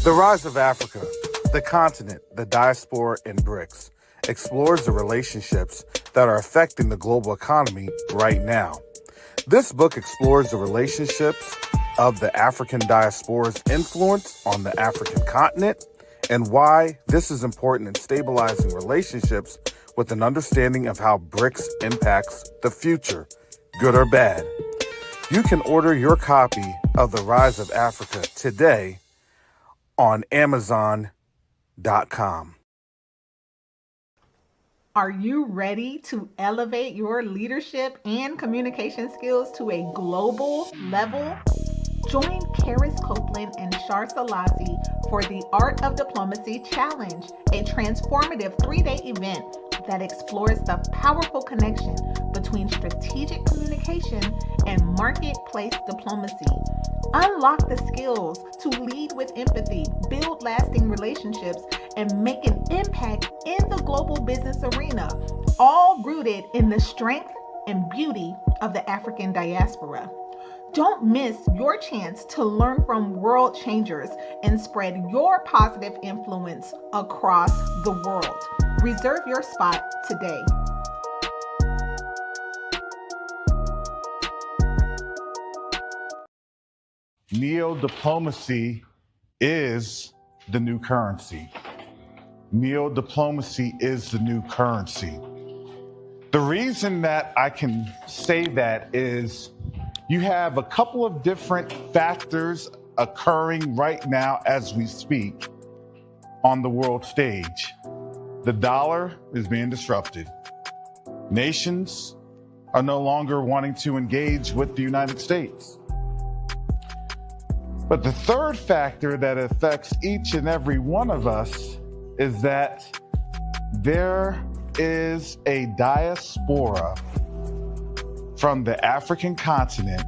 The Rise of Africa, the continent, the diaspora, and BRICS explores the relationships that are affecting the global economy right now. This book explores the relationships of the African diaspora's influence on the African continent and why this is important in stabilizing relationships with an understanding of how BRICS impacts the future, good or bad. You can order your copy of The Rise of Africa today on Amazon.com. Are you ready to elevate your leadership and communication skills to a global level? Join Karis Copeland and Char for the Art of Diplomacy Challenge, a transformative 3-day event that explores the powerful connection between strategic communication and marketplace diplomacy. Unlock the skills to lead with empathy, build lasting relationships, and make an impact in the global business arena, all rooted in the strength and beauty of the African diaspora. Don't miss your chance to learn from world changers and spread your positive influence across the world. Reserve your spot today. Neo-diplomacy is the new currency. Neo-diplomacy is the new currency. The reason that I can say that is you have a couple of different factors occurring right now as we speak on the world stage. The dollar is being disrupted. Nations are no longer wanting to engage with the United States. But the third factor that affects each and every one of us is that there is a diaspora from the African continent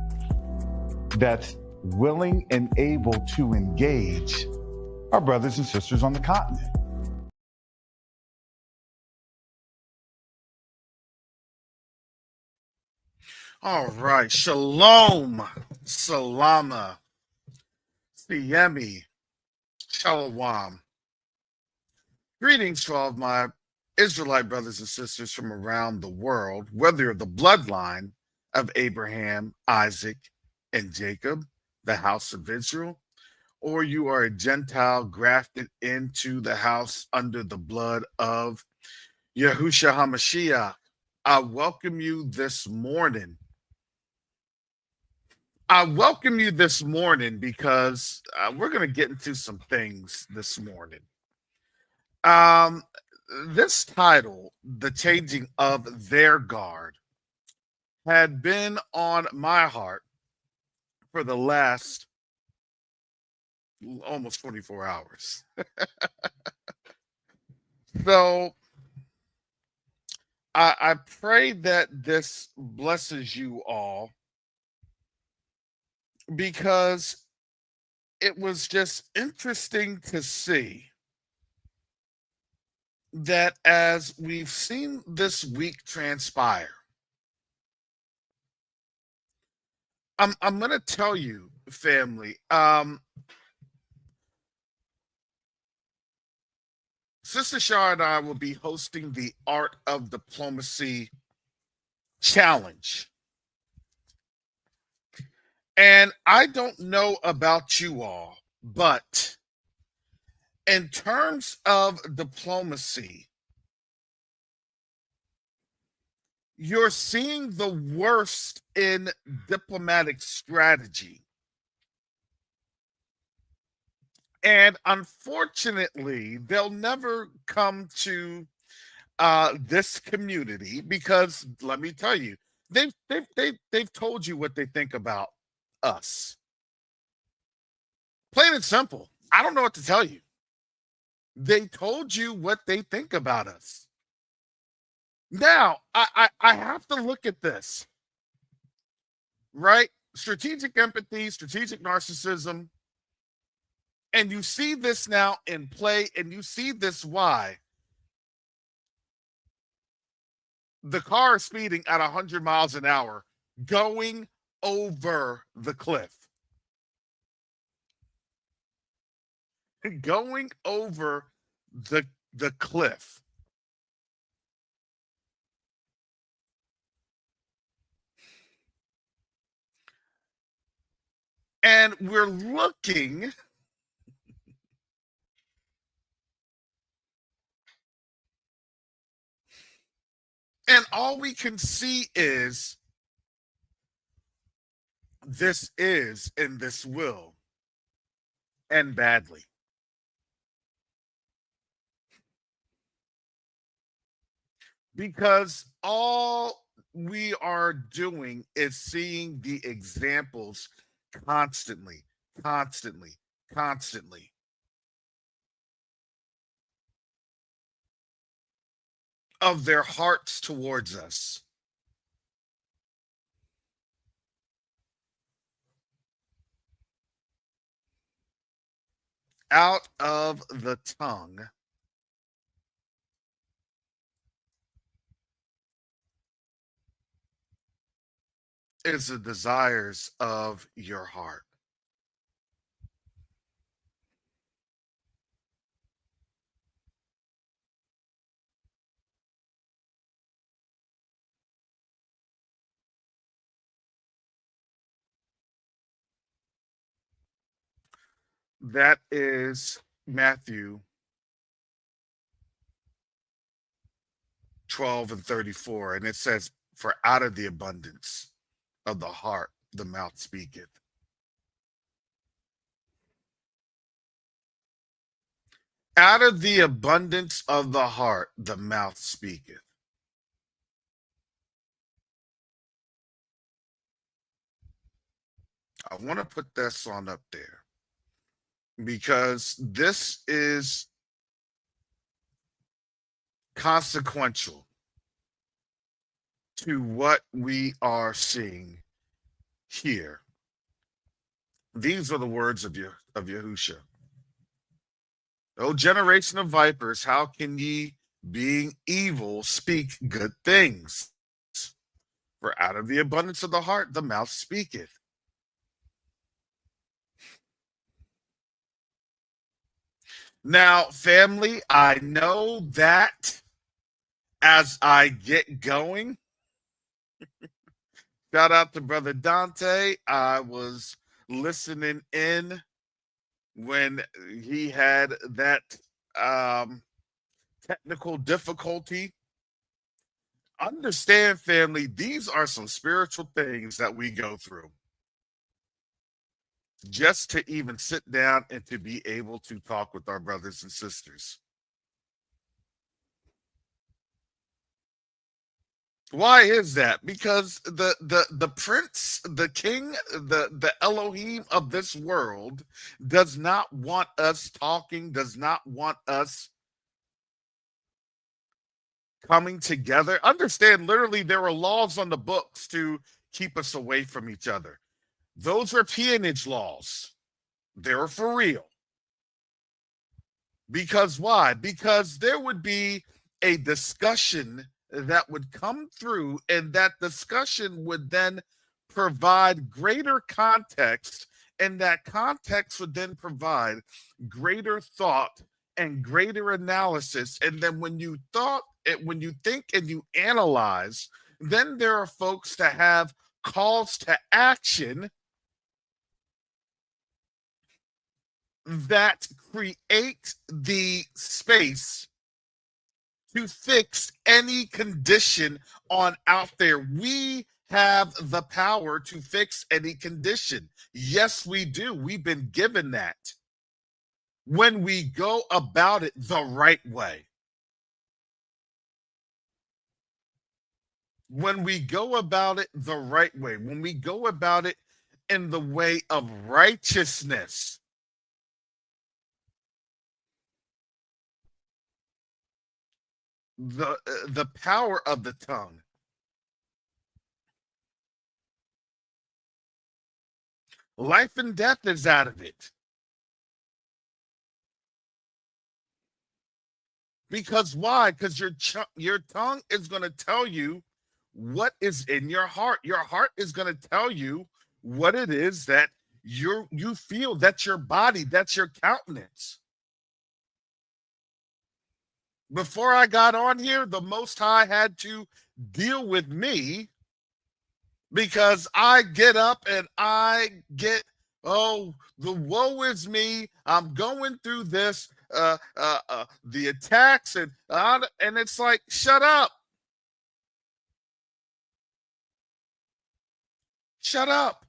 that's willing and able to engage our brothers and sisters on the continent. All right. Shalom. Salama. Siyemi. Shalom. Greetings to all of my Israelite brothers and sisters from around the world, whether you're the bloodline of Abraham, Isaac, and Jacob, the house of Israel, or you are a Gentile grafted into the house under the blood of Yahushua HaMashiach. I welcome you this morning. Because we're going to get into some things this morning. This title, The Changing of Their Guard, had been on my heart for the last almost 24 hours. So I pray that this blesses you all, because it was just interesting to see that as we've seen this week transpire, I'm going to tell you, family, Sister Char and I will be hosting the Art of Diplomacy Challenge. And I don't know about you all, but in terms of diplomacy, you're seeing the worst in diplomatic strategy. And unfortunately, they'll never come to this community, because let me tell you, they've told you what they think about us. Plain and simple. I don't know what to tell you. They told you what they think about us. Now, I have to look at this, right? Strategic empathy, strategic narcissism. And you see this now in play, and you see this why. The car is speeding at 100 miles an hour, going over the cliff. going over the cliff. And we're looking, and all we can see is this is and this will end badly. Because all we are doing is seeing the examples constantly, constantly, constantly of their hearts towards us. Out of the tongue is the desires of your heart. That is Matthew 12 and 34. And it says, for out of the abundance of the heart, the mouth speaketh. Out of the abundance of the heart, the mouth speaketh. I want to put this on up there because this is consequential to what we are seeing here. These are the words of Yahusha. O generation of vipers, how can ye, being evil, speak good things? For out of the abundance of the heart, the mouth speaketh. Now, family, I know that as I get going, shout out to Brother Dante. I was listening in when he had that technical difficulty. Understand, family, these are some spiritual things that we go through just to even sit down and to be able to talk with our brothers and sisters. Why is that? Because the prince, the king, the Elohim of this world does not want us talking, does not want us coming together. Understand, literally, there are laws on the books to keep us away from each other. Those are peonage laws. They're for real. Because why? Because there would be a discussion that would come through, and that discussion would then provide greater context, and that context would then provide greater thought and greater analysis. And then when you think and you analyze, then there are folks that have calls to action that create the space to fix any condition on out there. We have the power to fix any condition. Yes, we do. We've been given that when we go about it the right way. When we go about it the right way, when we go about it in the way of righteousness. The power of the tongue. Life and death is out of it. Because why? Because your tongue is going to tell you what is in your heart. Your heart is going to tell you what it is that you feel. That's your body. That's your countenance. Before I got on here, the Most High had to deal with me because I get up and I get, oh, the woe is me. I'm going through this, the attacks, and it's like, shut up. Shut up.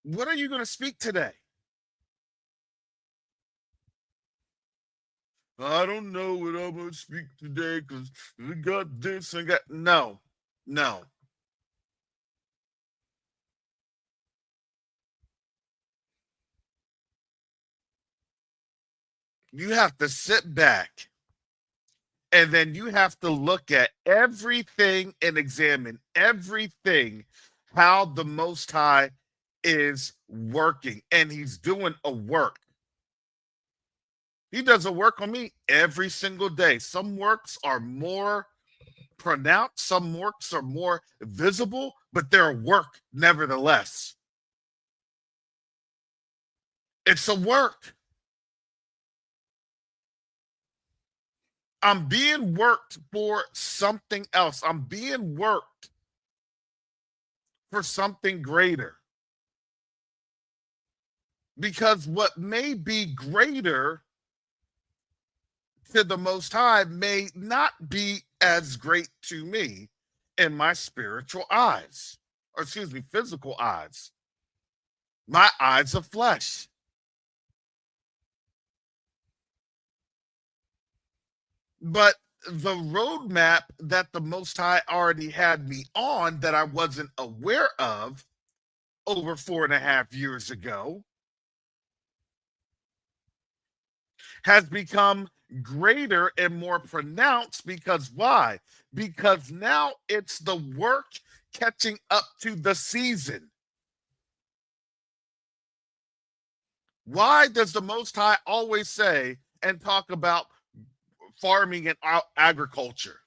What are you going to speak today? I don't know what I'm going to speak today because we got this and got. No, no. You have to sit back and then you have to look at everything and examine everything, how the Most High is working. And he's doing a work. He does a work on me every single day. Some works are more pronounced, some works are more visible, but they're a work nevertheless. It's a work. I'm being worked for something else. I'm being worked for something greater. Because what may be greater to the Most High may not be as great to me in my spiritual eyes, or excuse me, physical eyes, my eyes of flesh. But the roadmap that the Most High already had me on that I wasn't aware of over 4.5 years ago has become greater and more pronounced because why? Because now it's the work catching up to the season. Why does the Most High always say and talk about farming and agriculture?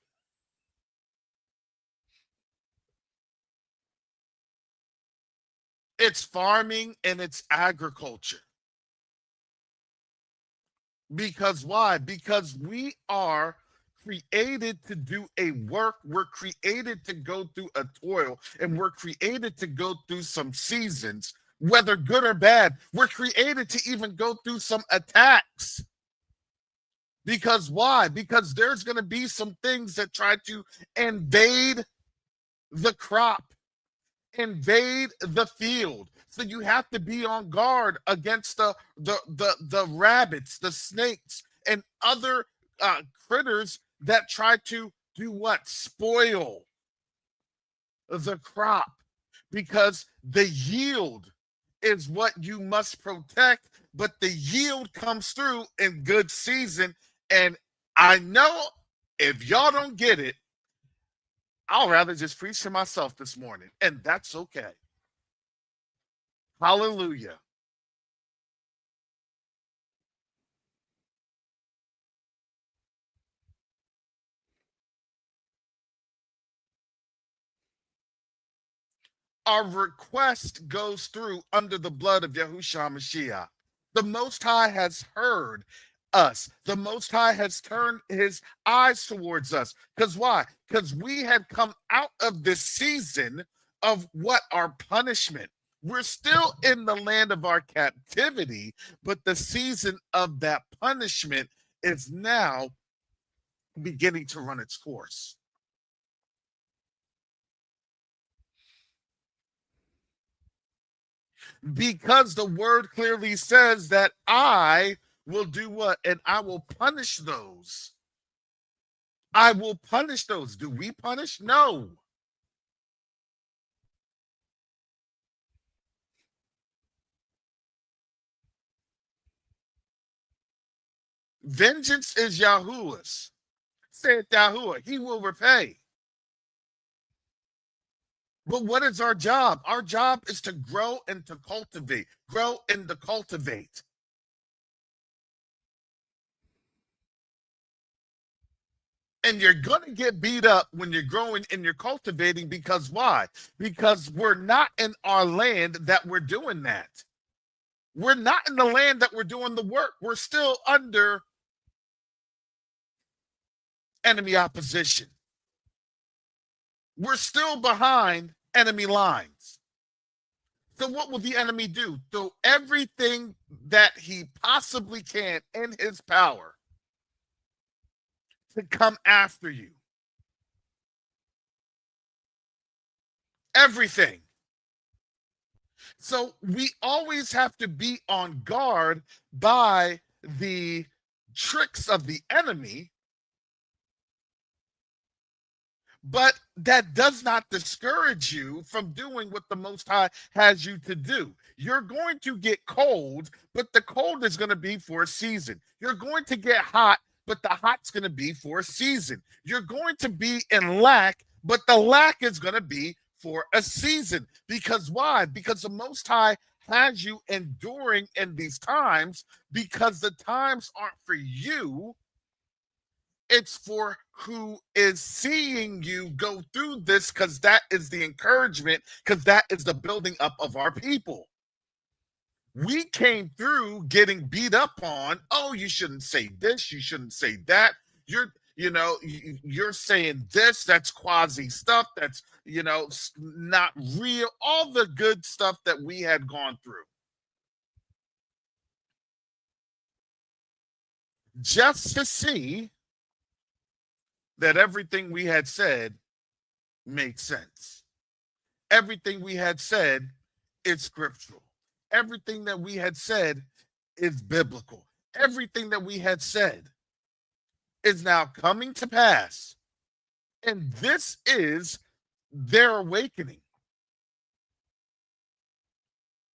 It's farming and it's agriculture. Because why? Because we are created to do a work. We're created to go through a toil, and we're created to go through some seasons, whether good or bad. We're created to even go through some attacks. Because why? Because there's going to be some things that try to invade the crop, invade the field. So you have to be on guard against the rabbits, the snakes, and other critters that try to do what? Spoil the crop, because the yield is what you must protect, but the yield comes through in good season. And I know if y'all don't get it, I'll rather just preach to myself this morning, and that's okay. Hallelujah. Our request goes through under the blood of Yahushua Mashiach. The Most High has heard us. The Most High has turned his eyes towards us. Because why? Because we had come out of this season of what? Our punishment. We're still in the land of our captivity, but the season of that punishment is now beginning to run its course. Because the word clearly says that I will do what? And I will punish those. I will punish those. Do we punish? No. Vengeance is Yahuwah's. Said Yahuwah. He will repay. But what is our job? Our job is to grow and to cultivate. Grow and to cultivate. And you're going to get beat up when you're growing and you're cultivating, because why? Because we're not in our land that we're doing that. We're not in the land that we're doing the work. We're still under enemy opposition. We're still behind enemy lines. So what will the enemy do? Do everything that he possibly can in his power to come after you. Everything. So we always have to be on guard by the tricks of the enemy, but that does not discourage you from doing what the Most High has you to do. You're going to get cold, but the cold is going to be for a season. You're going to get hot, but the hot's going to be for a season. You're going to be in lack, but the lack is going to be for a season. Because why? Because the Most High has you enduring in these times, because the times aren't for you. It's for who is seeing you go through this, because that is the encouragement, because that is the building up of our people. We came through getting beat up on. Oh, you shouldn't say this. You shouldn't say that. You're saying this. That's quasi stuff. That's, not real. All the good stuff that we had gone through. Just to see that everything we had said made sense. Everything we had said is scriptural. Everything that we had said is biblical. Everything that we had said is now coming to pass. And this is their awakening.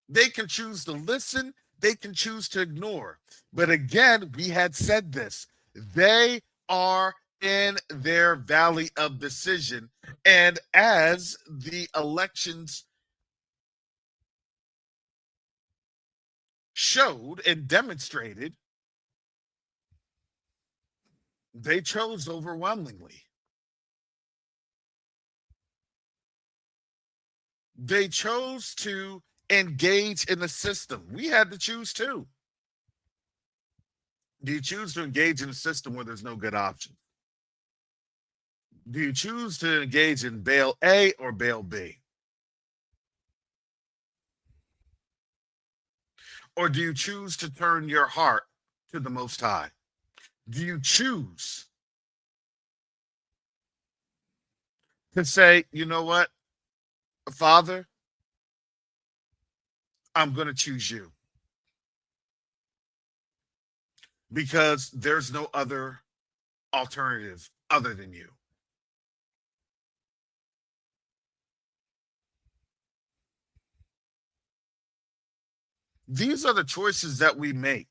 They can choose to listen. They can choose to ignore. But again, we had said this. They are in their valley of decision. And as the elections showed and demonstrated, they chose overwhelmingly. They chose to engage in the system. We had to choose too. Do you choose to engage in a system where there's no good option? Do you choose to engage in bail A or bail B? Or do you choose to turn your heart to the Most High? Do you choose to say, you know what, Father, I'm going to choose you, because there's no other alternative other than you? These are the choices that we make.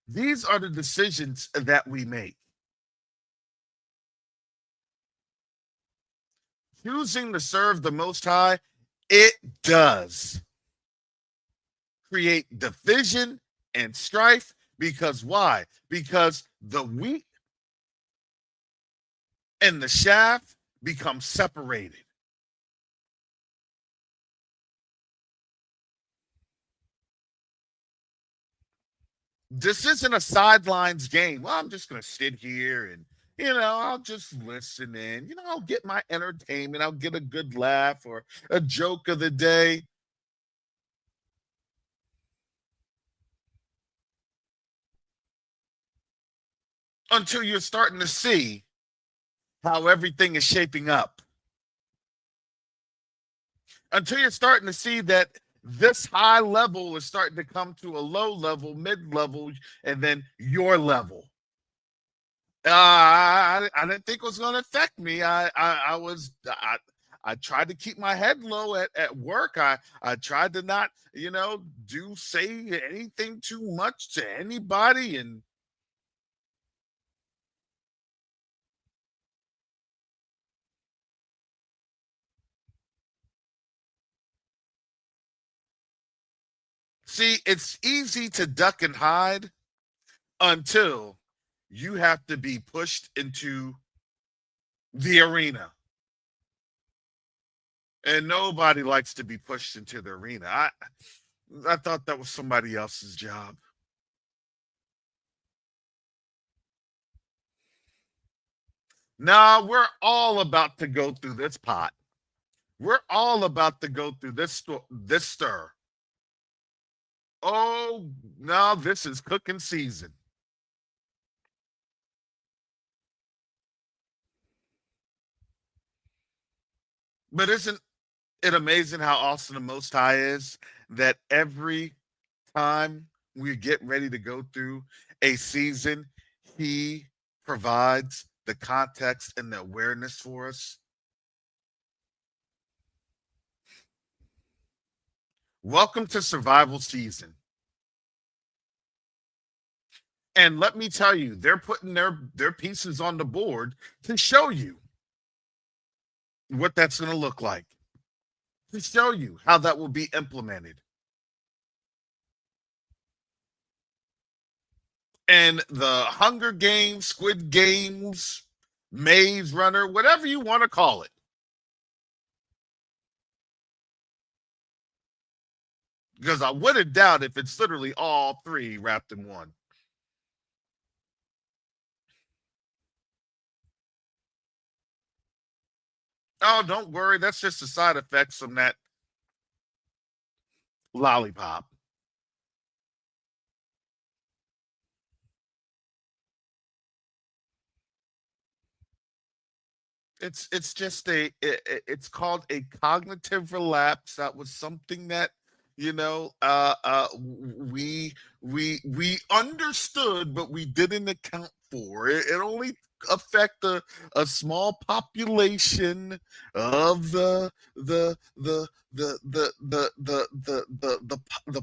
These are the decisions that we make. Choosing to serve the Most High, it does create division and strife. Because why? Because the wheat and the chaff become separated. This isn't a sidelines game. Well, I'm just going to sit here and, I'll just listen in. I'll get my entertainment. I'll get a good laugh or a joke of the day. Until you're starting to see how everything is shaping up. Until you're starting to see that this high level is starting to come to a low level, mid level, and then your level. I didn't think it was going to affect me. I tried to keep my head low at work. I tried to not, say anything too much to anybody. And see, it's easy to duck and hide until you have to be pushed into the arena. And nobody likes to be pushed into the arena. I thought that was somebody else's job. Nah, we're all about to go through this pot. We're all about to go through this stir. Oh, no, this is cooking season. But isn't it amazing how awesome the Most High is, that every time we get ready to go through a season, he provides the context and the awareness for us? Welcome to survival season. And let me tell you, they're putting their pieces on the board to show you what that's going to look like, to show you how that will be implemented. And the Hunger Games, Squid Games, Maze Runner, whatever you want to call it. Because I wouldn't doubt if it's literally all three wrapped in one. Oh, don't worry. That's just the side effects from that lollipop. It's just it's called a cognitive relapse. That was something that, we understood, but we didn't account for. It only affect a small population of the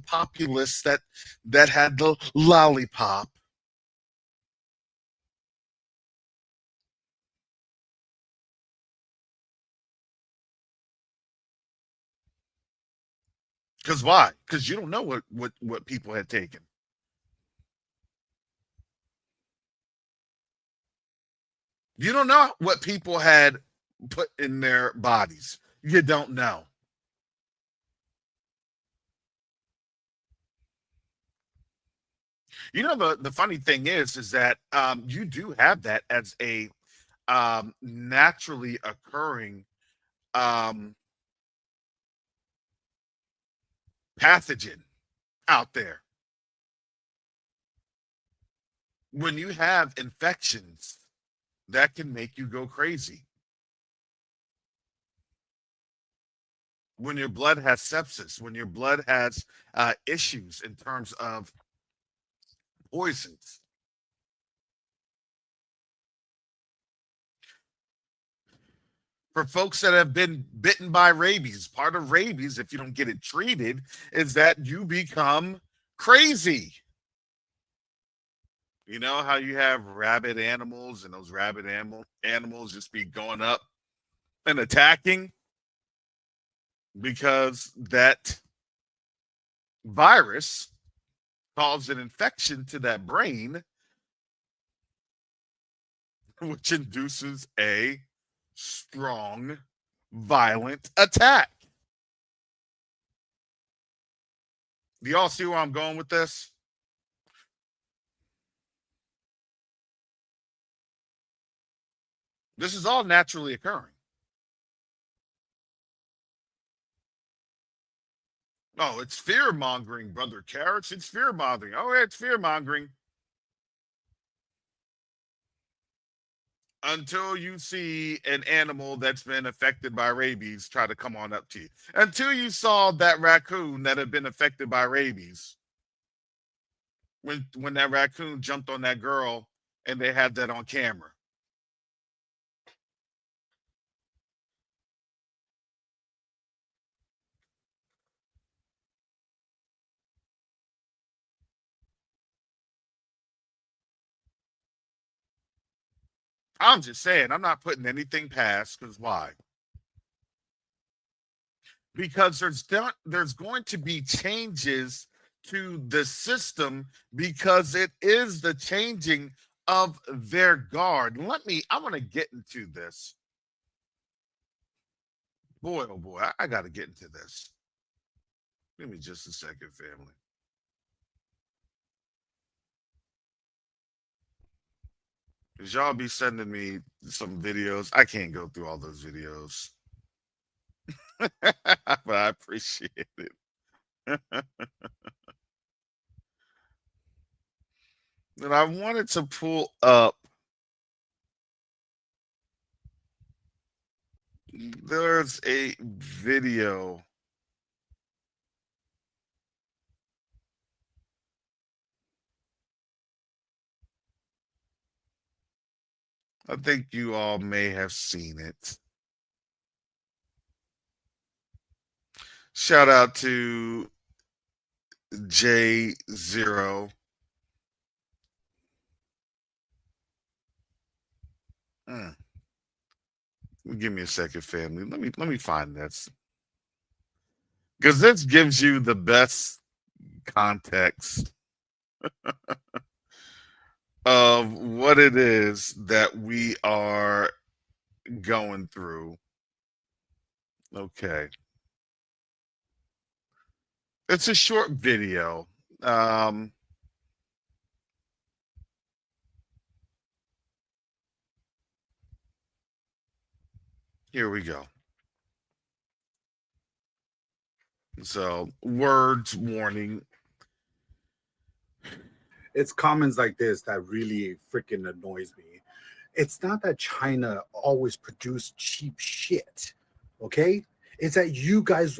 populace that had the lollipop. Because why? Because you don't know what people had taken. You don't know what people had put in their bodies. You don't know. You know, the funny thing is that you do have that as a naturally occurring um, pathogen out there. When you have infections, that can make you go crazy. When your blood has sepsis, when your blood has issues in terms of poisons. For folks that have been bitten by rabies, part of rabies, if you don't get it treated, is that you become crazy. You know how you have rabid animals, and those rabid animals just be going up and attacking because that virus caused an infection to that brain, which induces a strong, violent attack. Do y'all see where I'm going with this? This is all naturally occurring. Oh, it's fear mongering, brother Carrots. It's fear mongering. Oh, yeah, it's fear mongering. Until you see an animal that's been affected by rabies try to come on up to you. Until you saw that raccoon that had been affected by rabies. When that raccoon jumped on that girl and they had that on camera. I'm just saying, I'm not putting anything past, because why? Because there's going to be changes to the system, because it is the changing of their guard. I want to get into this. Boy, oh boy, I got to get into this. Give me just a second, family. Because y'all be sending me some videos. I can't go through all those videos. But I appreciate it. And I wanted to pull up. There's a video. I think you all may have seen it. Shout out to J0. Give me a second, family. Let me find this. Because this gives you the best context of what it is that we are going through. Okay. It's a short video. Here we go. So, words warning. It's comments like this that really freaking annoys me. It's not that China always produced cheap shit, okay? It's that you guys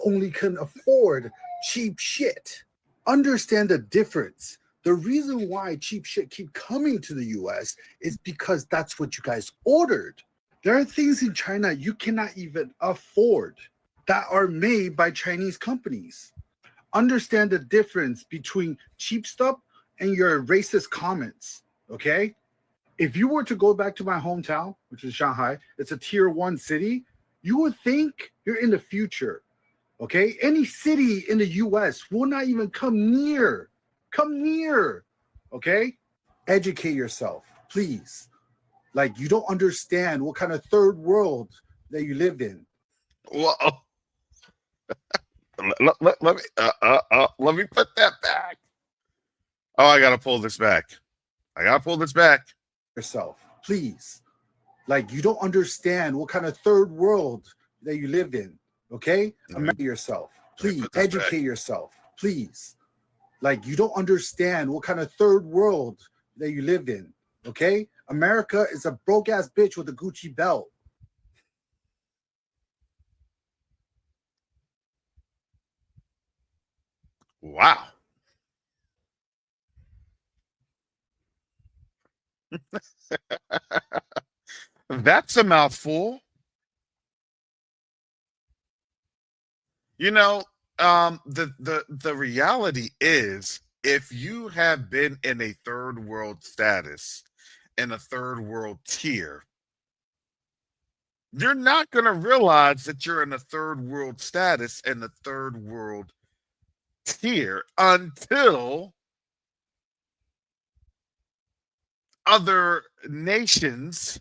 only can afford cheap shit. Understand the difference. The reason why cheap shit keep coming to the US is because that's what you guys ordered. There are things in China you cannot even afford that are made by Chinese companies. Understand the difference between cheap stuff and your racist comments, okay? If you were to go back to my hometown, which is Shanghai, it's a tier 1 city, you would think you're in the future, okay? Any city in the US will not even come near, okay? Educate yourself, please. Like, you don't understand what kind of third world that you live in. Well, let me put that back. Oh, I gotta pull this back. Yourself, please. Like, you don't understand what kind of third world that you live in, okay? Educate yourself, please. Educate yourself, please. Like, you don't understand what kind of third world that you live in, okay? America is a broke ass bitch with a Gucci belt. Wow. That's a mouthful. You know, the reality is, if you have been in a third world status, in a third world tier, you're not going to realize that you're in a third world status in the third world tier until other nations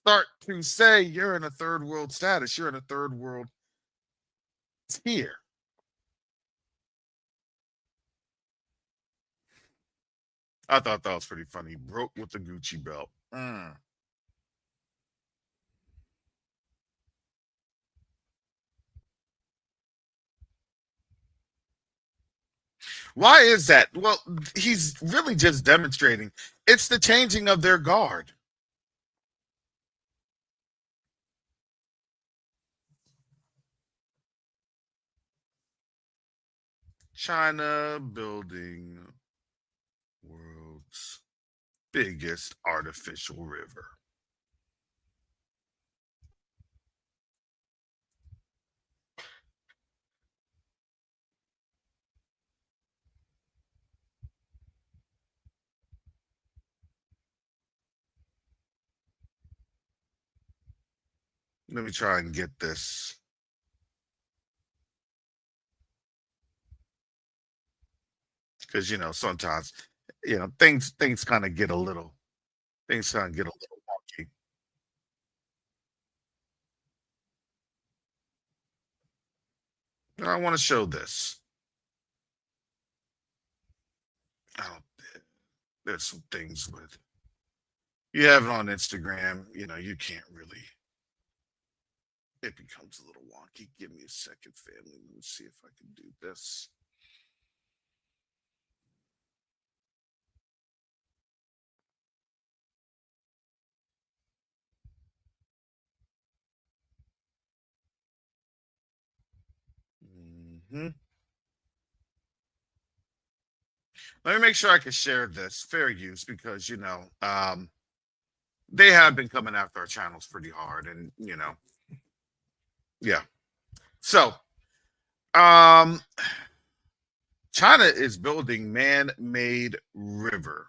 start to say you're in a third world status, you're in a third world tier. I thought that was pretty funny. Broke with the Gucci belt. Why is that? Well, he's really just demonstrating it's the changing of their guard. China building world's biggest artificial river. Let me try and get this. Because, you know, sometimes things kind of get a little wonky. And I want to show this. There's some things with you have it on Instagram, you can't really. It becomes a little wonky. Give me a second, family. Let me see if I can do this. Let me make sure I can share this. Fair use, because they have been coming after our channels pretty hard, and yeah. So, China is building man-made river.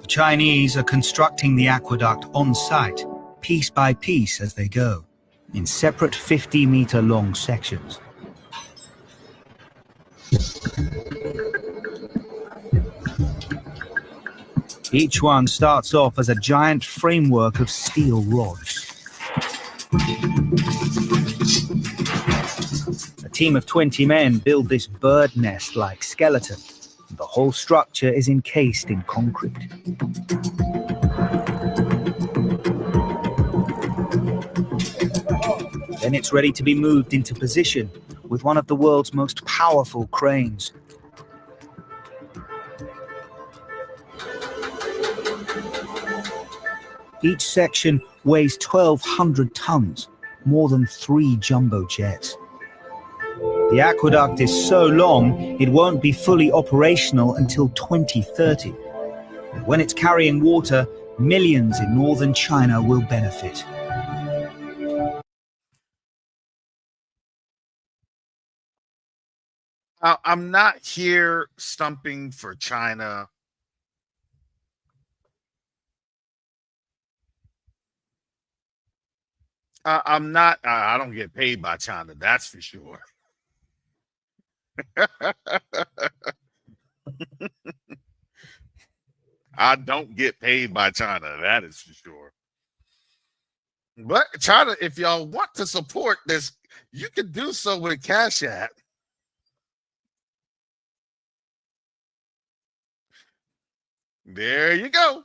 The Chinese are constructing the aqueduct on site, piece by piece as they go, in separate 50-meter-long sections. Each one starts off as a giant framework of steel rods. A team of 20 men build this bird nest-like skeleton. The whole structure is encased in concrete. Then it's ready to be moved into position with one of the world's most powerful cranes. Each section weighs 1,200 tons, more than 3 jumbo jets. The aqueduct is so long, it won't be fully operational until 2030. When it's carrying water, millions in northern China will benefit. I'm not here stumping for China. I'm not. I don't get paid by China. That's for sure. I don't get paid by China. That is for sure. But China, if y'all want to support this, you can do so with CashApp. There you go.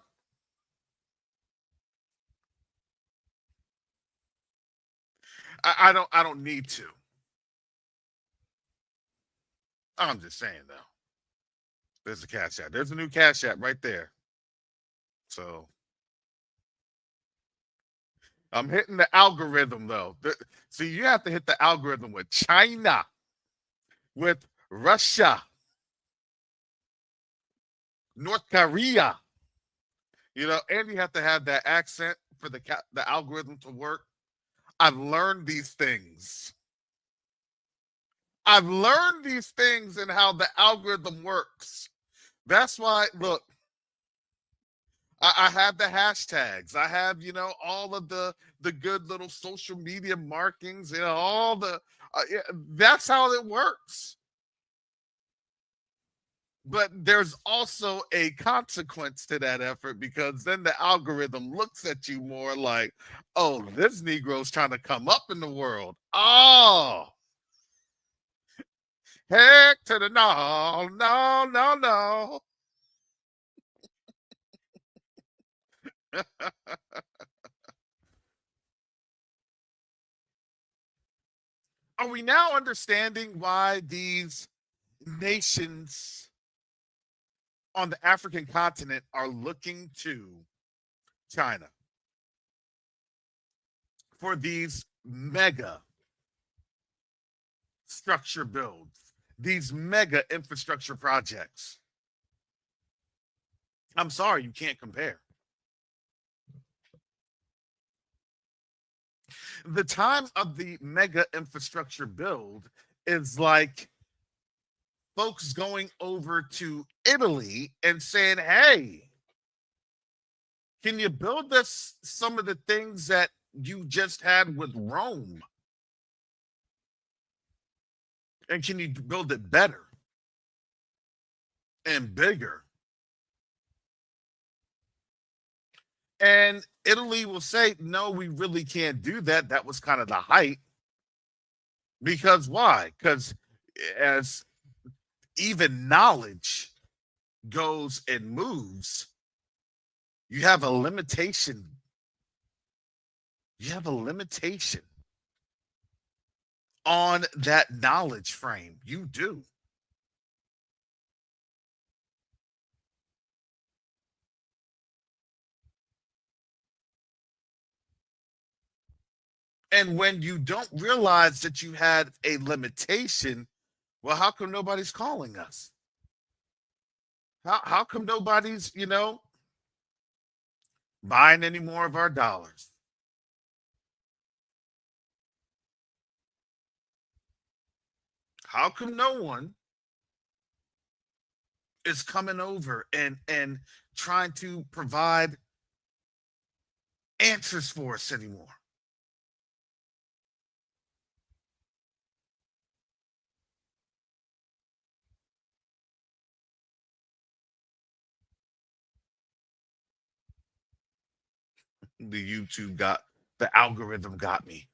I don't need to. I'm just saying though. There's a CashApp. There's a new CashApp right there. So I'm hitting the algorithm though. See, you have to hit the algorithm with China, with Russia, North Korea. And you have to have that accent for the algorithm to work. I've learned these things. I've learned these things and how the algorithm works. That's why, look, I have the hashtags. I have, all of the good little social media markings, all the, that's how it works. But there's also a consequence to that effort, because then the algorithm looks at you more like, oh, this Negro's trying to come up in the world. Oh, heck to the no, no, no, no. Are we now understanding why these nations on the African continent are looking to China for these mega structure builds, these mega infrastructure projects? I'm sorry, you can't compare. The time of the mega infrastructure build is like folks going over to Italy and saying, hey, can you build us some of the things that you just had with Rome? And can you build it better and bigger? And Italy will say, no, we really can't do that. That was kind of the height. Because why? Because as even knowledge goes and moves, you have a limitation. You have a limitation on that knowledge frame. You do. And when you don't realize that you had a limitation, well, how come nobody's calling us? How come nobody's, buying any more of our dollars? How come no one is coming over and trying to provide answers for us anymore? The algorithm got me.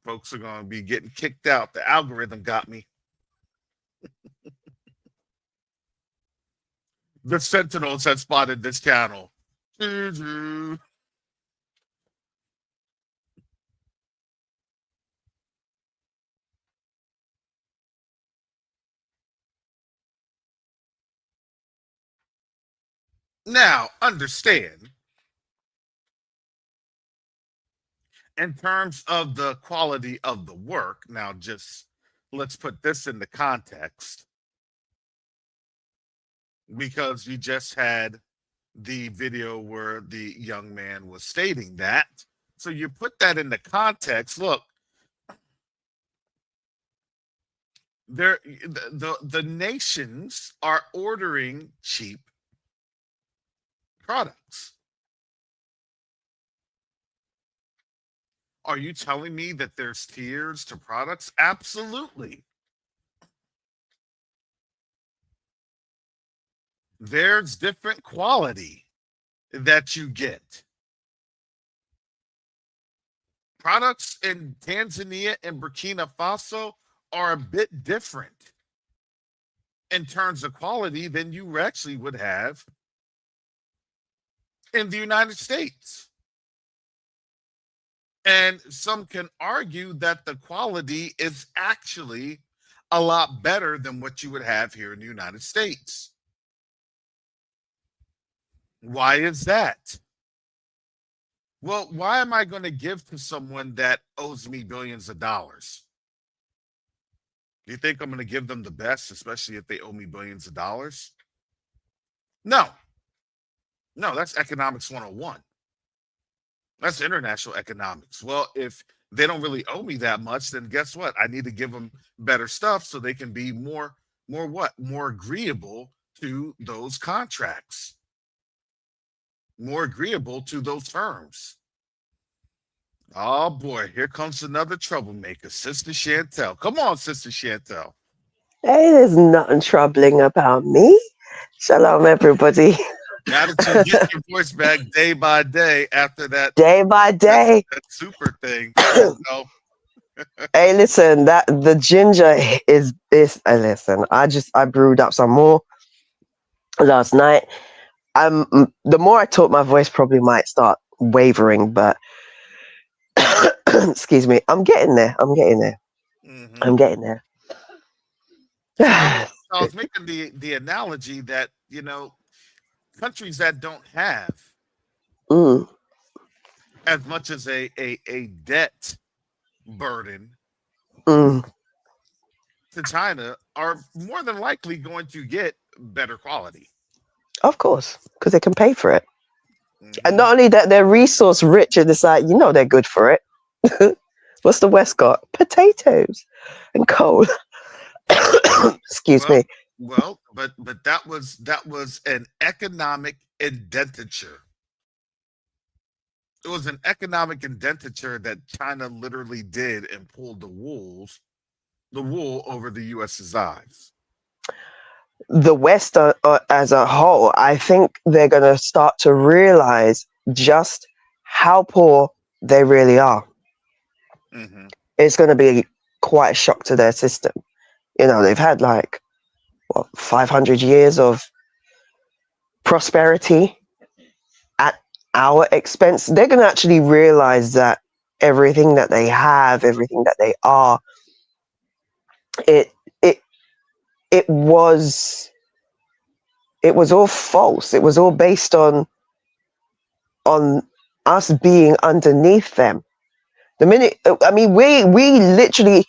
Folks are going to be getting kicked out. The algorithm got me. The Sentinels had spotted this channel. Now, understand, in terms of the quality of the work, now just let's put this into context, because you just had the video where the young man was stating that. So you put that into context. Look, the nations are ordering cheap products. Are you telling me that there's tiers to products? Absolutely. There's different quality that you get. Products in Tanzania and Burkina Faso are a bit different in terms of quality than you actually would have in the United States. And some can argue that the quality is actually a lot better than what you would have here in the United States. Why is that? Well, why am I going to give to someone that owes me billions of dollars? Do you think I'm going to give them the best, especially if they owe me billions of dollars? No. No, that's economics 101. That's international economics. Well, if they don't really owe me that much, then guess what? I need to give them better stuff so they can be more agreeable to those contracts, more agreeable to those terms. Oh boy, here comes another troublemaker, Sister Chantel. Come on, Sister Chantel. Hey, there's nothing troubling about me. Shalom, everybody. Now that you get your voice back day by day after that, day by day, that super thing. Hey, listen, that the ginger is listen. I brewed up some more last night. The more I talk, my voice probably might start wavering, but excuse me, I'm getting there. Mm-hmm. I'm getting there. So I was making the analogy that, countries that don't have as much as a debt burden to China are more than likely going to get better quality. Of course, because they can pay for it. Mm-hmm. And not only that, they're resource rich, and it's like, they're good for it. What's the West got? Potatoes and coal. Excuse me. Well, but that was an economic indenture. It was an economic indenture that China literally did and pulled the wool over the US's eyes. The West as a whole, I think they're going to start to realize just how poor they really are. Mm-hmm. It's going to be quite a shock to their system. You know, they've had like, 500 years of prosperity at our expense. They're going to actually realize that everything that they have, everything that they are, it was all false. It was all based on us being underneath them. The minute, I mean, we literally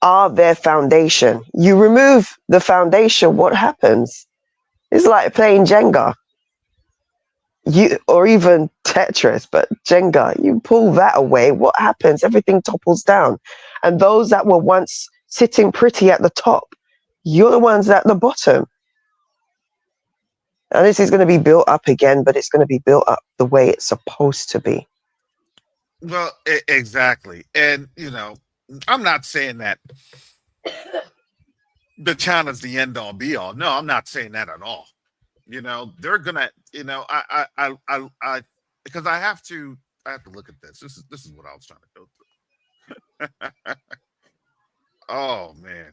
are their foundation. You remove the foundation, what happens? It's like playing Jenga. Or even Tetris, but Jenga, you pull that away, what happens? Everything topples down. And those that were once sitting pretty at the top, you're the ones at the bottom. And this is going to be built up again, but it's going to be built up the way it's supposed to be. Well, exactly. And, you know, I'm not saying that the China's the end all be all. No, I'm not saying that at all. You know, they're gonna, you know, I because I have to look at this. This is what I was trying to go through. Oh man.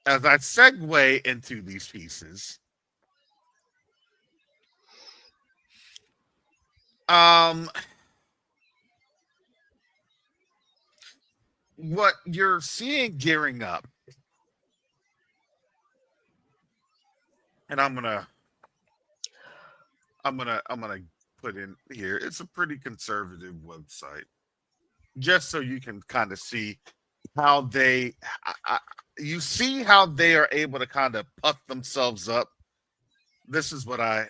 As I segue into these pieces, what you're seeing gearing up, and I'm gonna put in here. It's a pretty conservative website, just so you can kind of see how they. You see how they are able to kind of puff themselves up. This is what I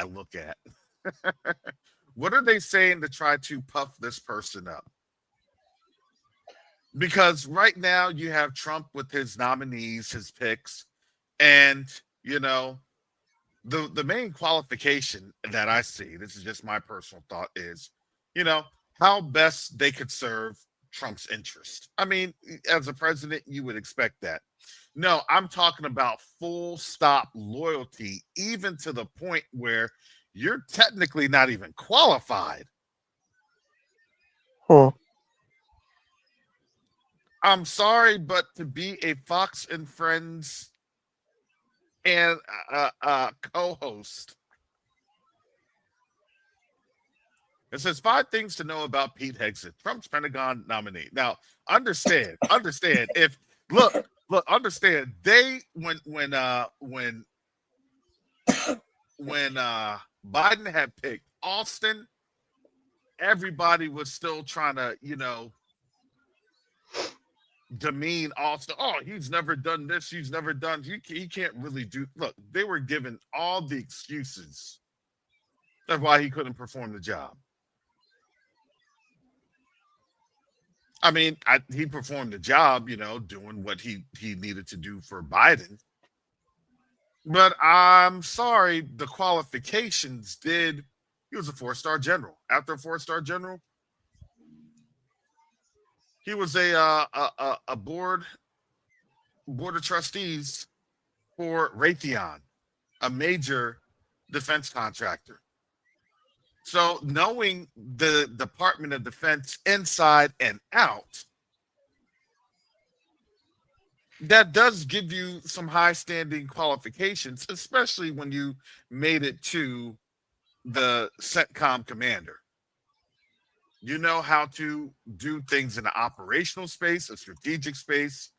look at. What are they saying to try to puff this person up? Because right now you have Trump with his nominees, his picks, and you know, the main qualification that I see, this is just my personal thought, is, you know, how best they could serve Trump's interest. I mean, as a president, you would expect that. No, I'm talking about full stop loyalty, even to the point where you're technically not even qualified. I'm sorry, but to be a Fox and Friends and co-host, it says 5 things to know about Pete Hegseth, Trump's Pentagon nominee. Now, understand. If look, understand. They when Biden had picked Austin, everybody was still trying to, you know, demean Austin. Oh, he's never done this. He's never done. He can't really do. Look, they were given all the excuses of why he couldn't perform the job. I mean, he performed the job, you know, doing what he needed to do for Biden. But I'm sorry, the qualifications did. He was a 4-star general. After a 4-star general, he was a board of trustees for Raytheon, a major defense contractor. So knowing the Department of Defense inside and out, that does give you some high standing qualifications, especially when you made it to the CENTCOM commander. You know how to do things in an operational space, a strategic space.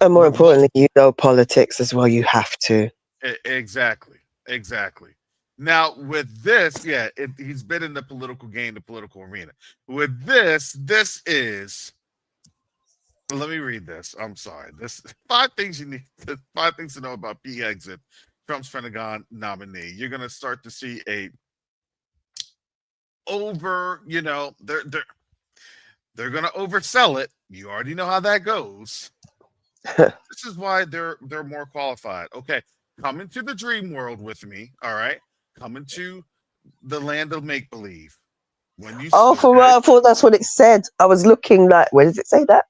And more importantly, you know politics as well. You have to. Exactly. Now, with this, yeah, he's been in the political game, the political arena. With this is, let me read this. I'm sorry. This 5 things you need, 5 things to know about Pete Hegseth, Trump's Pentagon nominee. You're going to start to see you know, they're going to oversell it. You already know how that goes. This is why they're more qualified. Okay, come into the dream world with me. All right, coming to the land of make believe. When you Oh, for okay, I thought that's what it said. I was looking like, where does it say that?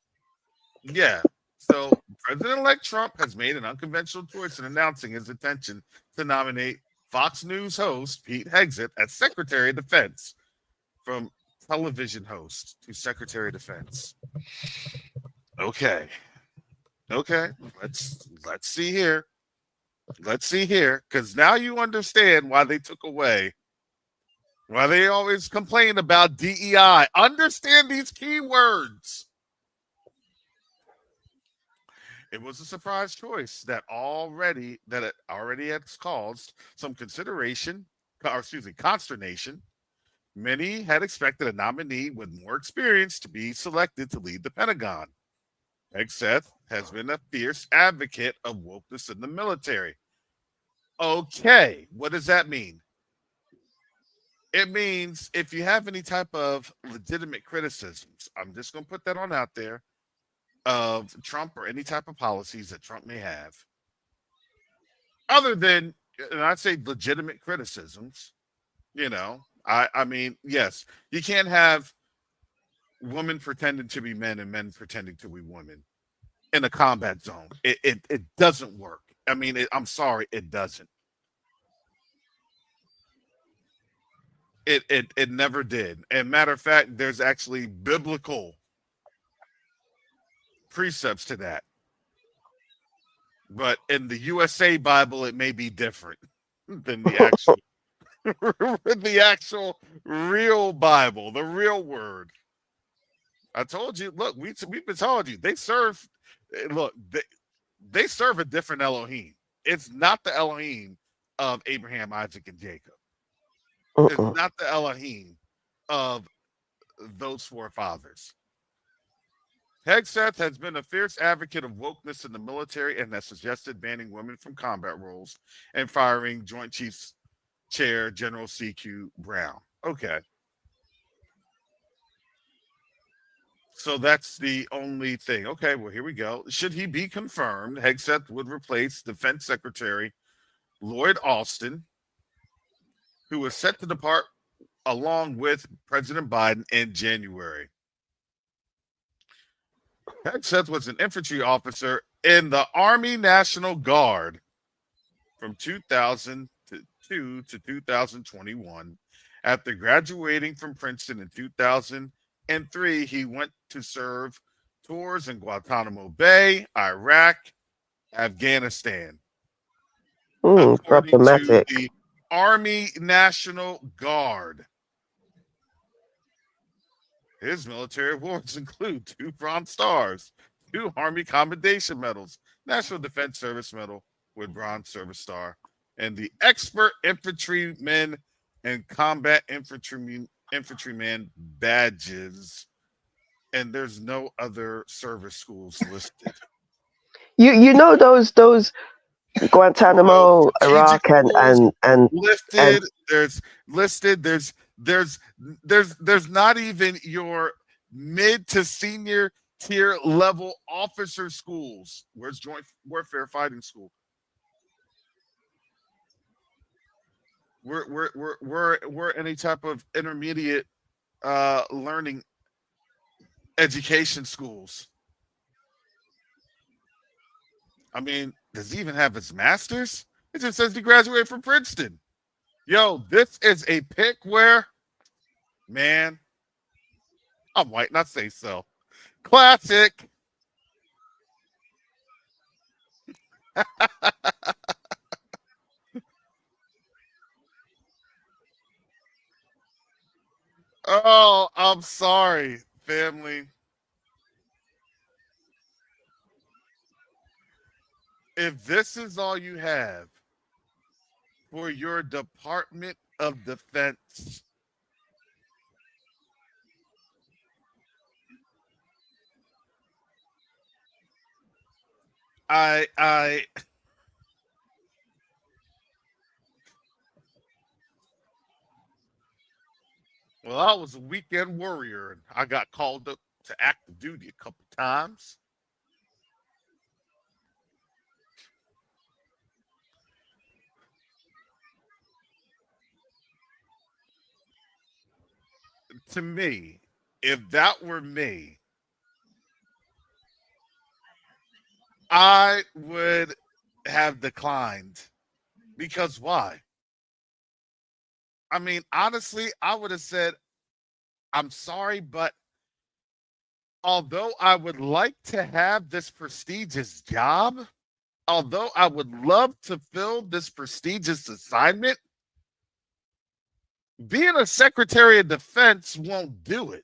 yeah. So President-elect Trump has made an unconventional choice in announcing his intention to nominate Fox News host Pete Hegseth as Secretary of Defense, from television host to Secretary of Defense. Okay. Okay. Let's see here. Let's see here. Because now you understand why they took away, why they always complain about DEI. Understand these keywords. It was a surprise choice that it already has caused some consternation. Many had expected a nominee with more experience to be selected to lead the Pentagon. Hegseth has been a fierce advocate of wokeness in the military. Okay, what does that mean? It means if you have any type of legitimate criticisms, I'm just going to put that on out there, of Trump or any type of policies that Trump may have, other than, and I'd say legitimate criticisms, I mean, yes, you can't have women pretending to be men and men pretending to be women in a combat zone. It doesn't work. I mean, I'm sorry, it doesn't. It never did. And matter of fact, there's actually biblical precepts to that. But in the USA Bible, it may be different than the actual the actual real Bible, the real word. I told you, look, we've been telling you, they serve a different Elohim. It's not the Elohim of Abraham, Isaac, and Jacob. It's not the Elohim of those forefathers. Hegseth has been a fierce advocate of wokeness in the military and has suggested banning women from combat roles and firing Joint Chiefs Chair General C.Q. Brown. Okay. So that's the only thing. Okay, well, here we go. Should he be confirmed, Hegseth would replace Defense Secretary Lloyd Austin, who was set to depart along with President Biden in January. Hegseth was an infantry officer in the Army National Guard from 2002 to 2021. After graduating from Princeton in 2003, he went to serve tours in Guantanamo Bay, Iraq, Afghanistan. According to the Army National Guard. His military awards include 2 Bronze Stars, 2 Army Commendation Medals, National Defense Service Medal with Bronze Service Star, and the Expert Infantryman and Combat Infantryman badges. And there's no other service schools listed. You know those Guantanamo, Iraq, and listed. There's listed. There's not even your mid to senior tier level officer schools. Where's Joint Warfare Fighting School? We're any type of intermediate learning education schools. I mean, does he even have his master's? It just says he graduated from Princeton. Yo, this is a pick where, man, I might not say so. Classic. Oh, I'm sorry, family. If this is all you have for your Department of Defense, I well, I was a weekend warrior and I got called up to active duty a couple times. to me, if that were me, I would have declined. Because why? I mean, honestly, I would have said, I'm sorry, but although I would like to have this prestigious job, although I would love to fill this prestigious assignment, being a Secretary of Defense won't do it.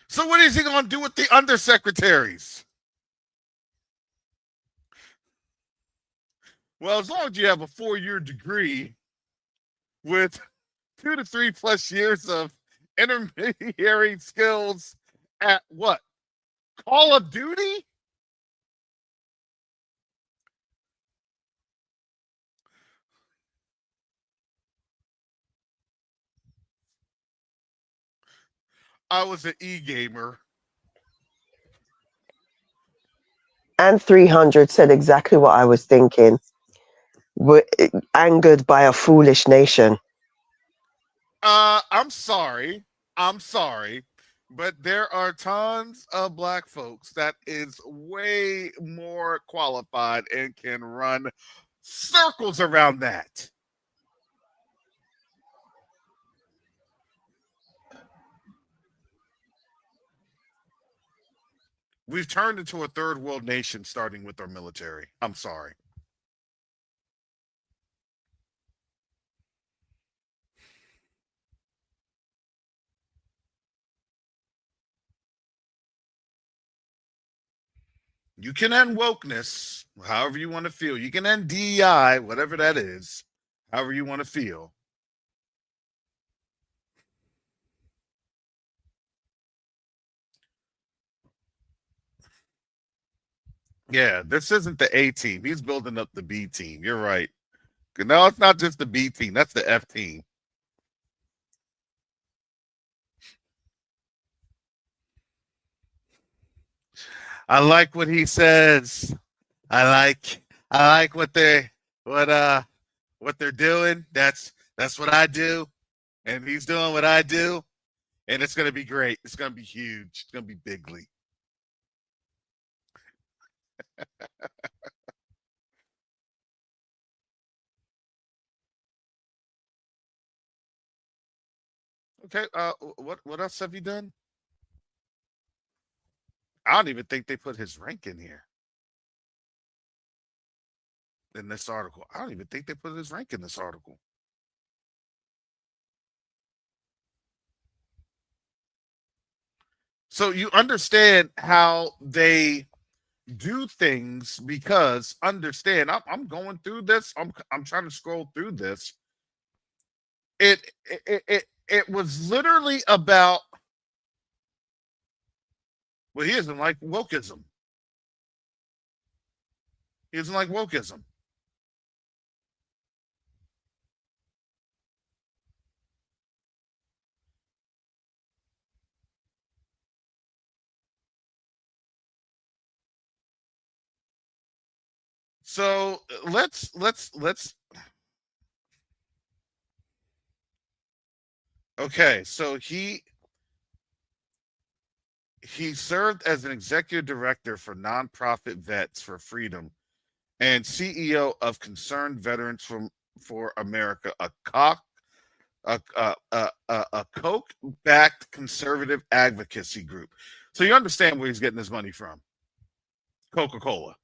So what is he going to do with the undersecretaries? Well, as long as you have a 4-year degree with 2 to 3 plus years of intermediary skills at what? Call of Duty? I was an e-gamer. And 300 said exactly what I was thinking. We're angered by a foolish nation. I'm sorry. I'm sorry. But there are tons of black folks that is way more qualified and can run circles around that. We've turned into a third world nation starting with our military. I'm sorry. You can end wokeness however you want to feel. You can end DEI, whatever that is, however you want to feel. Yeah, this isn't the A team. He's building up the B team. You're right. No, it's not just the B team. That's the F team. I like what he says. I like what they're doing. That's what I do, and he's doing what I do, and it's gonna be great. It's gonna be huge. It's gonna be bigly. Okay. What else have you done? I don't even think they put his rank in here in this article. I don't even think they put his rank in this article. So you understand how they do things because understand I'm going through this. I'm trying to scroll through this. It was literally about well, he isn't like wokeism. He isn't like wokeism. So let's okay. So he served as an executive director for nonprofit Vets for Freedom and CEO of Concerned Veterans for America, a Koch-backed conservative advocacy group. So you understand where he's getting his money from? Coca-Cola.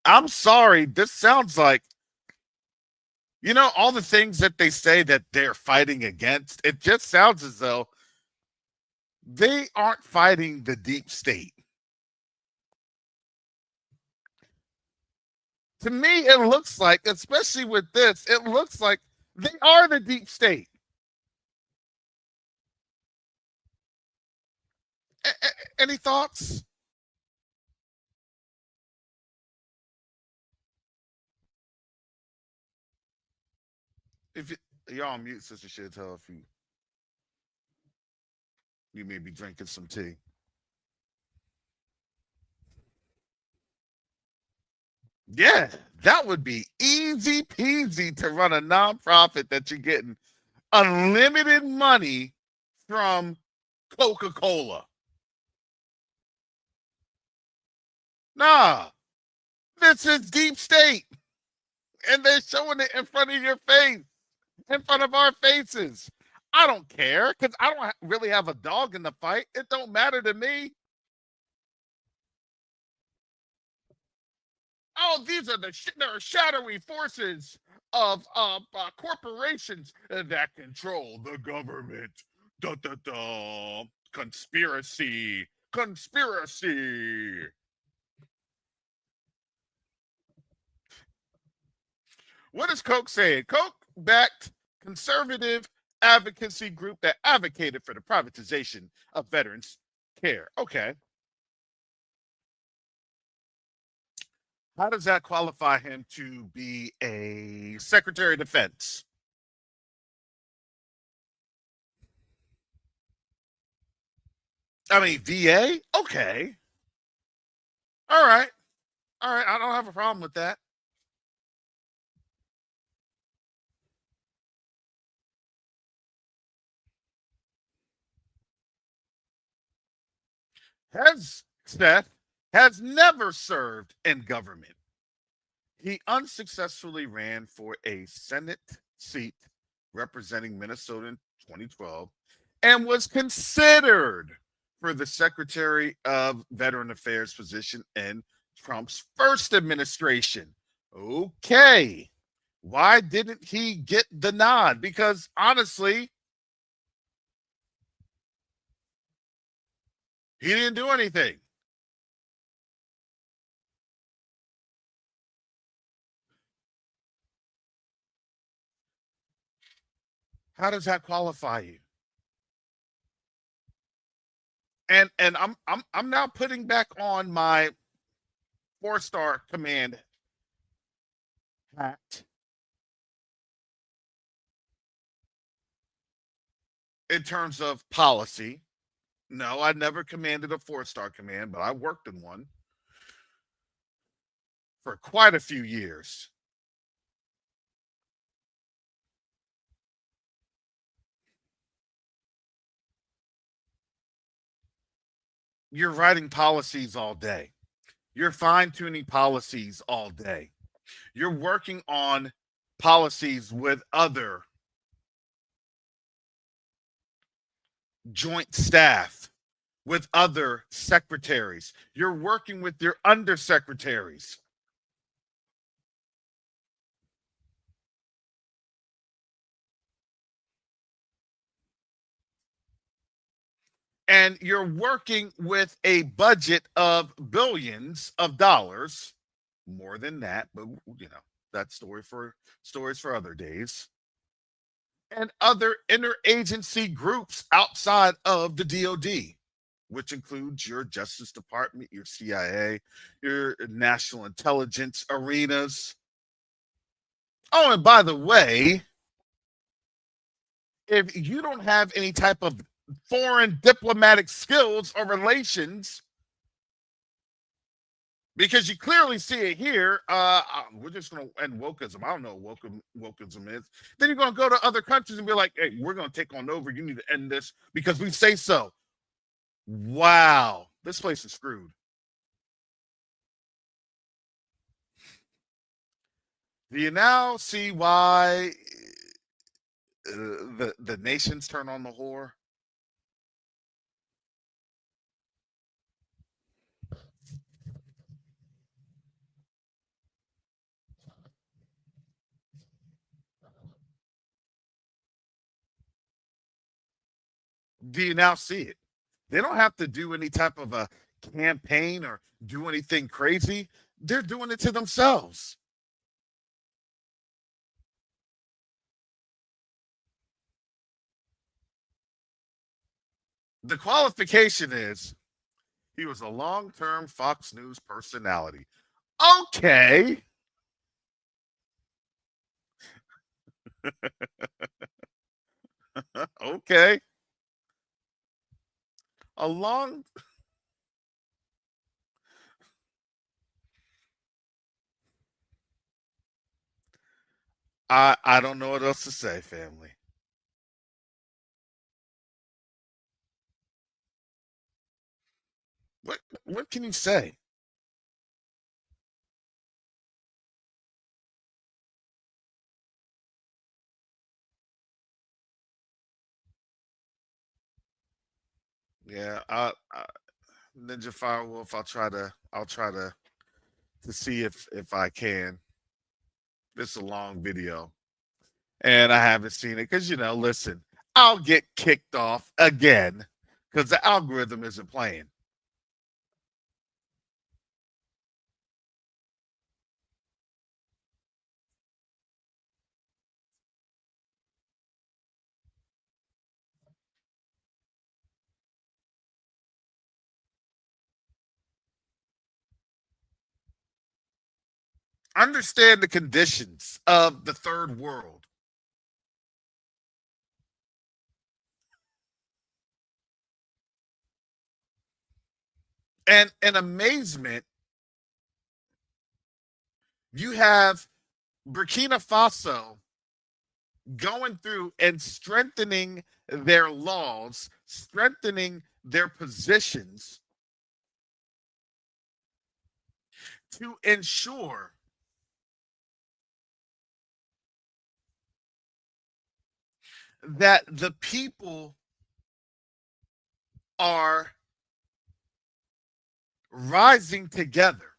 I'm sorry, this sounds like all the things that they say that they're fighting against. It just sounds as though they aren't fighting the deep state. To me, it looks like, especially with this, it looks like they are the deep state. Any thoughts? If you're on mute, Sister Chantel, if you may be drinking some tea. Yeah, that would be easy peasy to run a nonprofit that you're getting unlimited money from Coca-Cola. Nah, this is deep state. And they're showing it in front of your face, in front of our faces. I don't care because I don't really have a dog in the fight. It don't matter to me. Oh, these are there are shadowy forces of corporations that control the government. Da da da. Conspiracy. Conspiracy. What is Coke saying? Coke backed conservative advocacy group that advocated for the privatization of veterans care. Okay. How does that qualify him to be a Secretary of Defense? I mean, VA? Okay. All right. All right. I don't have a problem with that. Seth has never served in government. He unsuccessfully ran for a Senate seat representing Minnesota in 2012 and was considered for the Secretary of Veteran Affairs position in Trump's first administration. Okay. Why didn't he get the nod? Because honestly, he didn't do anything. How does that qualify you? And I'm now putting back on my 4-star command hat in terms of policy. No, I never commanded a 4-star command, but I worked in one for quite a few years. You're writing policies all day. You're fine tuning policies all day. You're working on policies with other joint staff, with other secretaries. You're working with your undersecretaries. And you're working with a budget of billions of dollars, more than that, but you know, that's stories for other days. And other interagency groups outside of the DoD, which includes your Justice Department, your CIA, your national intelligence arenas. Oh, and by the way, if you don't have any type of foreign diplomatic skills or relations, because you clearly see it here, we're just going to end wokeism. I don't know what wokeism is. Then you're going to go to other countries and be like, hey, we're going to take on over. You need to end this because we say so. Wow. This place is screwed. Do you now see why the nations turn on the whore? Do you now see it? They don't have to do any type of a campaign or do anything crazy. They're doing it to themselves. The qualification is he was a long-term Fox News personality. Okay. Okay. A I don't know what else to say, family. What can you say? Yeah, Ninja Firewolf. I'll try to see if I can. This is a long video, and I haven't seen it because listen, I'll get kicked off again because the algorithm isn't playing. Understand the conditions of the third world. And in amazement, you have Burkina Faso going through and strengthening their laws, strengthening their positions to ensure that the people are rising together.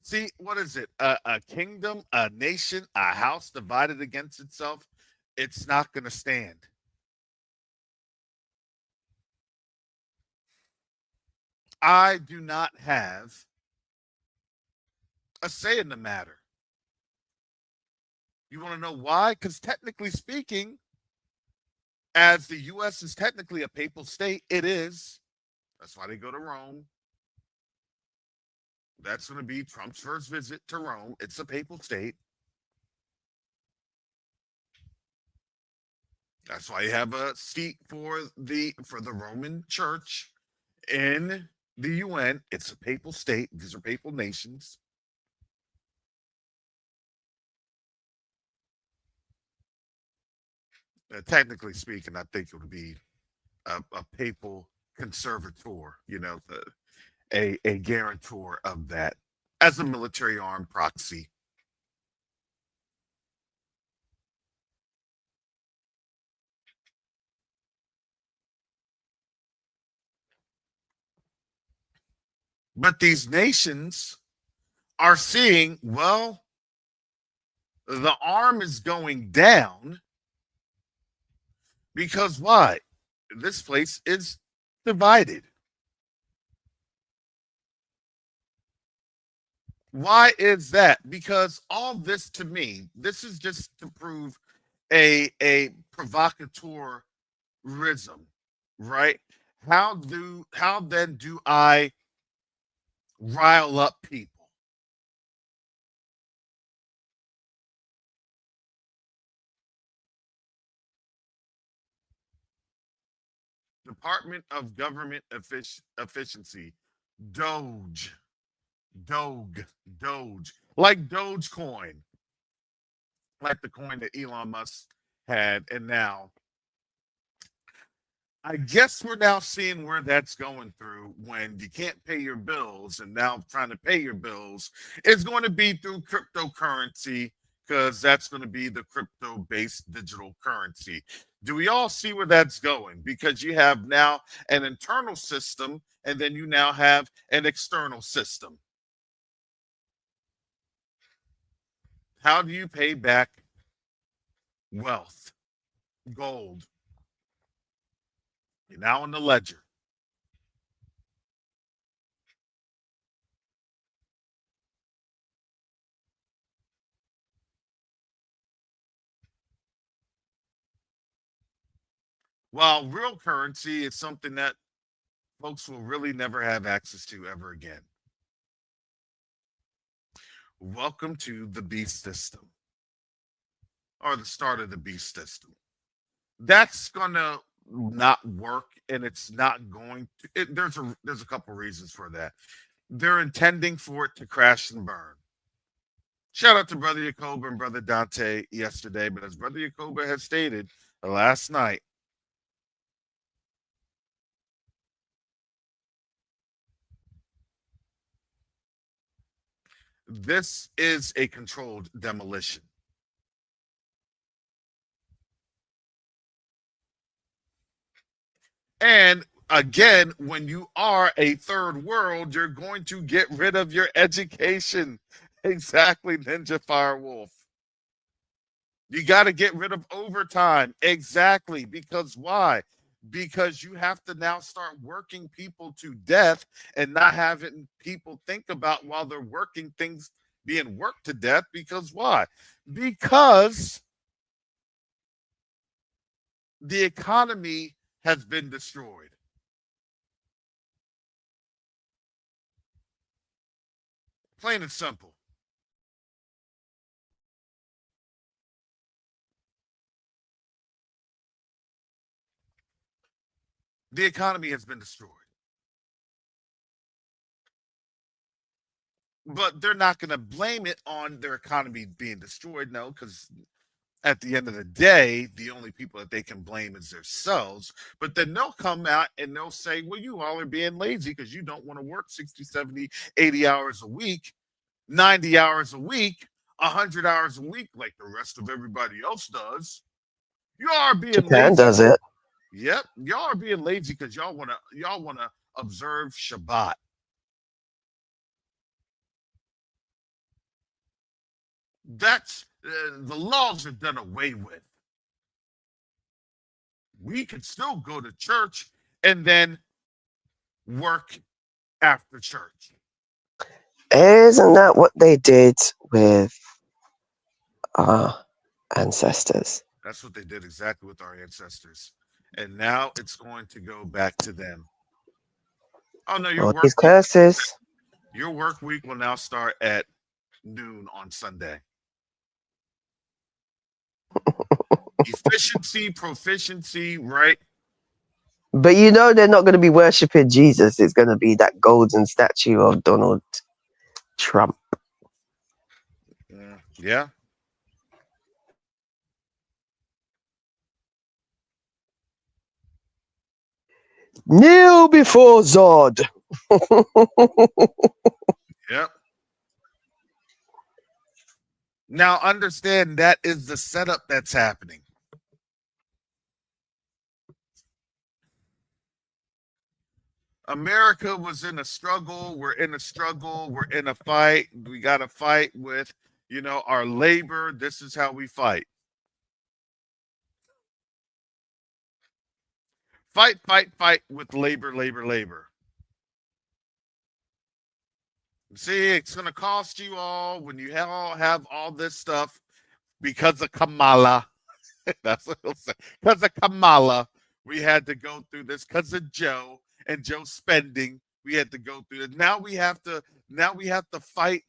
See, what is it? A kingdom, a nation, a house divided against itself, it's not going to stand. I do not have a say in the matter. You want to know why? Because technically speaking, as the U.S. is technically a papal state, it is. That's why they go to Rome. That's going to be Trump's first visit to Rome. It's a papal state. That's why you have a seat for the Roman Church in the UN. It's a papal state. These are papal nations. Technically speaking, I think it would be a papal conservator, a guarantor of that as a military armed proxy. But these nations are seeing, well, the arm is going down because why? This place is divided. Why is that? Because all this to me, this is just to prove a provocateurism, right? How then do I rile up people? Department of Government Efficiency, Doge, Doge, like Dogecoin, like the coin that Elon Musk had, and now I guess we're now seeing where that's going through when you can't pay your bills, and now trying to pay your bills is going to be through cryptocurrency because that's going to be the crypto based digital currency. Do we all see where that's going? Because you have now an internal system, and then you now have an external system. How do you pay back wealth? Gold. You're now in the ledger. While real currency is something that folks will really never have access to ever again. Welcome to the beast system, or the start of the beast system. That's gonna not work, and it's not going to. There's a couple reasons for that. They're intending for it to crash and burn. Shout out to Brother Yacoba and Brother Dante yesterday, but as Brother Yacoba has stated last night, this is a controlled demolition. And again, when you are a third world, you're going to get rid of your education. Exactly, Ninja Firewolf. You got to get rid of overtime. Exactly. Because why? Because you have to now start working people to death and not having people think about while they're working things being worked to death. Because why? Because the economy has been destroyed. Plain and simple. The economy has been destroyed. But they're not going to blame it on their economy being destroyed, no, because at the end of the day, the only people that they can blame is themselves. But then they'll come out and they'll say, well, you all are being lazy because you don't want to work 60, 70, 80 hours a week, 90 hours a week, 100 hours a week like the rest of everybody else does. You all are being Japan lazy. does it. Yep, y'all are being lazy because y'all want to observe Shabbat. That's the laws are done away with. We could still go to church and then work after church. Isn't that what they did with our ancestors? That's what they did exactly with our ancestors. And now it's going to go back to them. Oh no, All these curses. Your work week will now start at noon on Sunday. Efficiency, proficiency, right? But you know they're not going to be worshipping Jesus. It's going to be that golden statue of Donald Trump. Yeah. Kneel before Zod. Yep. Now understand that is the setup that's happening. America was in a struggle. We're in a struggle. We're in a fight. We got to fight with, our labor. This is how we fight. Fight with labor, labor, labor. See, it's going to cost you all when you all have all this stuff because of Kamala. That's what he'll say. Because of Kamala, we had to go through this. Because of Joe and Joe spending, we had to go through it. Now we have to fight,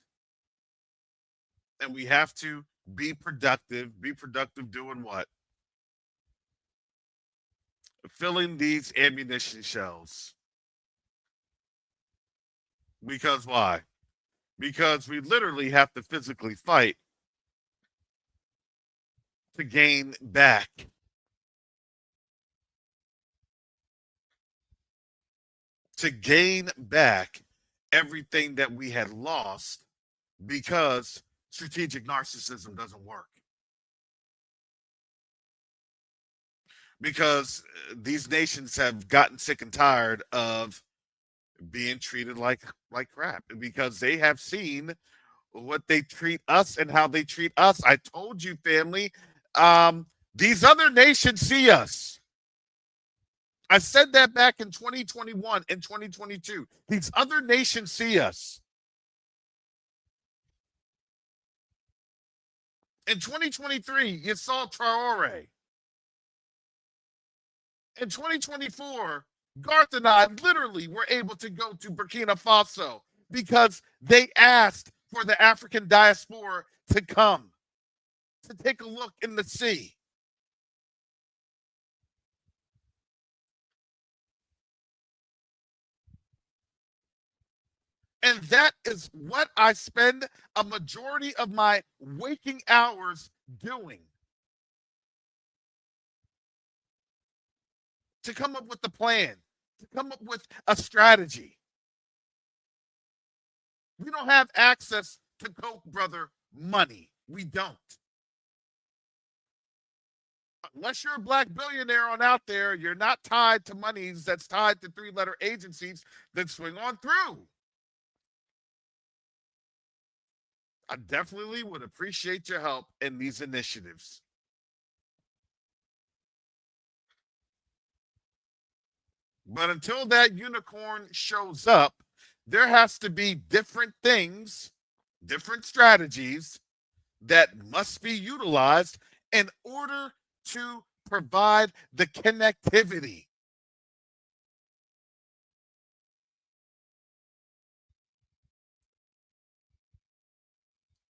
and we have to be productive. Be productive doing what? Filling these ammunition shells. Because why? Because we literally have to physically fight to gain back. To gain back everything that we had lost because strategic narcissism doesn't work. Because these nations have gotten sick and tired of being treated like crap, because they have seen what they treat us and how they treat us. I told you, family, these other nations see us. I said that back in 2021 and 2022. These other nations see us. In 2023, you saw Traore. In 2024, Garth and I literally were able to go to Burkina Faso because they asked for the African diaspora to come to take a look in the sea. And that is what I spend a majority of my waking hours doing. To come up with a plan, to come up with a strategy. We don't have access to Koch brother money. We don't. Unless you're a black billionaire on out there, you're not tied to monies that's tied to three-letter agencies that swing on through. I definitely would appreciate your help in these initiatives. But until that unicorn shows up, there has to be different things, different strategies that must be utilized in order to provide the connectivity.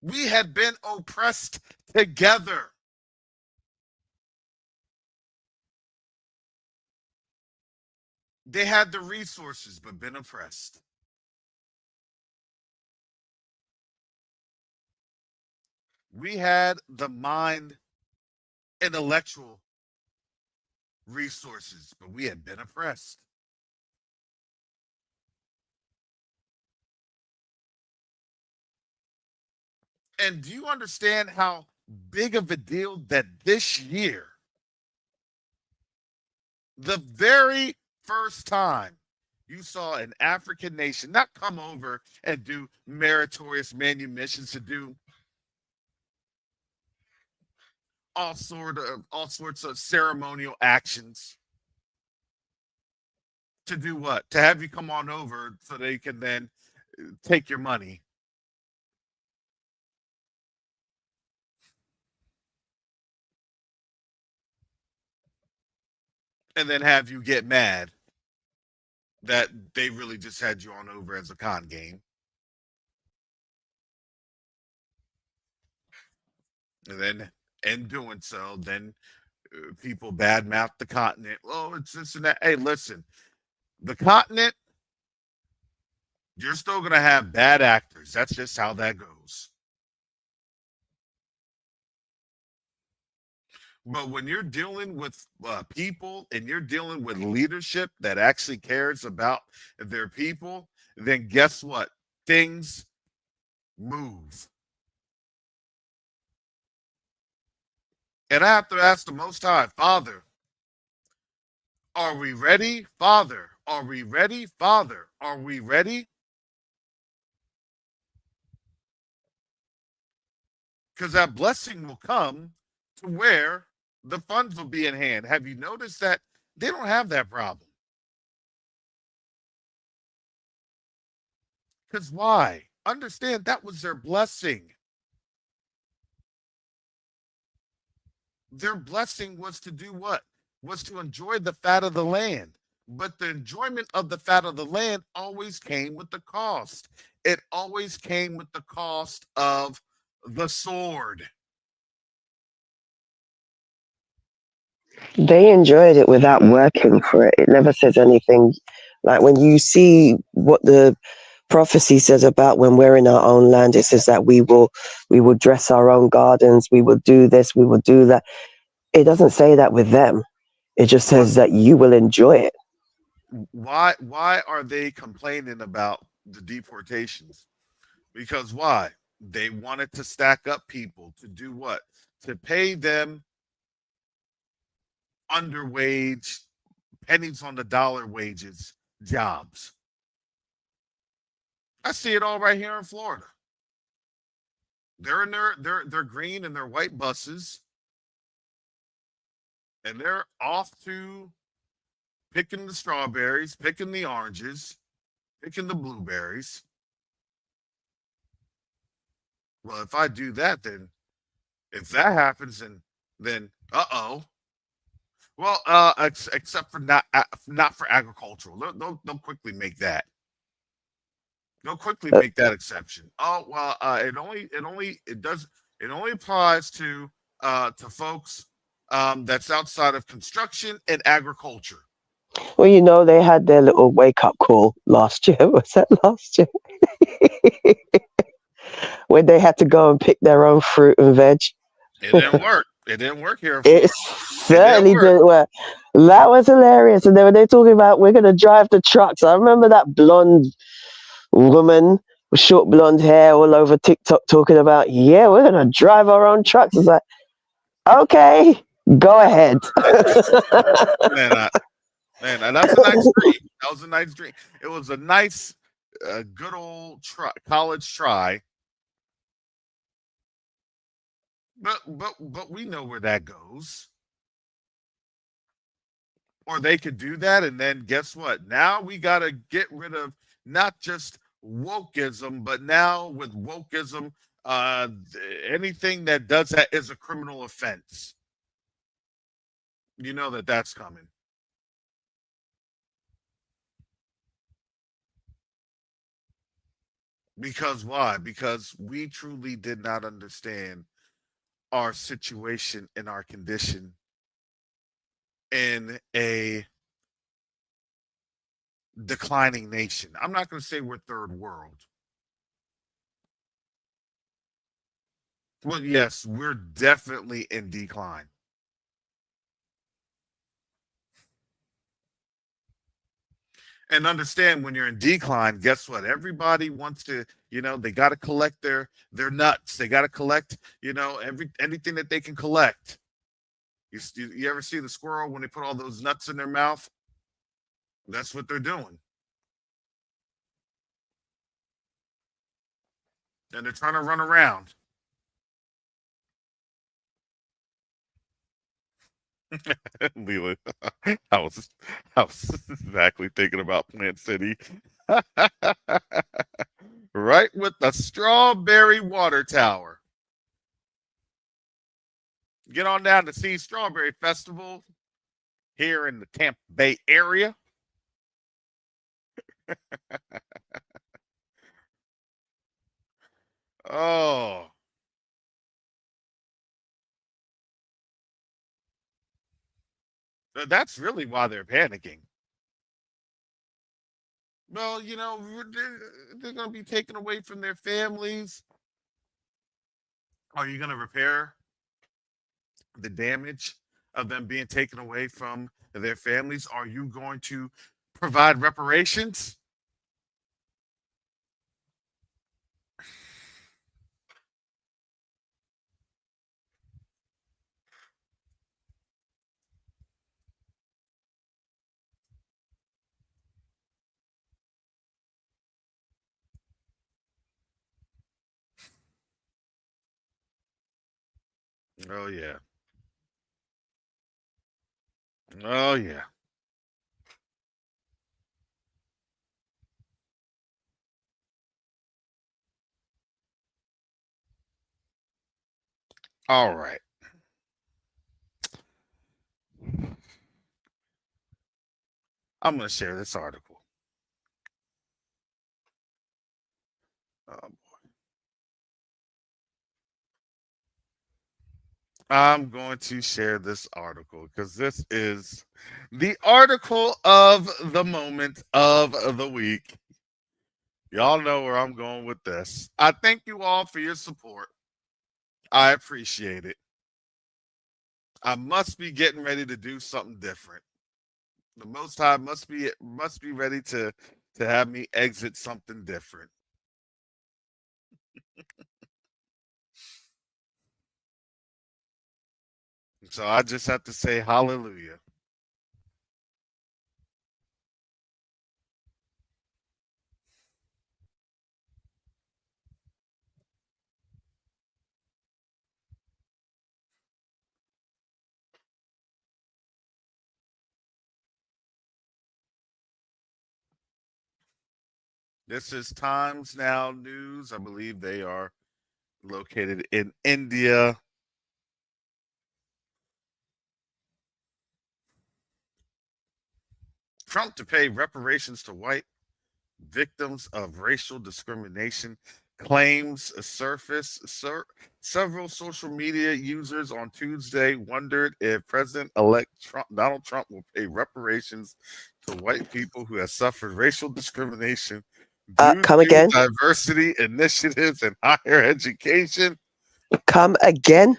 We had been oppressed together. They had the resources, but been oppressed. We had the mind, intellectual resources, but we had been oppressed. And do you understand how big of a deal that this year, the very first time you saw an African nation not come over and do meritorious manumissions, to do all sorts of ceremonial actions, to do what? To have you come on over so they can then take your money. And then have you get mad that they really just had you on over as a con game. And then, in doing so, then people badmouth the continent. Oh, it's this and that. Hey, listen, the continent, you're still going to have bad actors. That's just how that goes. But when you're dealing with people and you're dealing with leadership that actually cares about their people, then guess what? Things move. And I have to ask the Most High, Father, are we ready? Father, are we ready? Father, are we ready? Because that blessing will come to where the funds will be in hand. Have you noticed that they don't have that problem? Because why? Understand that was their blessing. Their blessing was to do what? Was to enjoy the fat of the land. But the enjoyment of the fat of the land always came with the cost. It always came with the cost of the sword. They enjoyed it without working for it. It never says anything. Like when you see what the prophecy says about when we're in our own land, it says that we will dress our own gardens, we will do this, we will do that. It doesn't say that with them. It just says that you will enjoy it. Why are they complaining about the deportations? Because why? They wanted to stack up people to do what? To pay them underwage, pennies on the dollar wages jobs. I see it all right here in Florida. They're in their green and their white buses, and they're off to picking the strawberries, picking the oranges, picking the blueberries. Well, if I do that, then if that happens, then uh-oh. Well, except for not for agricultural. They'll quickly make that. They'll quickly make that exception. Oh well, it only applies to folks that's outside of construction and agriculture. Well, they had their little wake-up call last year. Was that last year? When they had to go and pick their own fruit and veg. It didn't work. It didn't work here in It Florida. certainly didn't work. That was hilarious. And then they're talking about we're going to drive the trucks. I remember that blonde woman with short blonde hair all over TikTok talking about, yeah, we're going to drive our own trucks. It's like, okay, go ahead. Man, that's a nice dream. That was a nice dream. It was a nice, good old college try. But we know where that goes. Or they could do that, and then guess what? Now we got to get rid of not just wokeism, but now with wokeism, anything that does that is a criminal offense. You know that's coming. Because why? Because we truly did not understand our situation and our condition in a declining nation. I'm not going to say we're third world. Well, yes, we're definitely in decline. And understand when you're in decline, guess what? Everybody wants to, they got to collect their nuts. They got to collect, anything that they can collect. You ever see the squirrel when they put all those nuts in their mouth? That's what they're doing. And they're trying to run around. Leela, I was exactly thinking about Plant City. Right with the strawberry water tower. Get on down to see Strawberry Festival here in the Tampa Bay area. Oh. That's really why they're panicking. Well, they're going to be taken away from their families. Are you going to repair the damage of them being taken away from their families? Are you going to provide reparations? Oh, yeah. Oh, yeah. All right. I'm going to share this article. I'm going to share this article because this is the article of the moment of the week. Y'all know where I'm going with this. I thank you all for your support. I appreciate it. I must be getting ready to do something different. The Most High must be ready to have me exit something different. So I just have to say hallelujah. This is Times Now News. I believe they are located in India. Trump to pay reparations to white victims of racial discrimination claims surfaced. Several social media users on Tuesday wondered if President-elect Donald Trump will pay reparations to white people who have suffered racial discrimination due Come to again? diversity initiatives in higher education. Come again?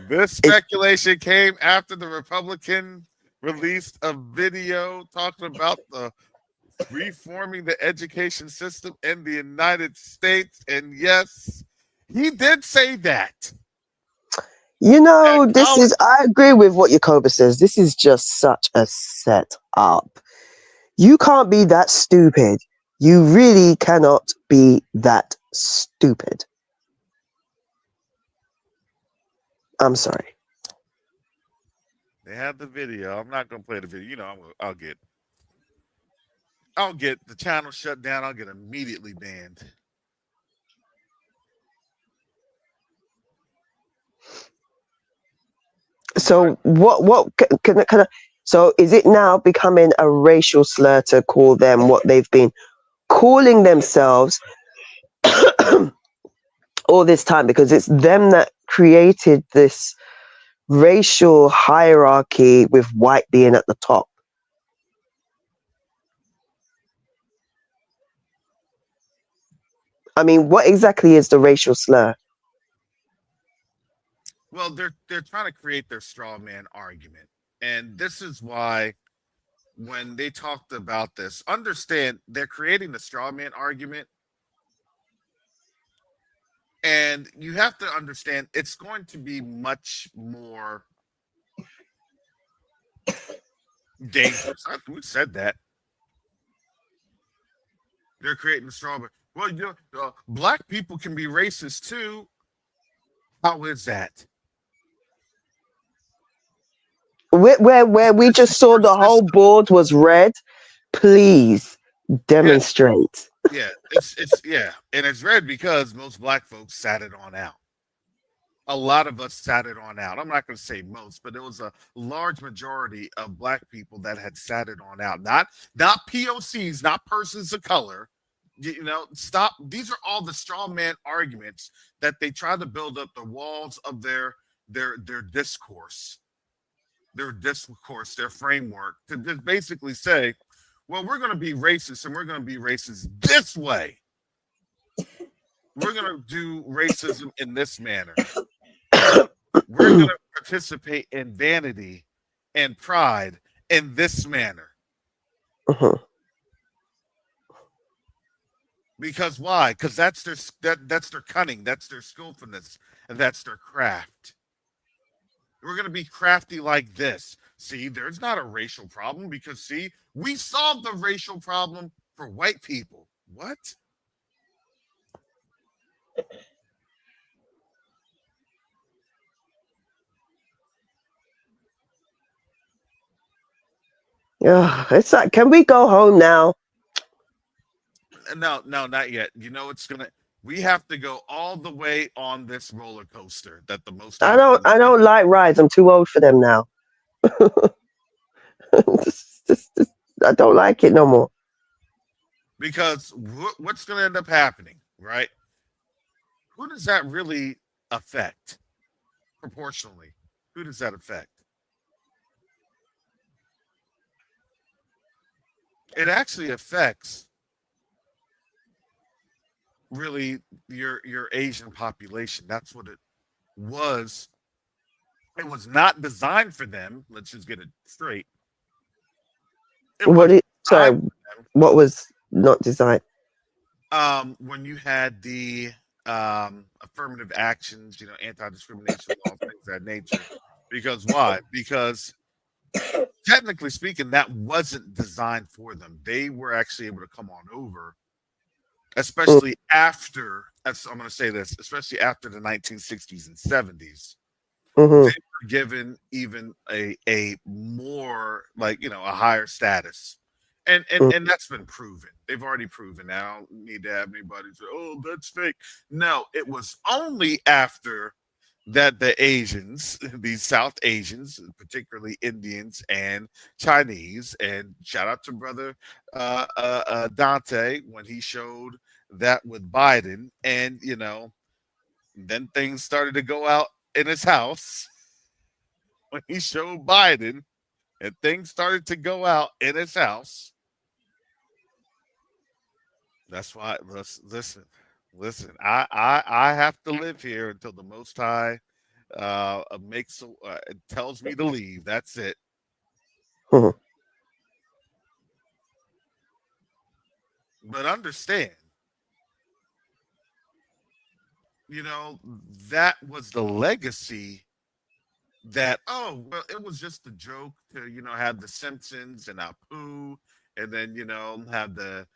This speculation came after the Republican released a video talking about the reforming the education system in the United States. And yes, he did say that. You know, I agree with what Yakoba says. This is just such a setup. You can't be that stupid. You really cannot be that stupid. I'm sorry. They had the video. I'm not going to play the video. You know, I'll get the channel shut down. I'll get immediately banned. So what can I, so is it now becoming a racial slur to call them what they've been calling themselves all this time, because it's them that created this racial hierarchy with white being at the top? I mean, what exactly is the racial slur? Well, they're trying to create their straw man argument. And this is why when they talked about this, understand they're creating the straw man argument. And you have to understand it's going to be much more dangerous. We said that. They're creating the straw man. Well, you know, black people can be racist too. How is that? Where we just saw the whole board was red. Please demonstrate. Yeah, it's and it's red because most black folks sat it on out. A lot of us sat it on out. I'm not going to say most, but it was a large majority of black people that had sat it on out. Not POCs, not persons of color. You know, stop. These are all the straw man arguments that they try to build up the walls of their discourse, their framework to just basically say, well, we're going to be racist and we're going to be racist this way. We're going to do racism in this manner. We're going to participate in vanity and pride in this manner. Because why? Because that's their cunning, that's their skillfulness, and that's their craft. We're going to be crafty like this. See, there's not a racial problem because, see, we solved the racial problem for white people. What? It's like, can we go home now? No, not yet. You know, we have to go all the way on this roller coaster that the most. I don't like rides. I'm too old for them now. I don't like it no more. Because what's going to end up happening, right? Who does that really affect proportionally? Who does that affect? It actually affects really your Asian population. That's what it was. It was not designed for them. Let's just get it straight. What was not designed? When you had the affirmative actions, you know, anti-discrimination laws, things of that nature. Because why? Because technically speaking, that wasn't designed for them. They were actually able to come on over, especially after, I'm going to say this, especially after the 1960s and 70s. They were given even a more, like, you know, a higher status. And that's been proven. They've already proven. Now, I don't need to have anybody say, oh, that's fake. No, it was only after that the Asians, these South Asians, particularly Indians and Chinese, and shout out to brother Dante when he showed that with Biden, and then things started to go out in his house when he showed Biden, and things started to go out in his house. That's why, listen. I have to live here until the Most High tells me to leave. That's it. Mhm. But understand, that was the legacy. That, oh well, it was just a joke to have the Simpsons and Apu, and then have the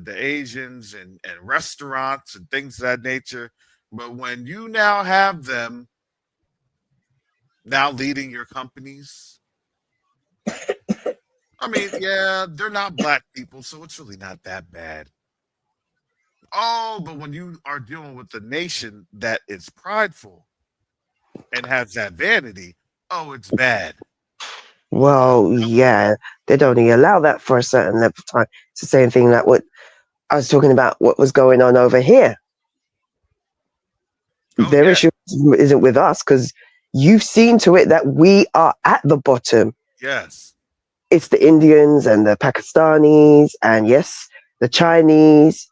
Asians and restaurants and things of that nature. But when you now have them now leading your companies, I mean, yeah, they're not black people, so it's really not that bad. Oh, but when you are dealing with a nation that is prideful and has that vanity, oh, it's bad. Well, yeah, they'd only allow that for a certain length of time. It's the same thing that what I was talking about, what was going on over here. Oh, Their yeah. issue isn't with us because you've seen to it that we are at the bottom. Yes. It's the Indians and the Pakistanis and yes, the Chinese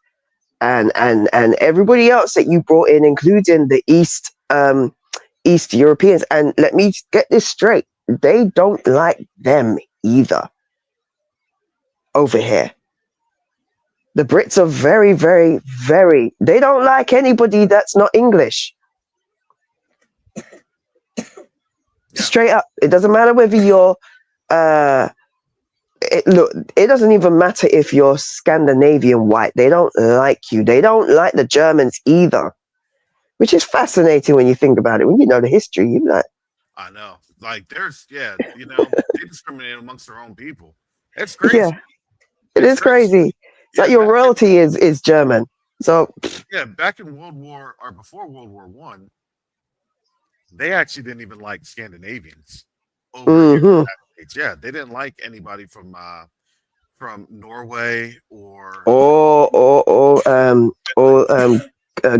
and everybody else that you brought in, including the East Europeans. And let me get this straight. They don't like them either over here. The Brits are very, very, very, they don't like anybody that's not English. Yeah. Straight up. It doesn't matter whether you're, look, it doesn't even matter if you're Scandinavian white. They don't like you. They don't like the Germans either, which is fascinating when you think about it. When you know the history, you're like, I know. Like, they discriminate amongst their own people. It's crazy. yeah, it is crazy. It's like your royalty is German. So yeah, back in World War or before World War One, they actually didn't even like Scandinavians over here in the United States. Yeah, they didn't like anybody from Norway or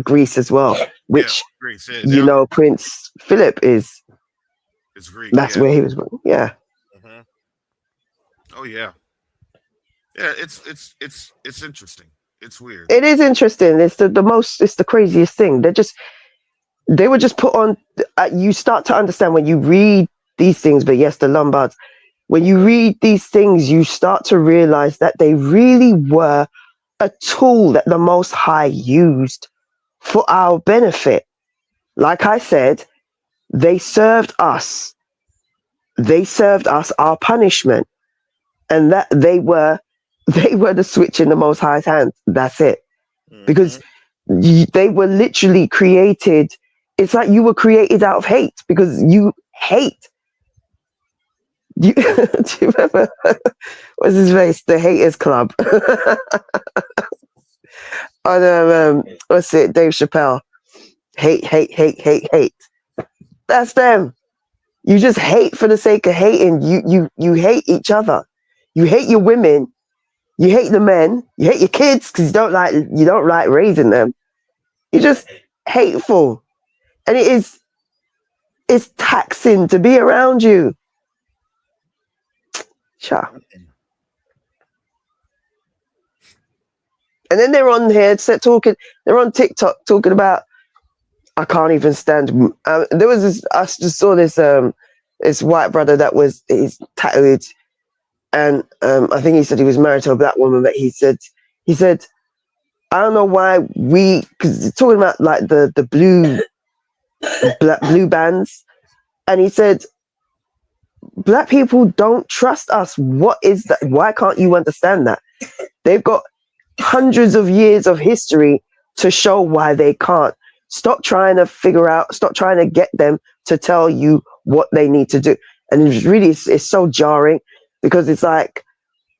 Greece as well, which Greece. Prince Philip is Greek. That's where he was born. Yeah. Mm-hmm. Oh yeah. Yeah, it's interesting. It's weird. It is interesting. It's it's the craziest thing. They were just put on. You start to understand when you read these things, but yes, the Lombards. When you read these things, you start to realize that they really were a tool that the Most High used for our benefit. Like I said, they served us. They served us our punishment, and that they were the switch in the Most High's hands. That's it. Because they were literally created. It's like you were created out of hate because you hate. Do you remember? What's his face? The Haters Club. On what's it? Dave Chappelle. Hate, hate, hate, hate, hate. That's them. You just hate for the sake of hating. You hate each other. You hate your women. You hate the men. You hate your kids because you don't like raising them. You're just hateful, and it's taxing to be around you. Sure. And then they're on here talking. They're on TikTok talking about. I can't even stand. There was this. I just saw this. This white brother that he's tattooed, and I think he said he was married to a black woman. But he said, I don't know why because it's talking about like the blue bands, and he said, black people don't trust us. What is that? Why can't you understand that? They've got hundreds of years of history to show why they can't. Stop trying to get them to tell you what they need to do. And it's so jarring because it's like,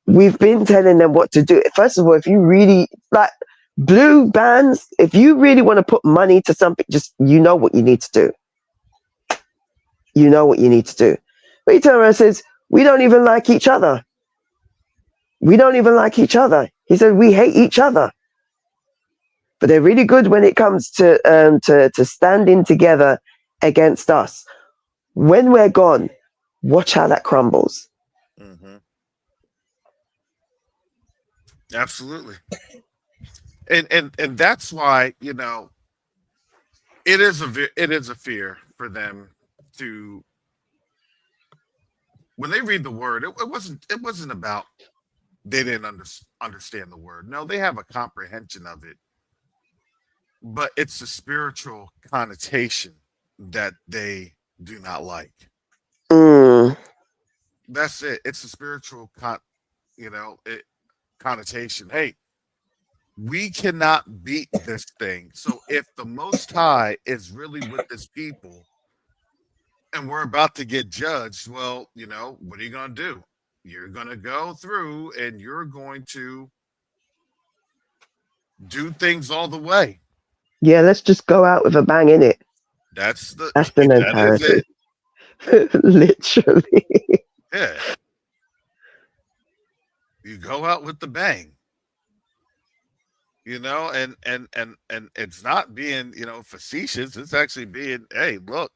we've been telling them what to do. First of all, if you really like blue bands, if you really want to put money to something, just, what you need to do. You know what you need to do. But he turns around and says, we don't even like each other. We don't even like each other. He said, we hate each other. but they're really good when it comes to standing together against us. When we're gone, watch how that crumbles. Mm-hmm. Absolutely. And that's why, you know, it is a fear for them to, when they read the word, it wasn't about they didn't understand the word. No, they have a comprehension of it, but it's the spiritual connotation that they do not like. Mm. That's it. It's the spiritual connotation. Hey, we cannot beat this thing. So if the Most High is really with this people and we're about to get judged, well, you know, what are you going to do? You're going to go through and you're going to do things all the way. Yeah, let's just go out with a bang, in it. That's the That is it. Literally. Yeah. You go out with the bang. You know, and it's not being, you know, facetious. It's actually being, hey, look,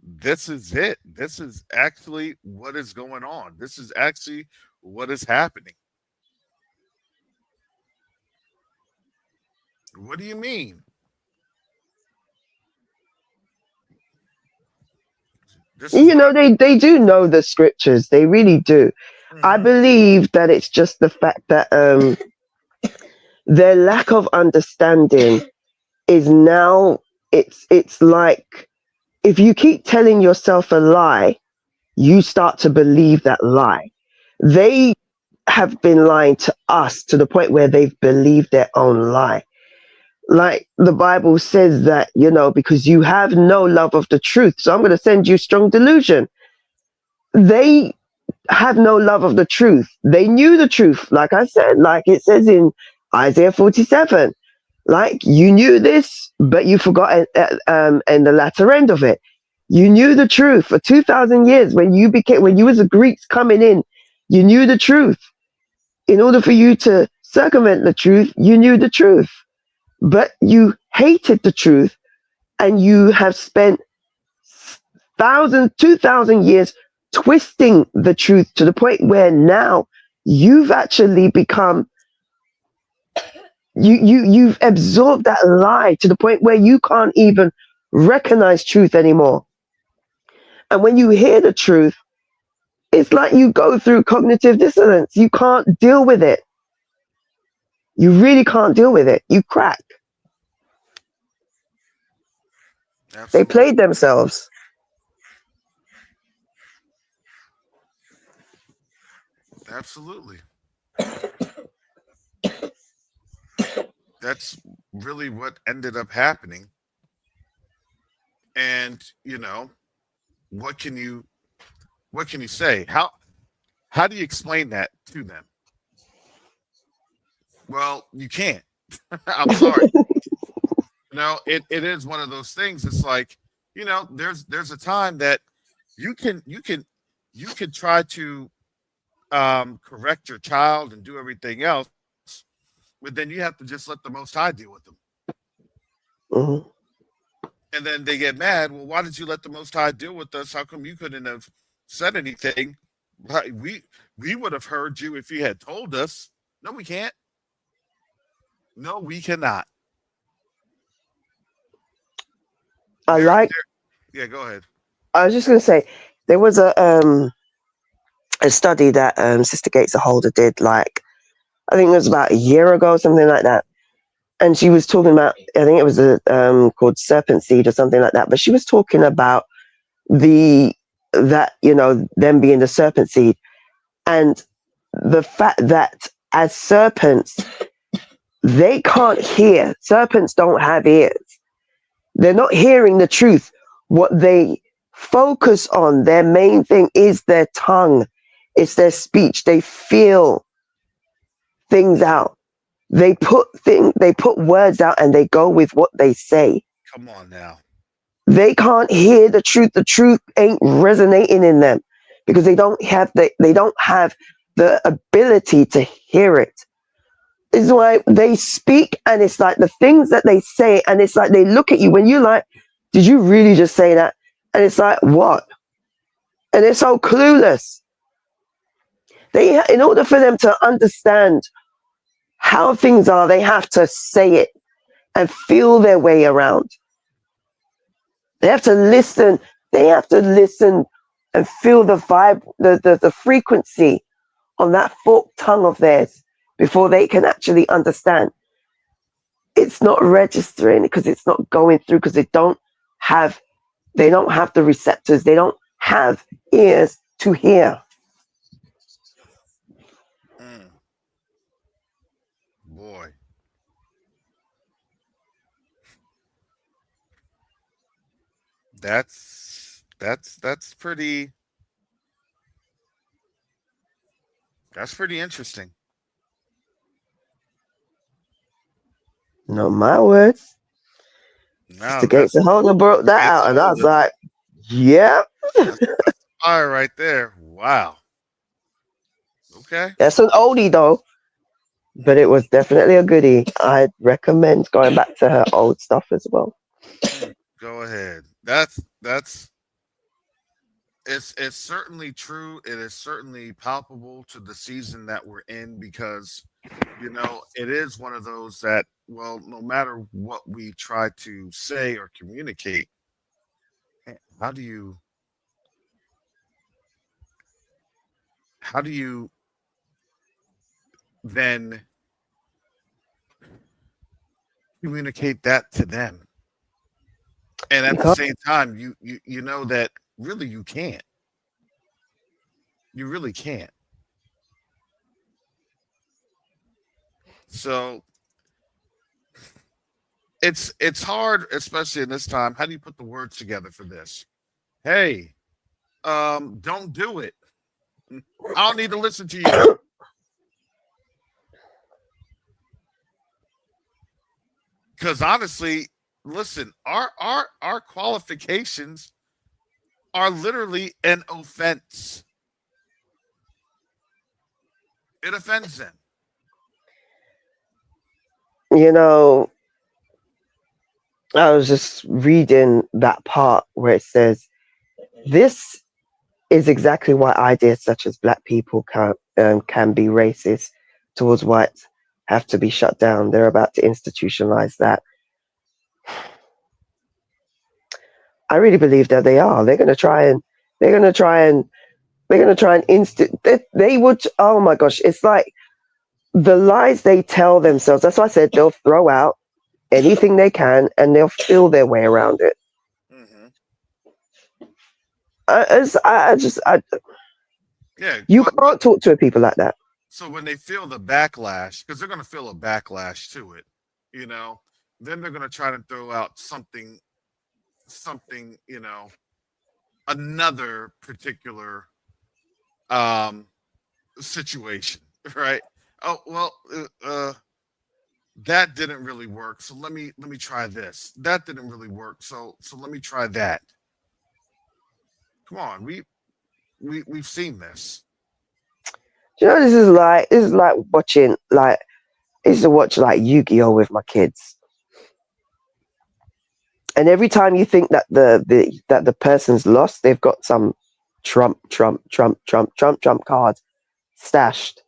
this is it. This is actually what is going on. This is actually what is happening. What do you mean? You know, they do know the scriptures. They really do. Mm-hmm. I believe that it's just the fact that their lack of understanding is now, it's like, if you keep telling yourself a lie, you start to believe that lie. They have been lying to us to the point where they've believed their own lie. Like the Bible says that, you know, because you have no love of the truth, so I'm going to send you strong delusion. They have no love of the truth. They knew the truth, like I said, like it says in Isaiah 47. Like, you knew this, but you forgot in the latter end of it. You knew the truth for 2,000 years. When you was the Greeks coming in, you knew the truth. In order for you to circumvent the truth, you knew the truth. But you hated the truth, and you have spent 2,000 years twisting the truth to the point where now you've actually become, you've absorbed that lie to the point where you can't even recognize truth anymore. And when you hear the truth, it's like you go through cognitive dissonance. You can't deal with it. You really can't deal with it. You crack. Absolutely. They played themselves. Absolutely. That's really what ended up happening. And, you know, what can you say? How do you explain that to them? Well, you can't. I'm sorry. No, it is one of those things. It's like, you know, there's a time that you can try to correct your child and do everything else, but then you have to just let the Most High deal with them. Mm-hmm. And then they get mad. Well, why did you let the Most High deal with us? How come you couldn't have said anything? We would have heard you if you had told us. No, we can't. No, we cannot. Yeah, go ahead. I was just going to say, there was a study that Sister Gates Holder did, like, I think it was about a year ago, something like that. And she was talking about, I think it was called serpent seed or something like that. But she was talking about that, you know, them being the serpent seed, and the fact that as serpents, they can't hear. Serpents don't have ears. They're not hearing the truth. What they focus on, their main thing is their tongue. It's their speech. They feel things out. They put words out and they go with what they say. Come on now. They can't hear the truth. The truth ain't resonating in them because they don't have the ability to hear it. It's like they speak, and it's like the things that they say, and it's like they look at you when you're like, did you really just say that? And it's like, what? And they're so clueless. In order for them to understand how things are, they have to say it and feel their way around. They have to listen. They have to listen and feel the vibe, the frequency on that forked tongue of theirs before they can actually understand. It's not registering because it's not going through, because they don't have the receptors. They don't have ears to hear. Boy. That's pretty interesting. No, my words. No, Mr. Gates and Holden brought that out, and I was like, yeah. That's fire right there. Wow. Okay. That's an oldie though, but it was definitely a goodie. I'd recommend going back to her old stuff as well. Go ahead. That's it's certainly true. It is certainly palpable to the season that we're in, because it is one of those that, well, no matter what we try to say or communicate, how do you then communicate that to them? And at the same time, you know that really you can't. You really can't. So it's hard, especially in this time. How do you put the words together for this? Hey, don't do it. I don't need to listen to you. Because honestly, listen, our qualifications are literally an offense. It offends them. I was just reading that part where it says, this is exactly why ideas such as black people can be racist towards whites have to be shut down. They're about to institutionalize that. I really believe that they are. They're going to try and they would, oh my gosh, it's like the lies they tell themselves. That's why I said they'll throw out anything they can and they'll feel their way around it. You can't talk to people like that. So when they feel the backlash, because they're going to feel a backlash to it, then they're going to try to throw out something, another particular situation, right? Oh, well, that didn't really work, so let me try this. That didn't really work, so let me try that. Come on, we've seen this. This is like watching, like, I used to watch like Yu-Gi-Oh with my kids, and every time you think that the person's lost, they've got some trump card stashed.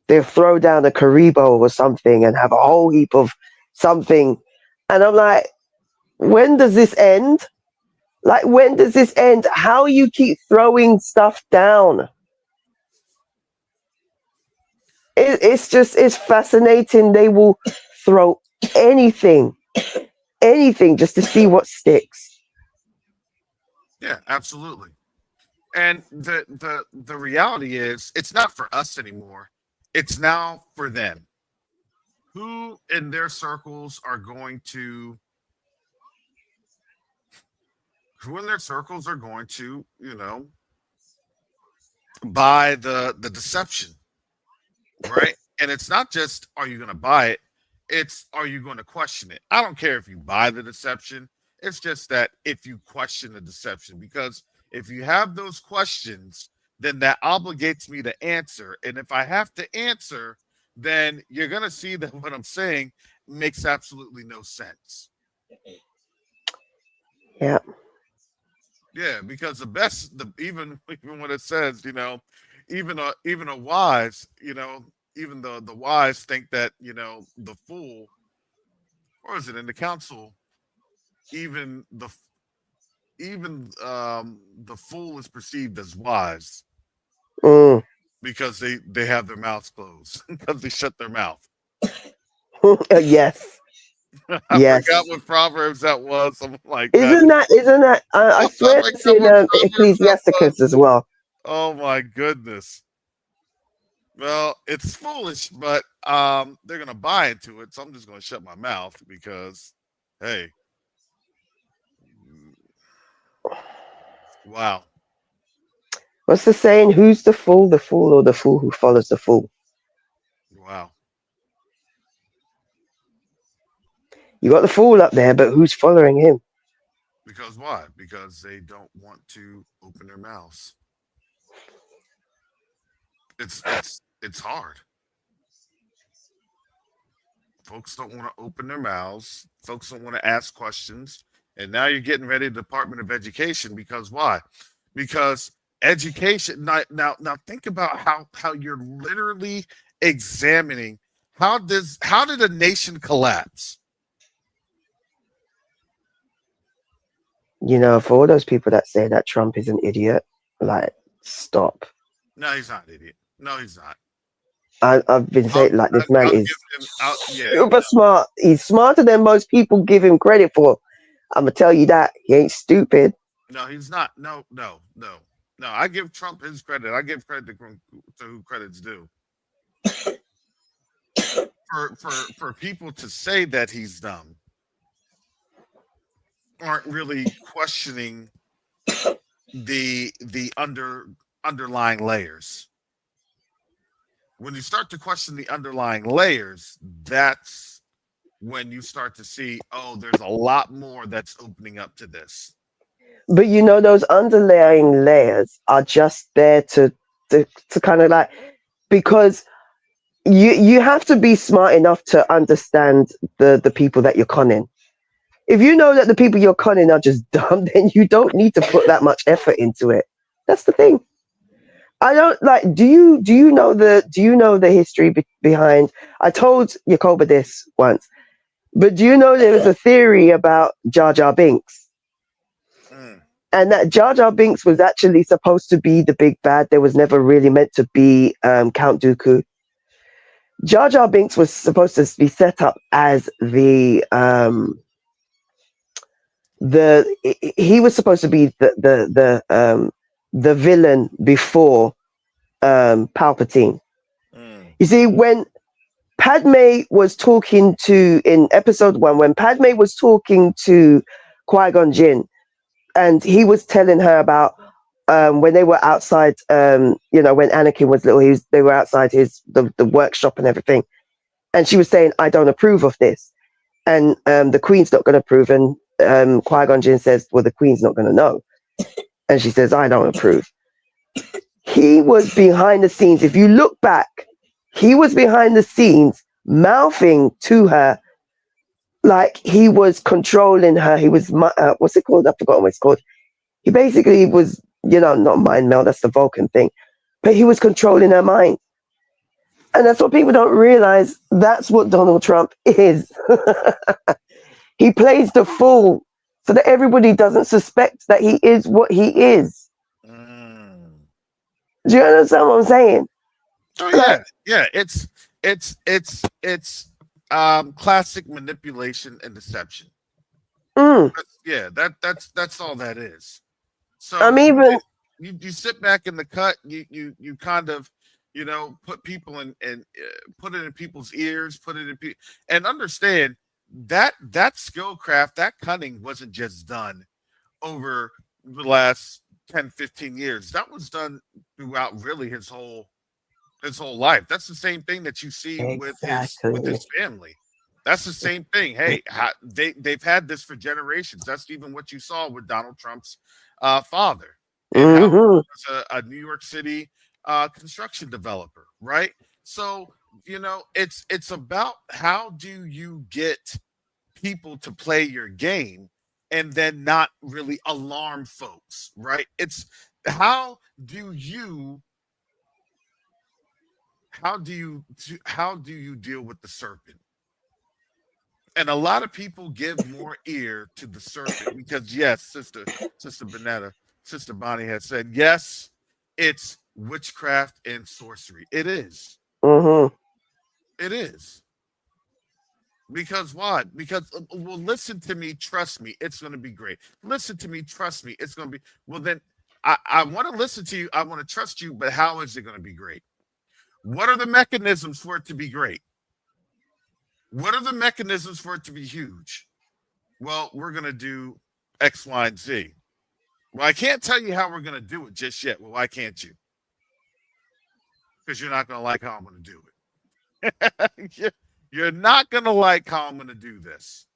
They'll throw down a Karibo or something and have a whole heap of something, and I'm like, when does this end? Like, when does this end? How you keep throwing stuff down? It's fascinating. They will throw anything just to see what sticks. Yeah, absolutely. And the reality is, it's not for us anymore. It's now for them. Who in their circles are going to buy the deception, right? And it's not just, are you going to buy it? It's, are you going to question it? I don't care if you buy the deception. It's just that if you question the deception, because if you have those questions, then that obligates me to answer. And if I have to answer, then you're going to see that what I'm saying makes absolutely no sense. Yeah. Yeah, because even when it says, even a wise, even the wise think that, the fool, or is it in the council, even the fool is perceived as wise Mm. because they have their mouths closed because they shut their mouth. Yes. I Yes. forgot what Proverbs that was. Something like that. Isn't that? I swear it's in Ecclesiasticus as well. Oh my goodness. Well, it's foolish, but they're gonna buy into it, so I'm just gonna shut my mouth because, hey, wow. What's the saying? Who's the fool? The fool or the fool who follows the fool? Wow. You got the fool up there, but who's following him? Because why? Because they don't want to open their mouths. It's hard. Folks don't want to open their mouths. Folks don't want to ask questions. And now you're getting ready to the Department of Education because why? Because education now think about how you're literally examining how did a nation collapse? For all those people that say that Trump is an idiot, like, stop. No, he's not an idiot. No, he's not. I've been saying, like, this man is yeah, super smart. He's smarter than most people give him credit for. I'm going to tell you that. He ain't stupid. No, he's not. No. I give Trump his credit. I give credit to who credit's due. For people to say that he's dumb aren't really questioning the underlying layers. When you start to question the underlying layers, that's when you start to see, oh, there's a lot more that's opening up to this. But those underlying layers are just there to kind of like, because you have to be smart enough to understand the people that you're conning. If you know that the people you're conning are just dumb, then you don't need to put that much effort into it. That's the thing. I don't like. Do you know the history behind? I told Yakoba this once, but do you know there was a theory about Jar Jar Binks, and that Jar Jar Binks was actually supposed to be the big bad. There was never really meant to be Count Dooku. Jar Jar Binks was supposed to be set up as he was supposed to be the villain before Palpatine. You see, when Padme was talking in episode 1, when Padme was talking to Qui-Gon Jinn, and he was telling her about when they were outside, when Anakin was little, they were outside the workshop and everything, and she was saying, "I don't approve of this," and the Queen's not going to approve, and Qui-Gon Jinn says, "Well, the Queen's not going to know," and she says, "I don't approve." He was behind the scenes. If you look back, he was behind the scenes mouthing to her like he was controlling her. He was, what's it called? I've forgotten what it's called. He basically was, not mind meld, that's the Vulcan thing. But he was controlling her mind. And that's what people don't realize. That's what Donald Trump is. He plays the fool so that everybody doesn't suspect that he is what he is. Do you understand what I'm saying? Oh yeah, yeah. It's classic manipulation and deception. That's all that is. So you sit back in the cut. You kind of put people in and put it in people's ears. Put it in and understand that skill craft, that cunning wasn't just done over the last 10, 15 years. That was done throughout really his whole life. That's the same thing that you see with his family. That's the same thing. Hey, they've had this for generations. That's even what you saw with Donald Trump's father, and how he was a New York City construction developer, right? So You know, it's about how do you get people to play your game and then not really alarm folks, right? It's how do you how do you deal with the serpent? And a lot of people give more ear to the serpent because yes, sister Benetta, sister Bonnie has said yes, it's witchcraft and sorcery. It is. Mm-hmm. It is. Because why? Because well, listen to me, trust me, it's going to be great. Listen to me, trust me, it's going to be well. Then I want to listen to you, I want to trust you, but how is it going to be great? What are the mechanisms for it to be great? What are the mechanisms for it to be huge? Well, we're going to do X, Y, and Z. Well, I can't tell you how we're going to do it just yet. Well, why can't you? Because you're not going to like how I'm going to do it. You're not going to like how I'm going to do this.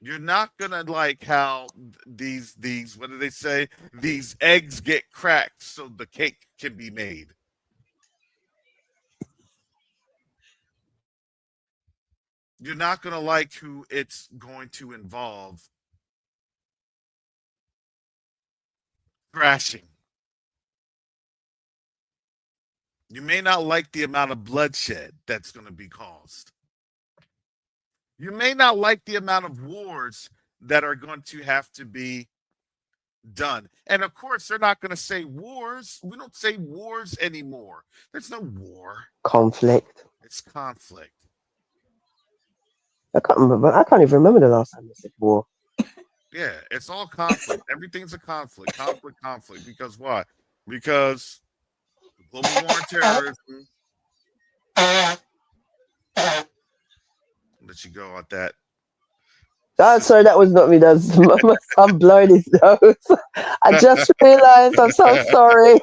You're not going to like how these, what do they say? These eggs get cracked so the cake can be made. You're not going to like who it's going to involve thrashing. You may not like the amount of bloodshed that's going to be caused. You may not like the amount of wars that are going to have to be done. And of course, they're not going to say wars. We don't say wars anymore. There's no war. Conflict. It's conflict. I can't remember. I can't even remember the last time they said war. Yeah, it's all conflict. Everything's a conflict. Conflict. Because why? Because global war and terrorism. Let you go at that. Oh, sorry, that was not me. That's my son blowing his nose. I just realised. I'm so sorry.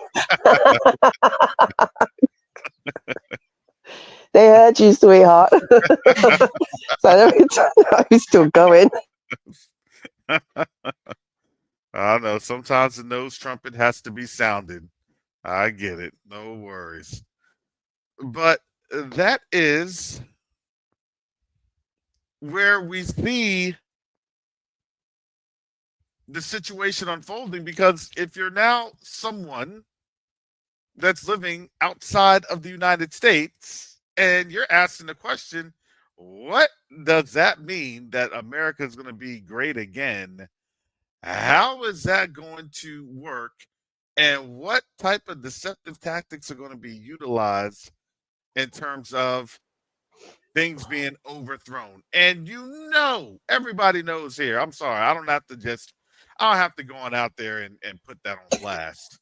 They heard you, sweetheart. So I'm still going. I know. Sometimes the nose trumpet has to be sounded. I get it. No worries. But that is where we see the situation unfolding, because if you're now someone that's living outside of the United States and you're asking the question, what does that mean that America is going to be great again? How is that going to work? And what type of deceptive tactics are going to be utilized in terms of things being overthrown? And everybody knows here. I'm sorry, I don't have to go on out there and put that on blast.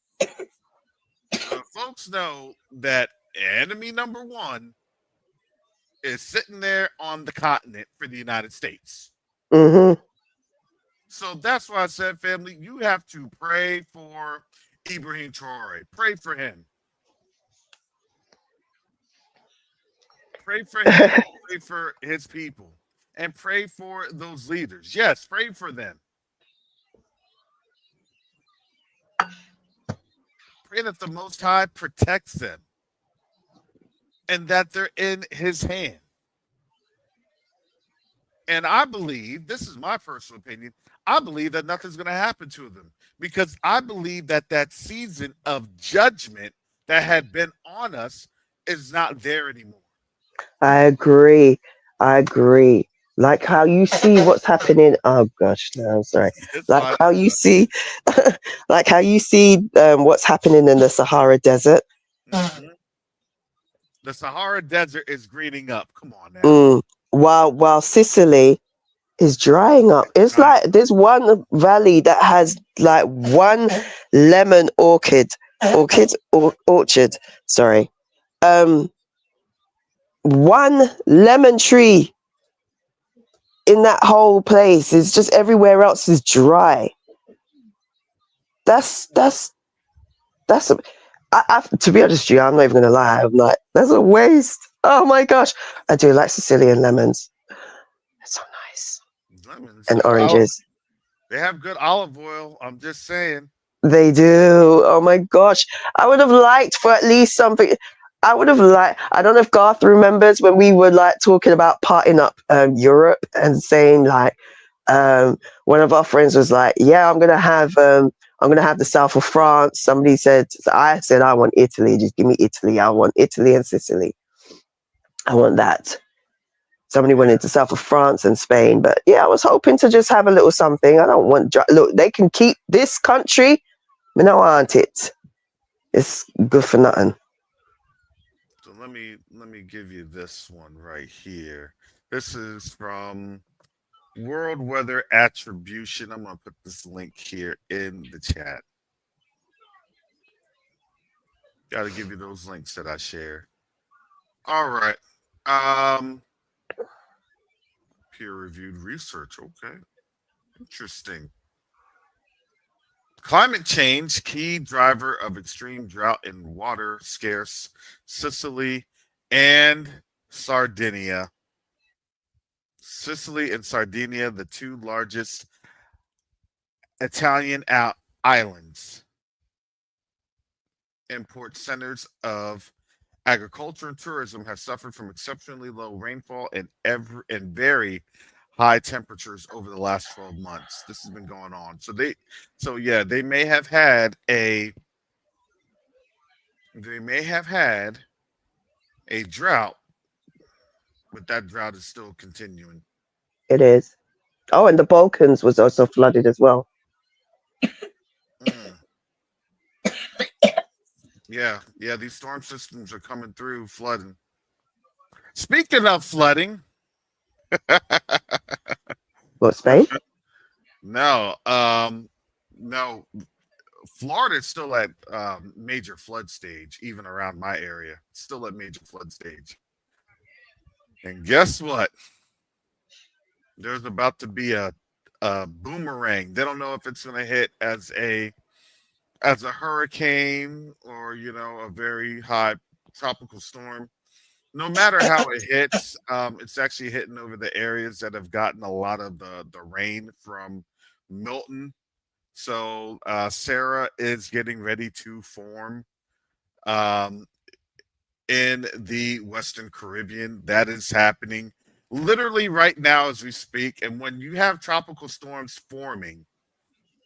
Folks know that enemy number one is sitting there on the continent for the United States. Mm-hmm. So that's why I said, family, you have to pray for Ibrahim Traore. Pray for him. Pray for him. Pray for his people. And pray for those leaders. Yes, pray for them. Pray that the Most High protects them and that they're in his hand. And I believe, this is my personal opinion, I believe that nothing's going to happen to them, because I believe that season of judgment that had been on us is not there anymore. I agree. Like how you see what's happening. Oh gosh, no, I'm sorry. Like how you see, what's happening in the Sahara Desert. Mm-hmm. The Sahara Desert is greening up. Come on now. While Sicily is drying up. It's like there's one valley that has like one lemon orchard. Sorry. One lemon tree in that whole place. Is just everywhere else is dry. That's to be honest with you, I'm not even gonna lie. I'm like, that's a waste. Oh my gosh. I do like Sicilian lemons. They're so nice. Lemons and oranges. They have good olive oil. I'm just saying. They do. Oh my gosh. I would have liked for at least something. I would have liked, I don't know if Garth remembers when we were like talking about parting up Europe and saying like, one of our friends was like, yeah, I'm going to have the south of France. Somebody said, I said, I want Italy. Just give me Italy. I want Italy and Sicily. I want that. Somebody went into south of France and Spain. But yeah, I was hoping to just have a little something. I don't want, look, they can keep this country. I don't want it. It's good for nothing. So let me give you this one right here. This is from World Weather Attribution. I'm gonna put this link here in the chat. Got to give you those links that I share. All right. Peer-reviewed research. Okay. Interesting. Climate change, key driver of extreme drought and water scarce Sicily and Sardinia. Sicily and Sardinia, the two largest Italian islands, import centers of agriculture and tourism, have suffered from exceptionally low rainfall and very high temperatures over the last 12 months. This has been going on. So they may have had a drought, but that drought is still continuing. It is. Oh, and the Balkans was also flooded as well. Yeah, these storm systems are coming through, flooding. Speaking of flooding, What, Spain? no, Florida's still at major flood stage, even around my area. Still at major flood stage. And guess what? There's about to be a boomerang. They don't know if it's going to hit as a hurricane or a very high tropical storm. No matter how it hits, it's actually hitting over the areas that have gotten a lot of the rain from Milton. So Sarah is getting ready to form in the Western Caribbean. That is happening literally right now as we speak. And when you have tropical storms forming,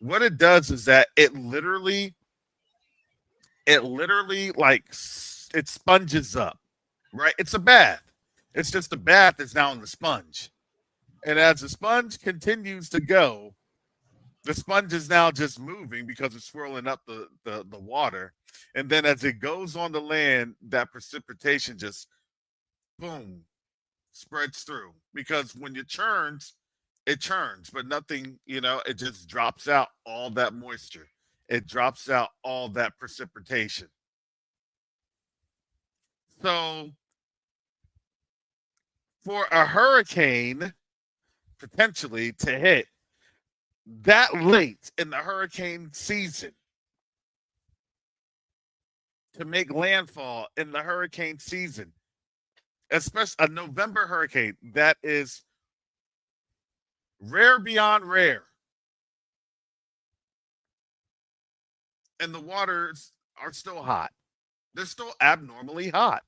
what it does is that it literally like it sponges up, right? It's a bath. It's just a bath that's now in the sponge. And as the sponge continues to go, the sponge is now just moving because it's swirling up the water. And then as it goes on the land, that precipitation just boom spreads through. Because when it churns, but nothing, it just drops out all that moisture. It drops out all that precipitation. So for a hurricane potentially to hit that late in the hurricane season, to make landfall in the hurricane season, especially a November hurricane, that is rare beyond rare. And the waters are still hot. They're still abnormally hot.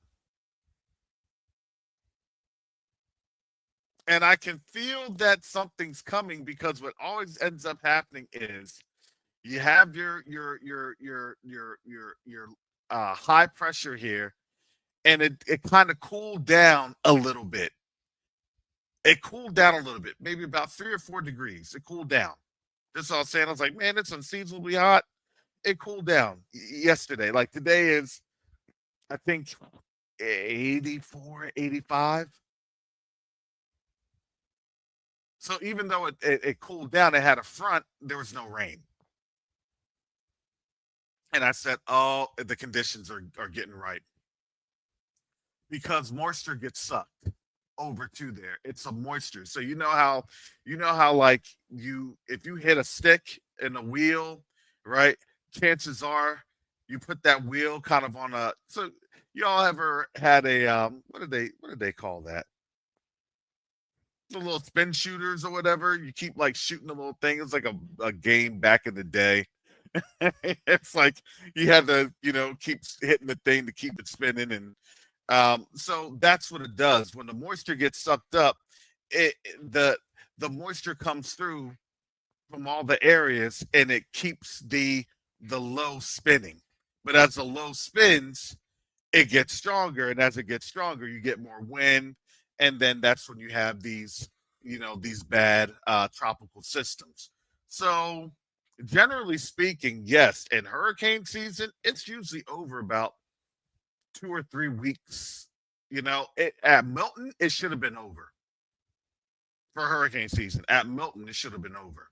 And I can feel that something's coming, because what always ends up happening is you have your high pressure here, and it kind of cooled down a little bit. It cooled down a little bit, maybe about 3 or 4 degrees. It cooled down. This is all I was saying. I was like, man, it's unseasonably hot. It cooled down yesterday. Like today is, I think, 84, 85. So even though it cooled down, it had a front, there was no rain. And I said, oh, the conditions are getting right. Because moisture gets sucked over to there. It's a moisture. So you know how like if you hit a stick in a wheel, right? Chances are you put that wheel kind of on a, so you all ever had a what did they call that? The little spin shooters or whatever. You keep like shooting a little thing. It's like a game back in the day. It's like you had to, keep hitting the thing to keep it spinning, and so that's what it does. When the moisture gets sucked up, the moisture comes through from all the areas, and it keeps the low spinning. But as the low spins, it gets stronger, and as it gets stronger, you get more wind, and then that's when you have these bad tropical systems. So generally speaking, yes, in hurricane season, it's usually over about 2 or 3 weeks. At Milton, it should have been over for hurricane season. At Milton, it should have been over.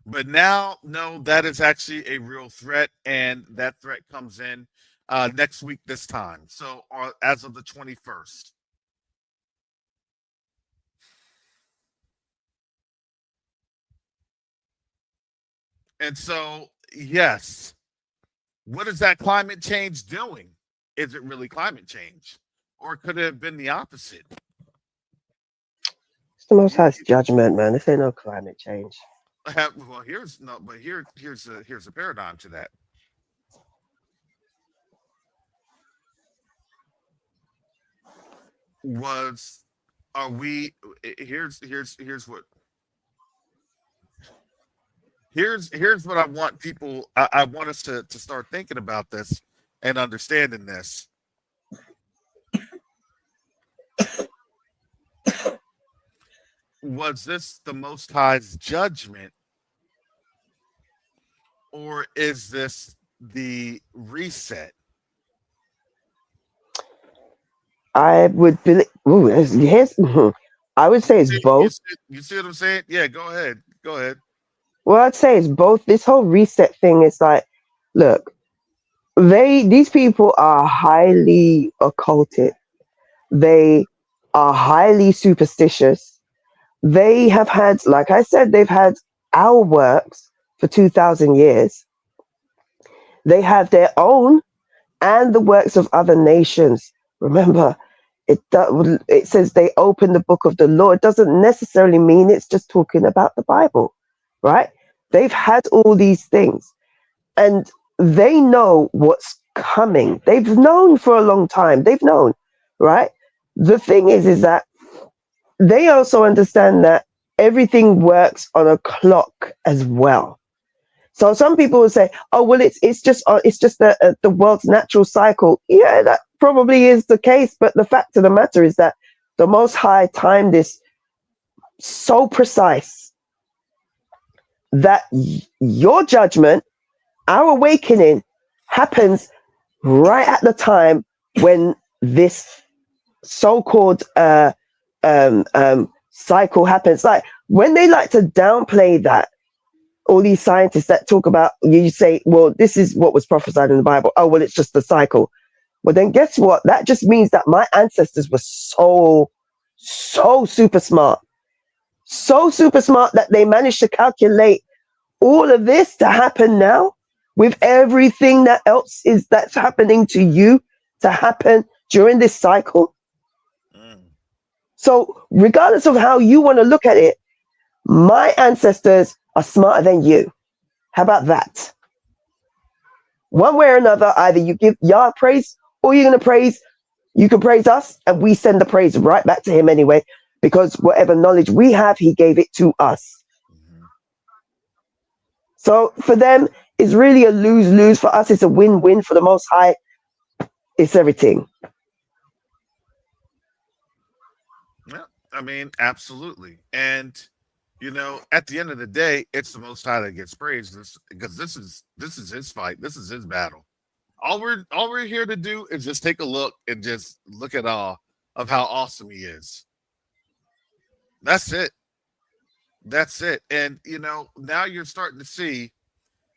But now, no, that is actually a real threat, and that threat comes in next week this time. So as of the 21st. And so, yes, what is that climate change doing? Is it really climate change? Or could it have been the opposite? It's the Most High's judgment, man. This ain't no climate change. Well, here's a paradigm to that. Here's what I want people. I want us to start thinking about this and understanding this. Was this the Most High's judgment, or is this the reset? I would believe. I would say it's both. You see what I'm saying? Yeah, go ahead. Go ahead. Well, I'd say it's both. This whole reset thing is like, look, these people are highly occulted. They are highly superstitious. They have had, like I said, they've had our works for 2,000 years. They have their own and the works of other nations. Remember, it says they open the book of the law. It doesn't necessarily mean it's just talking about the Bible, right? They've had all these things, and they know what's coming. They've known for a long time. They've known, right? The thing is that they also understand that everything works on a clock as well. So some people will say, "Oh, well, it's just the world's natural cycle." Yeah, that probably is the case, but the fact of the matter is that the Most High timed this so precise that your judgment, our awakening, happens right at the time when this so-called cycle happens. Like when they like to downplay that. All these scientists that talk about, you say, well, this is what was prophesied in the Bible. Oh, well, it's just the cycle. Well, then guess what? That just means that my ancestors were so super smart. So super smart that they managed to calculate all of this to happen now with everything that's happening to you to happen during this cycle. So regardless of how you want to look at it, my ancestors are smarter than you. How about that? One way or another, either you give Yah praise or you're going to praise, you can praise us and we send the praise right back to him anyway, because whatever knowledge we have, he gave it to us. So for them, it's really a lose-lose. For us, it's a win-win. For the Most High, it's everything. Yeah, I mean, absolutely. And at the end of the day, it's the Most High that gets praised, because this is his fight. This is his battle. All we're here to do is just take a look and just look at all of how awesome he is. That's it. That's it. And now you're starting to see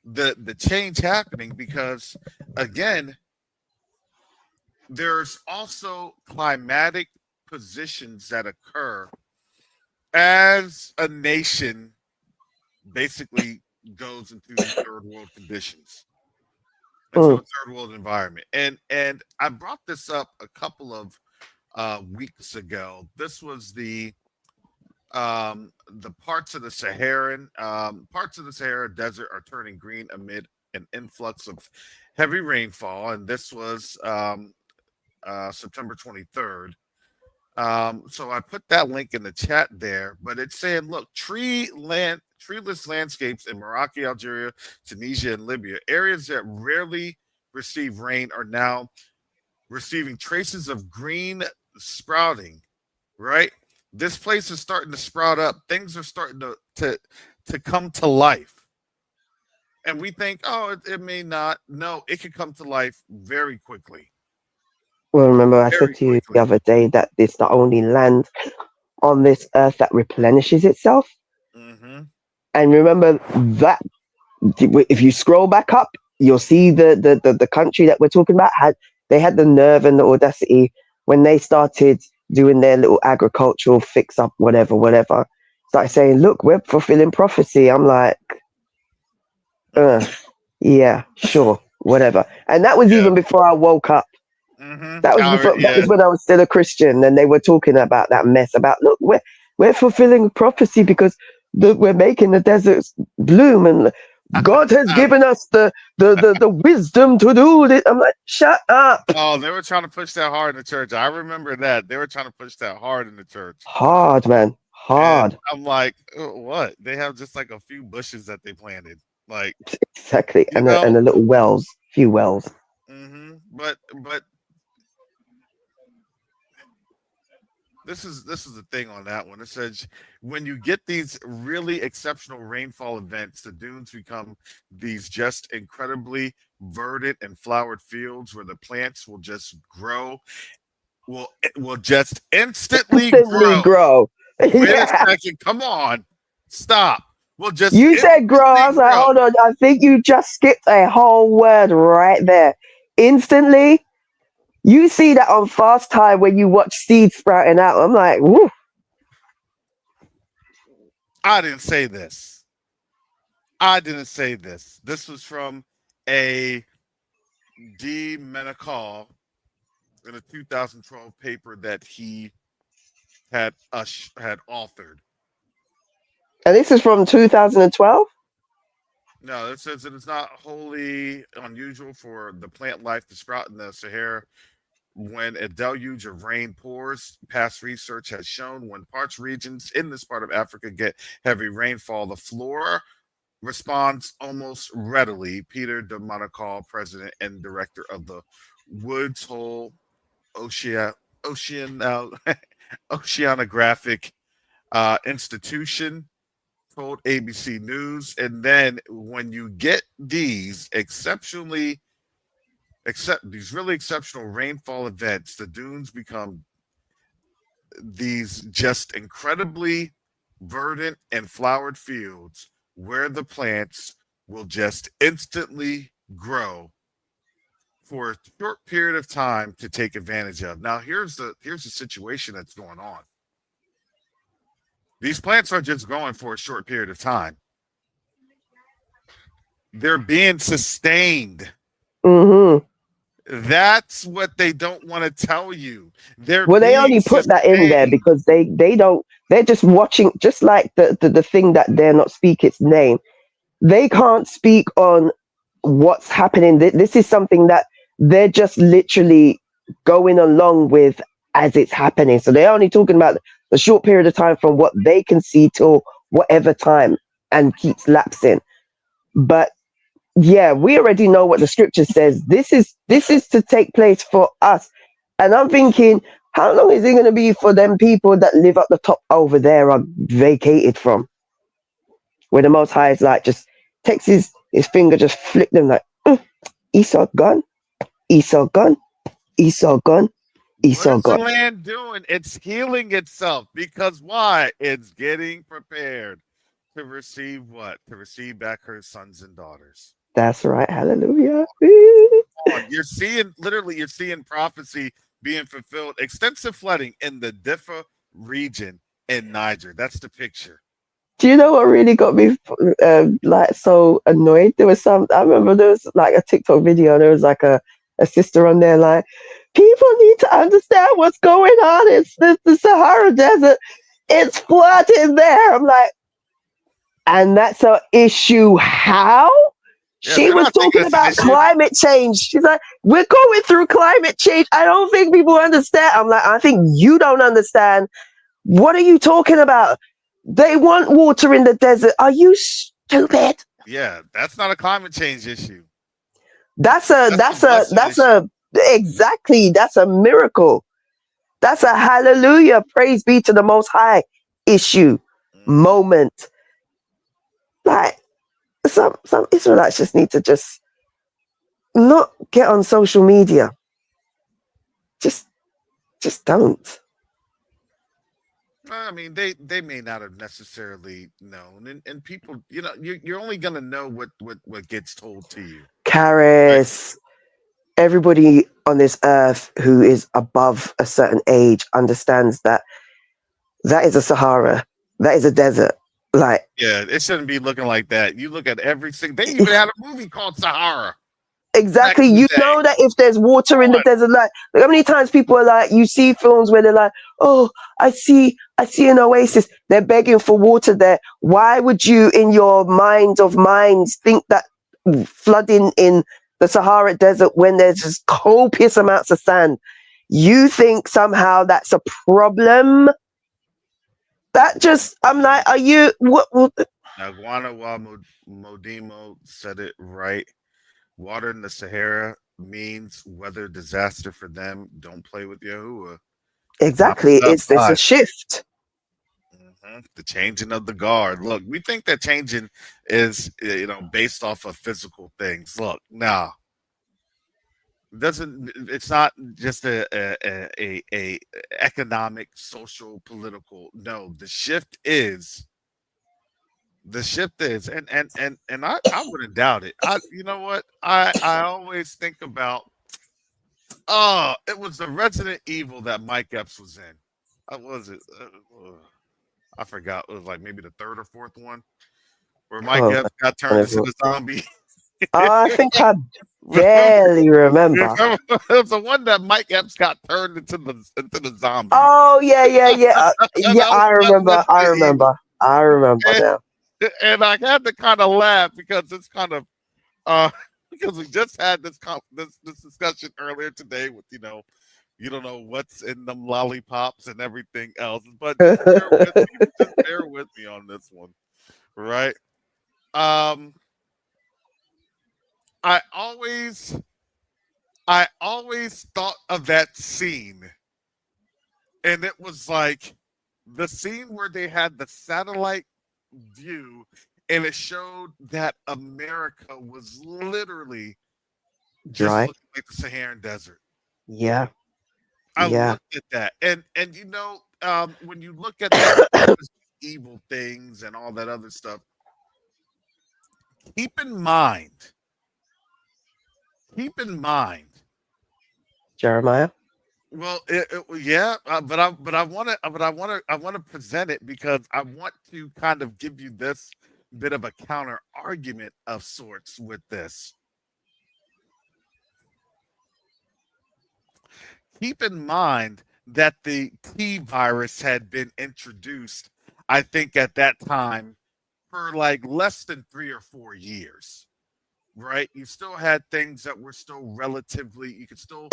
the change happening, because again, there's also climatic positions that occur as a nation basically goes into third world conditions, into a third world environment. And I brought this up a couple of weeks ago. This was the The parts of the Sahara Desert are turning green amid an influx of heavy rainfall, and this was September 23rd. So I put that link in the chat there, but it's saying, look, treeless landscapes in Morocco, Algeria, Tunisia, and Libya, areas that rarely receive rain, are now receiving traces of green sprouting. Right, this place is starting to sprout up. Things are starting to come to life, and we think, oh, it may not. No, it can come to life very quickly. Well, remember I said Very to you the quickly. other day that it's the only land on this earth that replenishes itself. Mm-hmm. And remember that if you scroll back up, you'll see the country that we're talking about they had the nerve and the audacity when they started doing their little agricultural fix up, whatever. Started saying, "Look, we're fulfilling prophecy." I'm like, yeah, sure, whatever. And that was even before I woke up. Mm-hmm. That was before. That was when I was still a Christian, and they were talking about that mess. About, look, we're fulfilling prophecy because we're making the deserts bloom, and God has given us the wisdom to do it. I'm like, shut up. Oh, they were trying to push that hard in the church. I remember that. They were trying to push that hard in the church. Hard, man. Hard. And I'm like, what? They have just like a few bushes that they planted. Like, exactly. And the little wells, few wells. Mm-hmm. But this is the thing on that one. It says when you get these really exceptional rainfall events, the dunes become these just incredibly verdant and flowered fields where the plants will just grow, will just instantly grow. Wait a second, come on, stop. We'll just you said grow. I was like, hold on, I think you just skipped a whole word right there. Instantly. You see that on Fast Time when you watch seeds sprouting out. I'm like, woo. I didn't say this. This was from a D. Menacall in a 2012 paper that he had authored. And this is from 2012? No, it says it is not wholly unusual for the plant life to sprout in the Sahara when a deluge of rain pours. Past research has shown when parts regions in this part of Africa get heavy rainfall, the flora responds almost readily. Peter de Monacal, president and director of the Woods Hole Oceanographic Institution, told ABC News. And then when you get these really exceptional rainfall events, the dunes become these just incredibly verdant and flowered fields where the plants will just instantly grow for a short period of time to take advantage of. Now here's the situation that's going on. These plants are just growing for a short period of time. They're being sustained. Mm-hmm. That's what they don't want to tell you. They only put that in there because they don't. They're just watching, just like the thing that they're not speak its name. They can't speak on what's happening. This is something that they're just literally going along with as it's happening. So they're only talking about the short period of time from what they can see till whatever time, and keeps lapsing. But yeah, we already know what the scripture says. This is to take place for us. And I'm thinking, how long is it going to be for them people that live up the top over there are vacated from? Where the Most High is like, just takes his finger, just flick them like, Esau gone, Esau gone, Esau gone, Esau What's gone. the land doing? It's healing itself. Because why? It's getting prepared to receive what? To receive back her sons and daughters. That's right. Hallelujah. You're seeing prophecy being fulfilled. Extensive flooding in the Diffa region in Niger. That's the picture. Do you know what really got me like so annoyed? I remember there was like a TikTok video. There was like a sister on there like, people need to understand what's going on. It's the Sahara Desert. It's flooding there. I'm like, and that's an issue. How? Yeah, She they're was not thinking talking it's an about issue. climate change. She's like, we're going through climate change. I don't think people understand. I'm like, I think you don't understand. What are you talking about? They want water in the desert. Are you stupid? Yeah, that's not a climate change issue. That's a blessing issue. Exactly. That's a miracle. That's a hallelujah. Praise be to the Most High issue, moment. Like, some Israelites just need to just not get on social media. Just don't. I mean, they may not have necessarily known, and people, you're only gonna know what gets told to you. Karis, everybody on this earth who is above a certain age understands that is a Sahara, that is a desert. Like, yeah, it shouldn't be looking like that. You look at every single. They even had a movie called Sahara. Exactly. You know that if there's water in the desert, like how many times people are like, you see films where they're like, oh, I see an oasis. They're begging for water there. Why would you, in your mind of minds, think that flooding in the Sahara Desert when there's just copious amounts of sand, you think somehow that's a problem? That just, I'm like, are you, what? Now, Guanawa Modimo said it right. Water in the Sahara means weather disaster for them. Don't play with Yahuwah. Exactly. It's a shift. The changing of the guard. Look, we think that changing is, based off of physical things. Look, now, it's not just a economic, social, political. No, the shift is, and I wouldn't doubt it. You know what? I always think about, it was the Resident Evil that Mike Epps was in. What was it? I forgot. It was like maybe the third or fourth one where Mike Epps got turned into the zombie. I think I barely remember. It was the one that Mike Epps got turned into the zombie. Oh yeah. I remember now. And I had to kind of laugh because it's kind of because we just had this discussion earlier today with you don't know what's in them lollipops and everything else, but just bear with me on this one, right? I always thought of that scene, and it was like the scene where they had the satellite view and it showed that America was literally just Dry. looking like the Saharan desert. Yeah. I looked at that, and when you look at that evil things and all that other stuff, keep in mind, Jeremiah. Well, yeah, but I want to present it because I want to kind of give you this bit of a counter argument of sorts with this. Keep in mind that the T virus had been introduced, I think, at that time for like less than 3 or 4 years, right? You still had things that were still relatively, you could still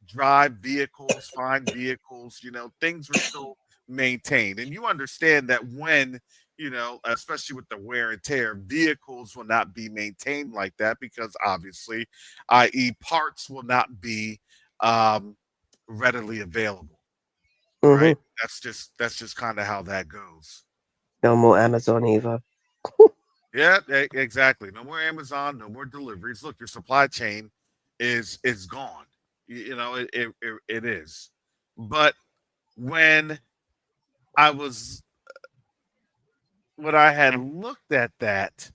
drive vehicles, find vehicles, things were still maintained. And you understand that when, especially with the wear and tear, vehicles will not be maintained like that because obviously, i.e., parts will not be readily available, right? That's just kind of how that goes. No more Amazon either. Yeah, exactly. No more Amazon, no more deliveries. Look, your supply chain is gone. It is. But when I had looked at that,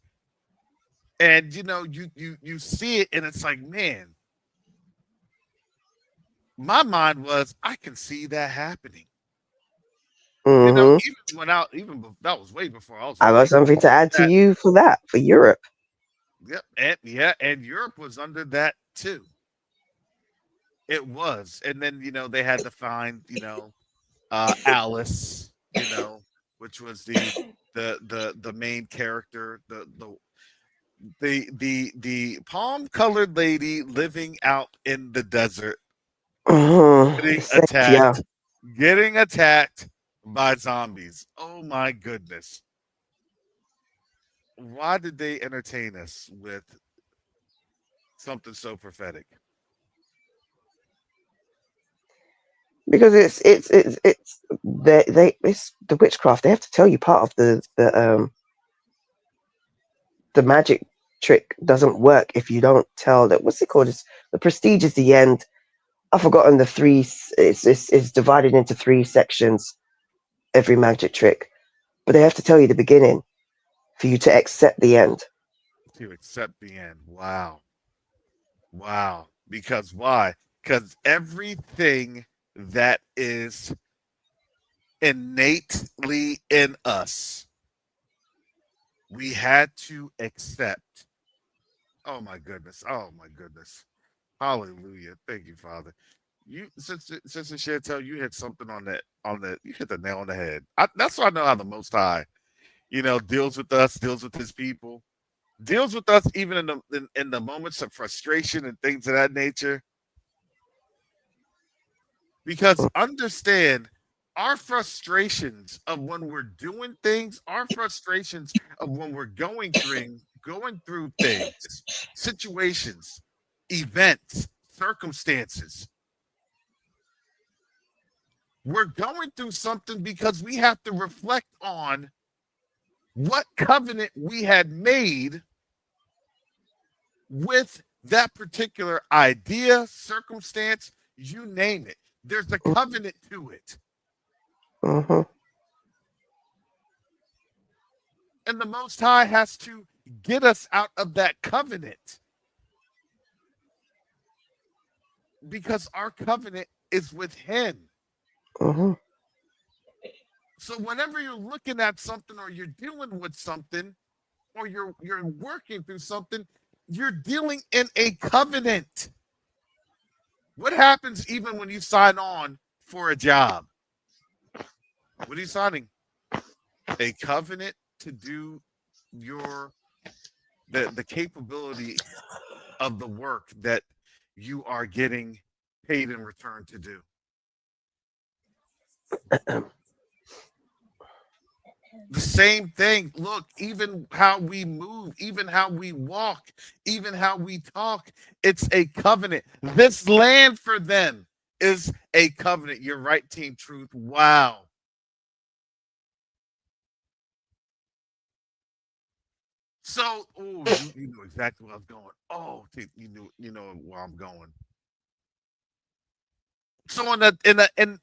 and you see it, and it's like, man, my mind was, I can see that happening. Even that was way before I was. I got something to add to you for that, for Europe. Yep, and Europe was under that too. It was, and then they had to find Alice, which was the main character, the palm colored lady living out in the desert, getting Yeah. attacked by zombies. Oh my goodness. Why did they entertain us with something so prophetic? Because it's the witchcraft. They have to tell you part of the magic trick doesn't work if you don't tell that. What's it called? It's, the prestige is the end. I've forgotten the three. It's divided into 3 sections. Every magic trick, but they have to tell you the beginning for you to accept the end. To accept the end. Wow. Wow. Because why? Because everything that is innately in us, we had to accept. Oh my goodness. Oh my goodness. Hallelujah. Thank you, Father. You Sister Chantel, you hit something on that you hit the nail on the head. That's why I know how the Most High, deals with us, deals with his people, deals with us even in the moments of frustration and things of that nature. Because understand, our frustrations of when we're doing things, our frustrations of when we're going through things, situations, events, circumstances. We're going through something because we have to reflect on what covenant we had made with that particular idea, circumstance, you name it. There's a covenant to it. Mm-hmm. And the Most High has to get us out of that covenant. Because our covenant is with Him. Mm-hmm. So whenever you're looking at something or you're dealing with something or you're working through something, you're dealing in a covenant. What happens even when you sign on for a job? What are you signing? A covenant to do the capability of the work that you are getting paid in return to do. The same thing. Look, even how we move, even how we walk, even how we talk, it's a covenant. This land for them is a covenant. You're right, Team Truth. Wow. So, you knew exactly where I was going. Oh, you know where I'm going. So in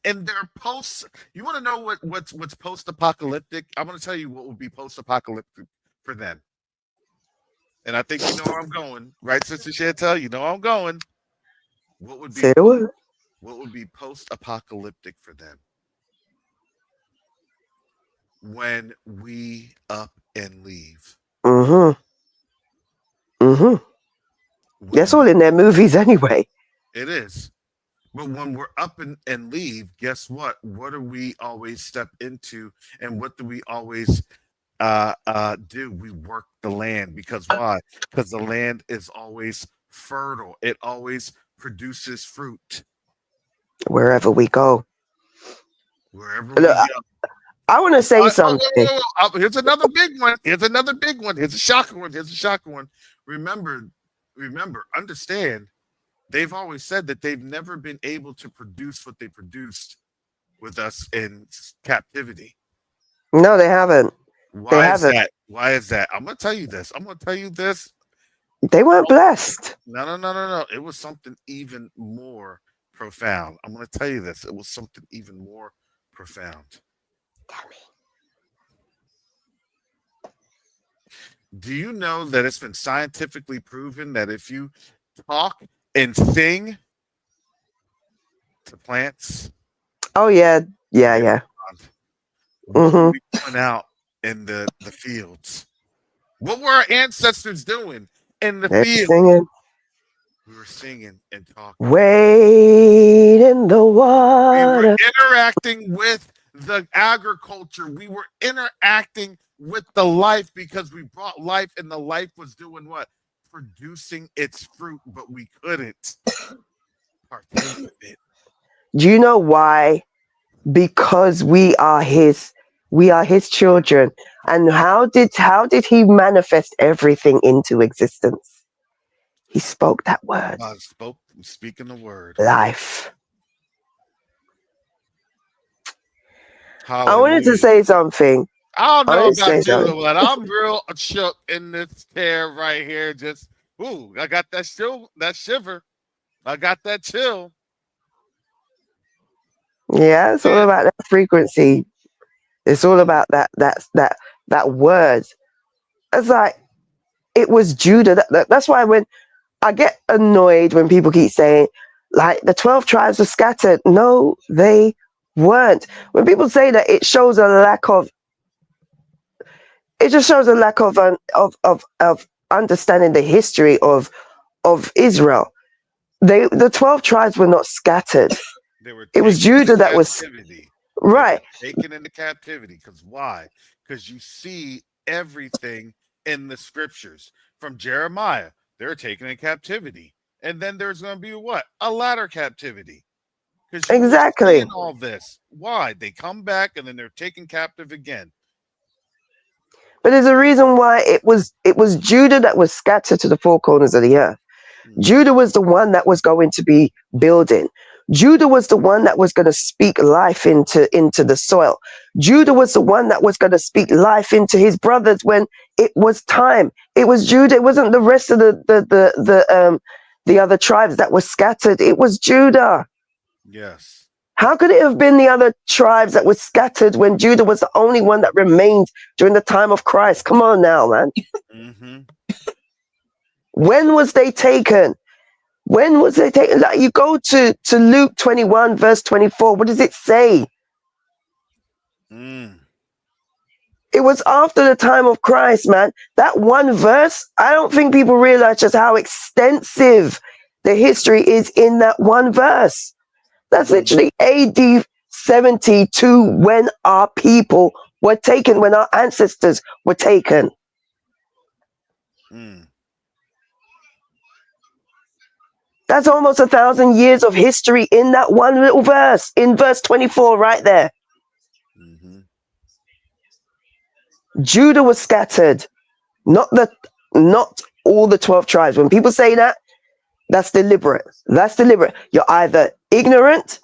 their posts, you want to know what's post apocalyptic? I'm going to tell you what would be post apocalyptic for them. And I think you know where I'm going, right, Sister Chantel? You know where I'm going. What would be Say the word. what would be post apocalyptic for them? When we up and leave. Mm-hmm. Mm-hmm. That's all in their movies anyway. It is. But when we're up and leave, guess what? What do we always step into, and what do we always do? We work the land. Because why? Because the land is always fertile. It always produces fruit. Wherever we go. Wherever Look, we go. I want to say something. Here's another big one. Here's another big one. Here's a shocker one. Here's a shocker one. Remember, understand, they've always said that they've never been able to produce what they produced with us in captivity. No, they haven't. Why is that? Why is that? I'm going to tell you this. They weren't blessed. No. It was something even more profound. I'm going to tell you this. It was something even more profound. Tell me. Do you know that it's been scientifically proven that if you talk and sing to plants? Oh, yeah. Yeah. What were we doing out in the fields? What were our ancestors doing in the field? Singing. We were singing and talking. Wade in the water. We were interacting with the agriculture. We were interacting with the life because we brought life, and the life was doing what? Producing its fruit, but we couldn't partake of it. Do you know why? Because we are his children. And how did he manifest everything into existence? He spoke that word. God spoke, speaking the word. Life. Hallelujah. I wanted to say something. I don't know about you, but I'm real shook in this chair right here. Just I got that shiver. I got that chill. Yeah, it's all about that frequency. It's all about that word. It's like it was Judah. That's why when I get annoyed when people keep saying like the 12 tribes were scattered. No, they weren't. When people say that, it shows a lack of. It just shows a lack of understanding the history of Israel. The 12 tribes were not scattered. It was Judah that was right. Taken into captivity. Because why? Because you see everything in the scriptures. From Jeremiah, they're taken in captivity. And then there's going to be what? A latter captivity. Exactly. All this. Why? They come back and then they're taken captive again. But there's a reason why it was Judah that was scattered to the four corners of the earth. Judah was the one that was going to be building. Judah was the one that was going to speak life into the soil. Judah was the one that was going to speak life into his brothers when it was time. It was Judah. It wasn't the rest of the other tribes that were scattered. It was Judah. Yes. How could it have been the other tribes that were scattered when Judah was the only one that remained during the time of Christ? Come on now, man. Mm-hmm. When was they taken? When was they taken? Like you go to Luke 21, verse 24. What does it say? It was after the time of Christ, man. That one verse, I don't think people realize just how extensive the history is in that one verse. That's literally AD 72 when our people were taken, when our ancestors were taken. That's almost 1,000 years of history in that one little verse, in verse 24 right there. Judah was scattered, not all the 12 tribes. When people say that, that's deliberate. That's deliberate. You're either ignorant,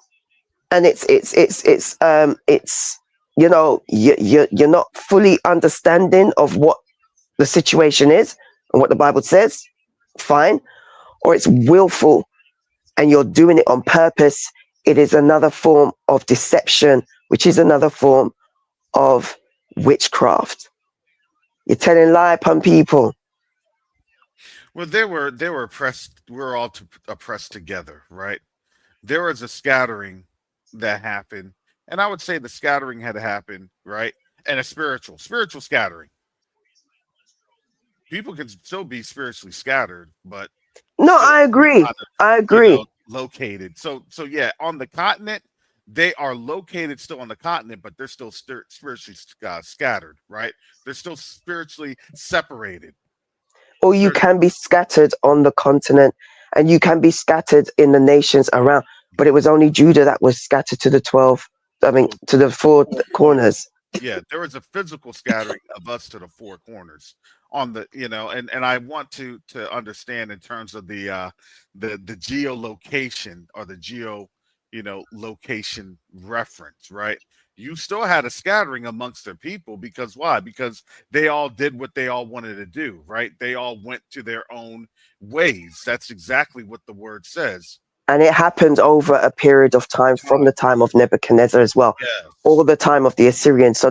and it's you know, you're not fully understanding of what the situation is and what the Bible says. Fine. Or it's willful and you're doing it on purpose. It is another form of deception, which is another form of witchcraft. You're telling lie upon people. Well, they were oppressed. We're all oppressed together, right? There was a scattering that happened, and I would say the scattering had happened, right? And a spiritual scattering. People can still be spiritually scattered, but no, I agree. I agree. You know, located. So yeah, on the continent, they are located still on the continent, but they're still spiritually scattered, right? They're still spiritually separated. Or you can be scattered on the continent, and you can be scattered in the nations around. But it was only Judah that was scattered to the 12. I mean, to the four corners. Yeah, there was a physical scattering of us to the four corners on the, you know, and I want to understand in terms of the geolocation or the location reference, right? You still had a scattering amongst their people because why? Because they all did what they all wanted to do, right? They all went to their own ways. That's exactly what the word says. And it happened over a period of time from the time of Nebuchadnezzar as well, all the time of the Assyrians. So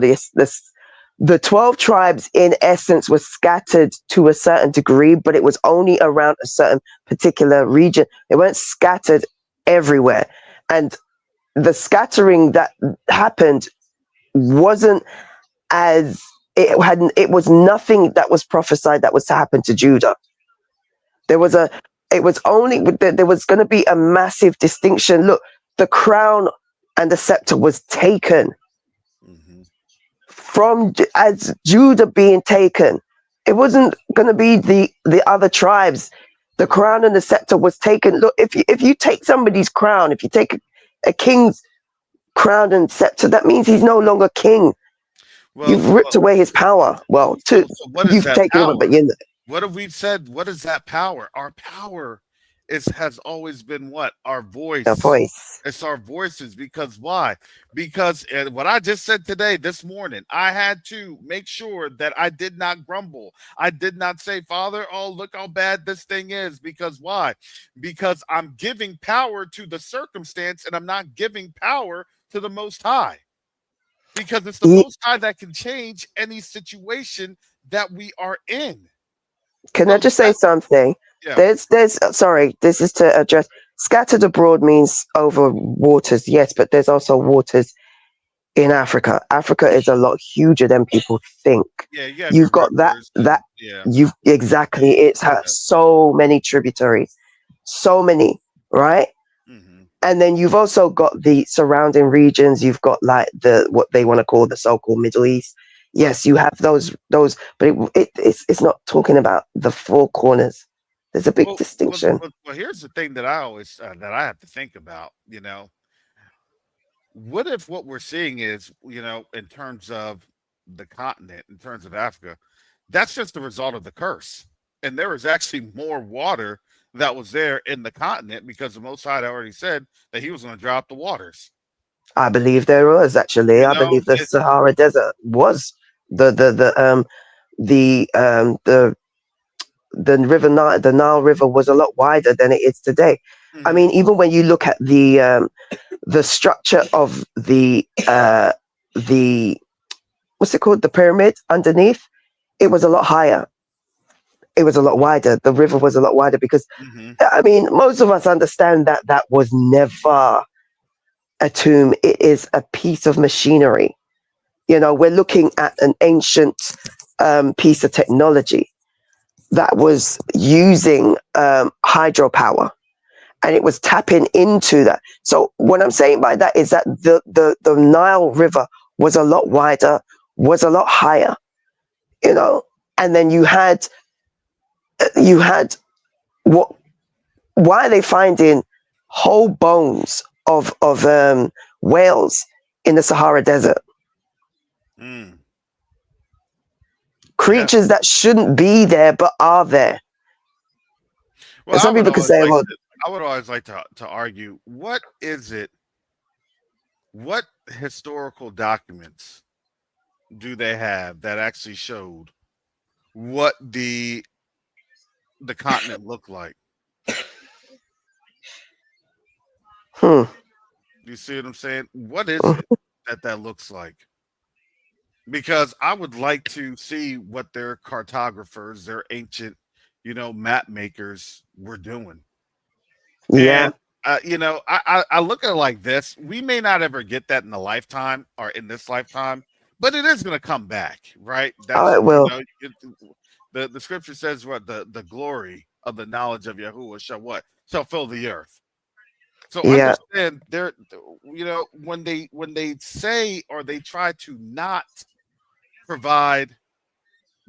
the 12 tribes, in essence, were scattered to a certain degree, but it was only around a certain particular region. They weren't scattered everywhere. And the scattering that happened wasn't it was nothing that was prophesied that was to happen to Judah. There was going to be a massive distinction. Look, the crown and the scepter was taken. as Judah being taken. It wasn't going to be the other tribes. The crown and the scepter was taken. Look, if you take somebody's crown, if you take a king's crown and scepter, that means he's no longer king. Well, You've ripped away his power. Well, so what is you've that taken power? over, but you know, What have we said? What is that power? Our power has always been what? Our voice. a voice. It's our voices. Because why? Because what I just said today, this morning, I had to make sure that I did not grumble. I did not say, Father, oh, look how bad this thing is. Because why? Because I'm giving power to the circumstance and I'm not giving power to the Most High. Because it's the Most High that can change any situation that we are in. Can I just say something? Yeah. There's sorry, this is to address scattered abroad means over waters, yes, but there's also waters in Africa. Africa is a lot huger than people think. Yeah, you've got you've exactly, it has so many tributaries, so many, right? Mm-hmm. And then you've also got the surrounding regions. You've got like what they want to call the so-called Middle East. Yes, you have those, but it's not talking about the four corners. There's a big distinction. Well, here's the thing that I always that I have to think about. What if what we're seeing is, in terms of the continent, in terms of Africa, that's just the result of the curse, and there was actually more water that was there in the continent because the Most High already said that He was going to dry up the waters. I believe there was actually. I believe the Sahara Desert was the river Nile, the Nile River was a lot wider than it is today. Mm-hmm. I mean, even when you look at the structure of the what's it called, the pyramid underneath, it was a lot higher. It was a lot wider. The river was a lot wider because, I mean, most of us understand that that was never a tomb. It is a piece of machinery. We're looking at an ancient piece of technology that was using hydropower, and it was tapping into that. So what I'm saying by that is that the Nile River was a lot wider, was a lot higher, and then you had why are they finding whole bones of whales in the Sahara Desert? Creatures that shouldn't be there but are there. Well, some people could say, I would always like to argue, what is it? What historical documents do they have that actually showed what the continent looked like? You see what I'm saying? What is it that looks like? Because I would like to see what their cartographers, their ancient, map makers were doing. Yeah. And, I look at it like this. We may not ever get that in the lifetime or in this lifetime, but it is going to come back, right? That's, it will. The scripture says what the glory of the knowledge of Yahuwah shall fill the earth. So understand there, when they say or they try to not provide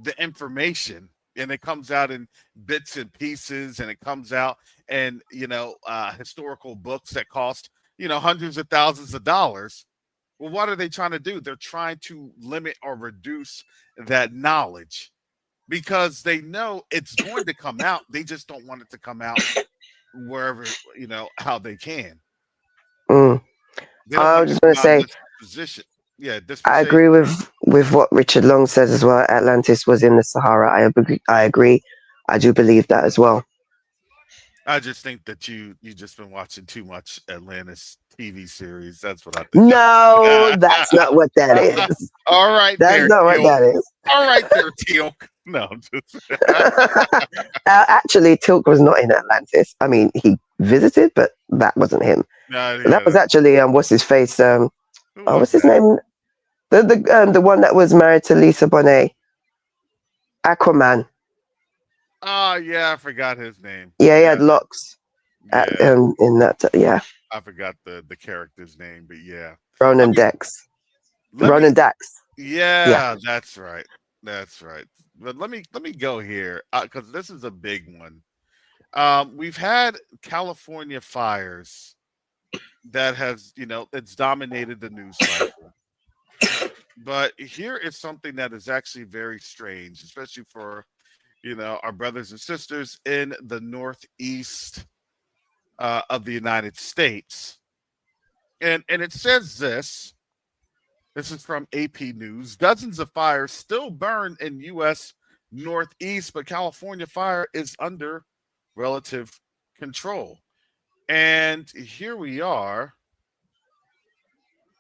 the information, and it comes out in bits and pieces, and it comes out and historical books that cost hundreds of thousands of dollars. Well, what are they trying to do? They're trying to limit or reduce that knowledge because they know it's going to come out. They just don't want it to come out wherever how they can. I was just going to say, I agree with what Richard Long says as well. Atlantis was in the Sahara. I agree. I do believe that as well. I just think that you just been watching too much Atlantis TV series. That's what I think. No, that's not what that is. All right, that's not what that is. All right, there, Teal'c. No, just actually, Teal'c was not in Atlantis. I mean, he visited, but that wasn't him. That was actually what's his face? What's his name? The one that was married to Lisa Bonet. Aquaman. Oh yeah, I forgot his name. Yeah, he had locks. In that, I forgot the character's name, but yeah. Ronan Dax. Yeah, that's right. That's right. But let me go here because this is a big one. We've had California fires that has, it's dominated the news cycle. But here is something that is actually very strange, especially for, our brothers and sisters in the Northeast of the United States. And it says this. This is from AP News. Dozens of fires still burn in U.S. Northeast, but California fire is under relative control. And here we are.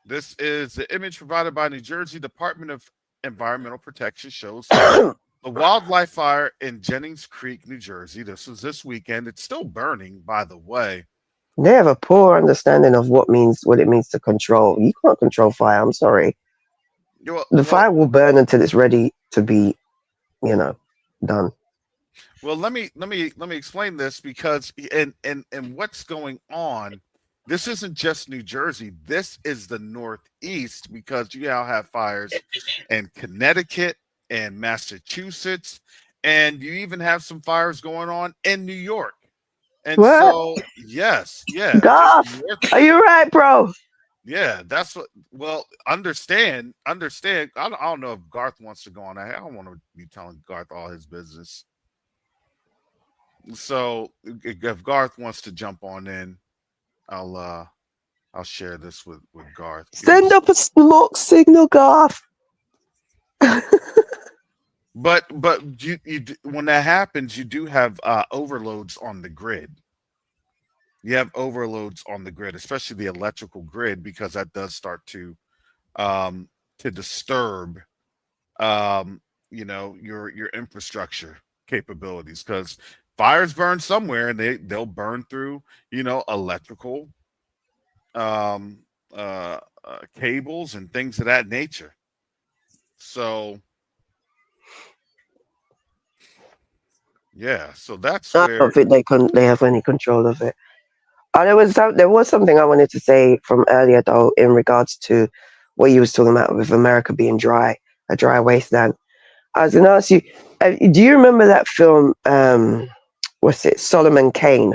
This is the image provided by New Jersey Department of Environmental Protection shows the wildlife fire in Jennings Creek, New Jersey. This was this weekend. It's still burning, by the way. They have a poor understanding of what it means to control. You can't control fire. I'm sorry. The fire will burn until it's ready to be, done. Well, let me explain this because and what's going on. This isn't just New Jersey. This is the Northeast because you now have fires in Connecticut and Massachusetts, and you even have some fires going on in New York. And what? So, yes, yeah. Garth, are you right, bro? Yeah, that's what. Well, understand. I don't know if Garth wants to go on. I don't want to be telling Garth all his business. So, if Garth wants to jump on in, I'll share this with Garth. Send up a smoke signal, Garth. But you when that happens, you do have overloads on the grid. You have overloads on the grid, especially the electrical grid, because that does start to disturb your infrastructure capabilities, because fires burn somewhere and they'll burn through electrical cables and things of that nature. So yeah, so that's I don't think they have any control of it. There was something I wanted to say from earlier, though, in regards to what you was talking about with America being dry, a dry wasteland. I was going to ask you, do you remember that film, what's it, Solomon Kane?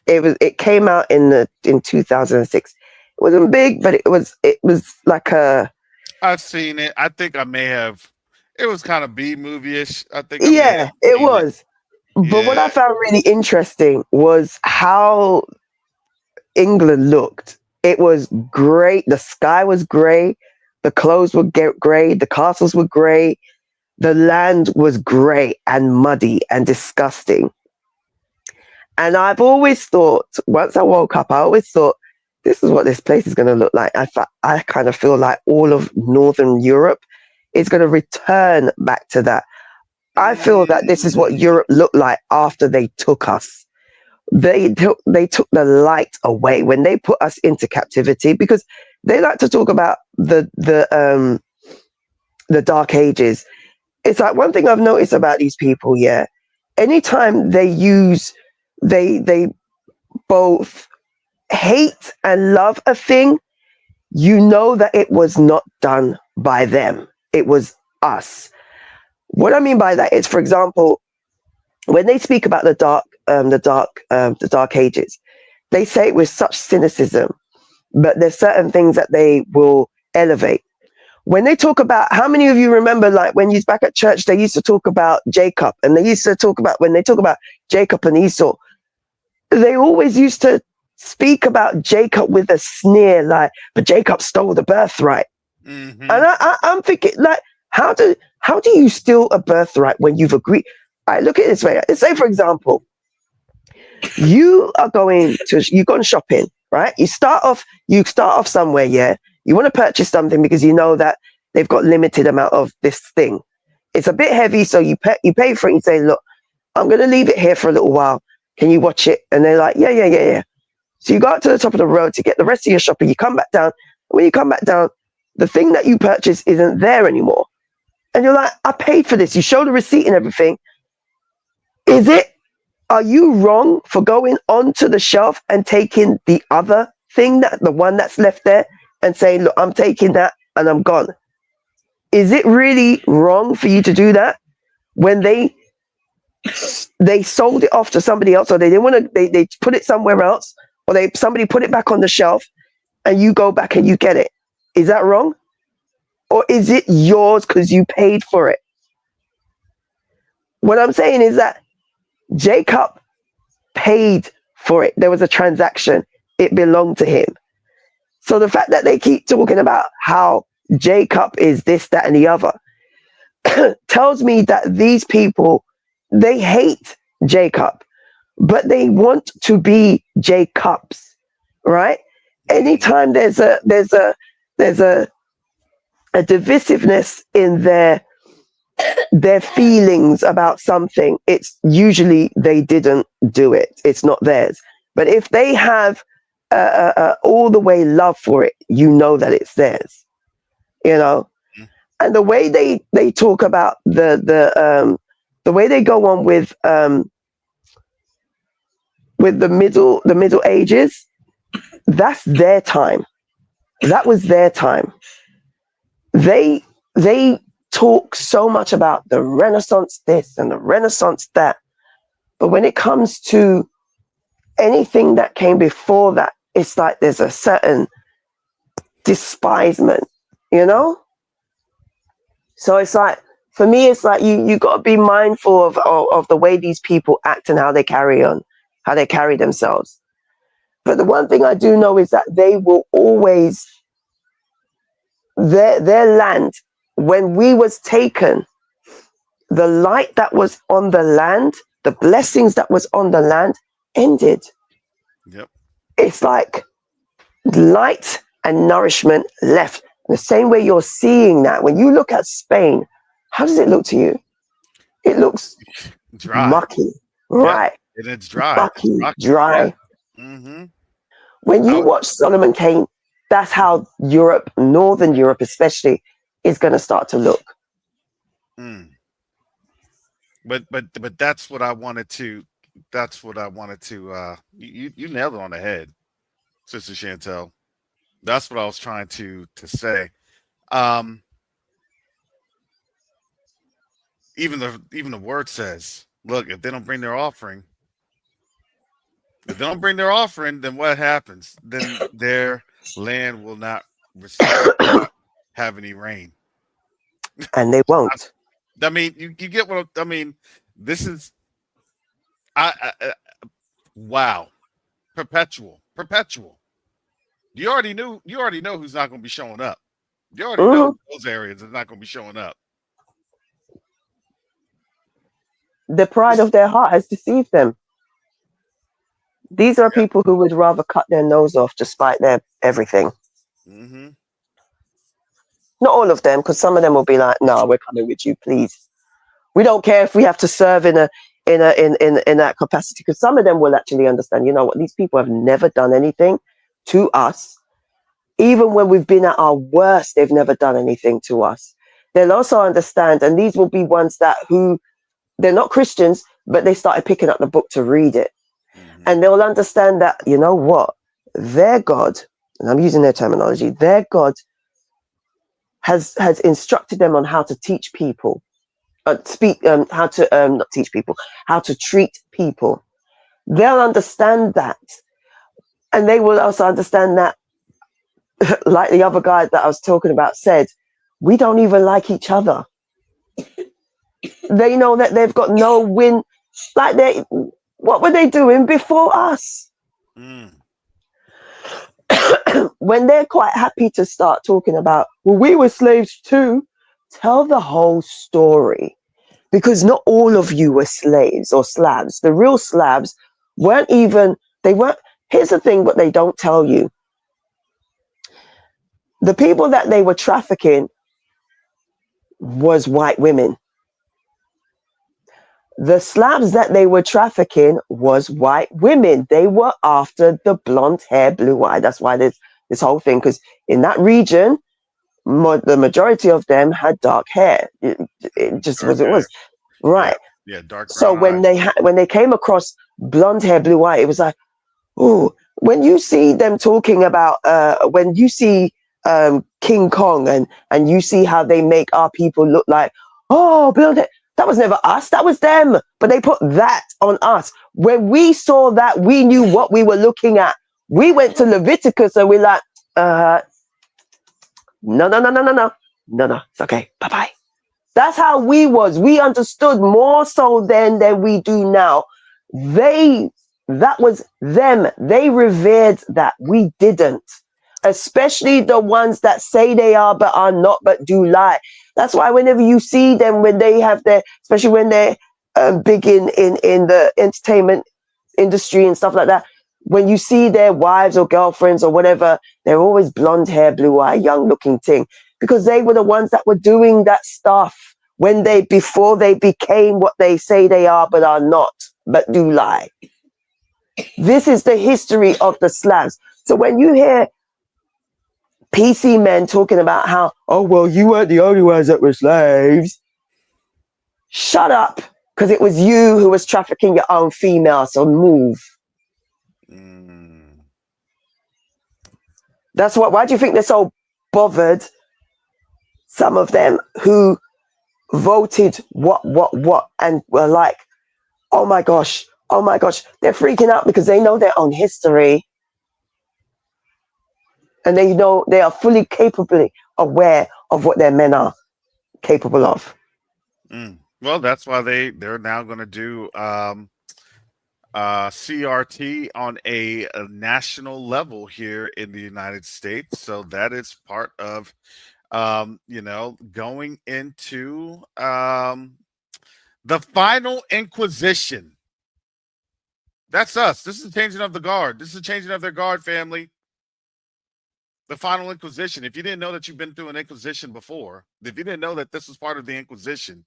It came out in 2006. It wasn't big, but it was like a... I've seen it. I think I may have... It was kind of B-movie-ish. I think it was. But what I found really interesting was how England looked. It was great. The sky was grey. The clothes were grey. The castles were grey. The land was grey and muddy and disgusting. And I've always thought, once I woke up, this is what this place is going to look like. I kind of feel like all of Northern Europe is going to return back to that. I feel that this is what Europe looked like after they took us. They took the light away when they put us into captivity, because they like to talk about the Dark Ages. It's like one thing I've noticed about these people. Yeah, anytime they both hate and love a thing, you know that it was not done by them. It was us. What I mean by that is, for example, when they speak about the Dark Ages, they say it with such cynicism, but there's certain things that they will elevate. When they talk about, how many of you remember, like when you was back at church, they used to talk about Jacob, and they used to talk about, when they talk about Jacob and Esau, they always used to speak about Jacob with a sneer, like, but Jacob stole the birthright. Mm-hmm. And I'm thinking, like, how do you steal a birthright when you've agreed? All right, look at it this way. Let's say, for example, you've gone shopping, right? You start off somewhere, yeah. You want to purchase something because you know that they've got limited amount of this thing. It's a bit heavy, so you pay for it. You say, look, I'm going to leave it here for a little while. Can you watch it? And they're like, yeah. So you go out to the top of the road to get the rest of your shopping. You come back down. When you come back down, the thing that you purchased isn't there anymore. And you're like, I paid for this. You show the receipt and everything. Are you wrong for going onto the shelf and taking the other thing, that the one that's left there, and saying, look, I'm taking that and I'm gone. Is it really wrong for you to do that when they sold it off to somebody else, or they didn't want to, they put it somewhere else, or somebody put it back on the shelf and you go back and you get it? Is that wrong? Or is it yours because you paid for it? What I'm saying is that Jacob paid for it. There was a transaction. It belonged to him. So the fact that they keep talking about how Jacob is this, that, and the other tells me that these people, they hate Jacob, but they want to be Jacobs, right? Anytime there's a divisiveness in their feelings about something, it's usually they didn't do it. It's not theirs. But if they have all the way love for it, you know that it's theirs, you know. And the way they talk about the way they go on with the Middle Ages, that's their time. That was their time. They talk so much about the Renaissance this and the Renaissance that, but when it comes to anything that came before that, it's like there's a certain despisement, you know? So it's like, for me, it's like you got to be mindful of the way these people act and how they carry on, how they carry themselves. But the one thing I do know is that they will always, their land, when we was taken, the light that was on the land, the blessings that was on the land ended. Yep. It's like light and nourishment left. The same way you're seeing that. When you look at Spain, how does it look to you? It looks dry, mucky, right? Yep. And it's dry. Mucky, it's dry. Mm-hmm. When you watch Solomon Kane, that's how Europe, Northern Europe especially, is going to start to look. But that's what I wanted to. That's what I wanted to. You nailed it on the head, Sister Chantel. That's what I was trying to say. Even the word says, look, if they don't bring their offering, then what happens? Then their land will not have any rain. And they won't. I mean, you get what I mean. This is, wow, perpetual. You already know who's not going to be showing up. You already know those areas are not going to be showing up. The pride of their heart has deceived them. These are people who would rather cut their nose off despite their everything. Mm-hmm. Not all of them, because some of them will be like, "No, we're coming with you, please. We don't care if we have to serve in that capacity." Because some of them will actually understand. You know what? These people have never done anything to us. Even when we've been at our worst, they've never done anything to us. They'll also understand, and these will be ones that they're not Christians, but they started picking up the book to read it. Mm-hmm. And they'll understand that, you know what? Their God, and I'm using their terminology, their God has instructed them on how to teach people, how to treat people. They'll understand that. And they will also understand that, like the other guy that I was talking about said, we don't even like each other. They know that they've got no win. Like what were they doing before us? When they're quite happy to start talking about, well, we were slaves too. Tell the whole story, because not all of you were slaves or Slavs. The real Slavs weren't. Here's the thing, what they don't tell you. The people that they were trafficking was white women. The Slavs that they were trafficking was white women. They were after the blonde hair, blue eye. That's why there's this whole thing, because in that region, the majority of them had dark hair. It just was, it was. Right. Yeah, dark brown So when eyes. they came across blonde hair, blue eye, it was like, oh, when you see them talking about when you see King Kong and you see how they make our people look like, oh, build it. That was never us, that was them. But they put that on us. When we saw that, we knew what we were looking at. We went to Leviticus and we're like, no, it's okay, bye-bye. That's how we was. We understood more so then than we do now. That was them. They revered that. We didn't. Especially the ones that say they are but are not, but do lie. That's why whenever you see them, when they have their, especially when they're big in the entertainment industry and stuff like that, when you see their wives or girlfriends or whatever, they're always blonde hair, blue eye, young looking thing, because they were the ones that were doing that stuff before they became what they say they are but are not, but do lie. This is the history of the Slavs. So when you hear PC men talking about how, oh, well, you weren't the only ones that were slaves. Shut up, because it was you who was trafficking your own female, so move. That's why do you think they're so bothered? Some of them who voted what, and were like, oh my gosh, they're freaking out because they know their own history. And they know they are fully capably aware of what their men are capable of. Well, that's why they're now going to do CRT on a national level here in the United States. So that is part of, going into the final inquisition. That's us. This is the changing of the guard. This is the changing of their guard, family. The final inquisition. If you didn't know that you've been through an inquisition before, if you didn't know that this was part of the inquisition,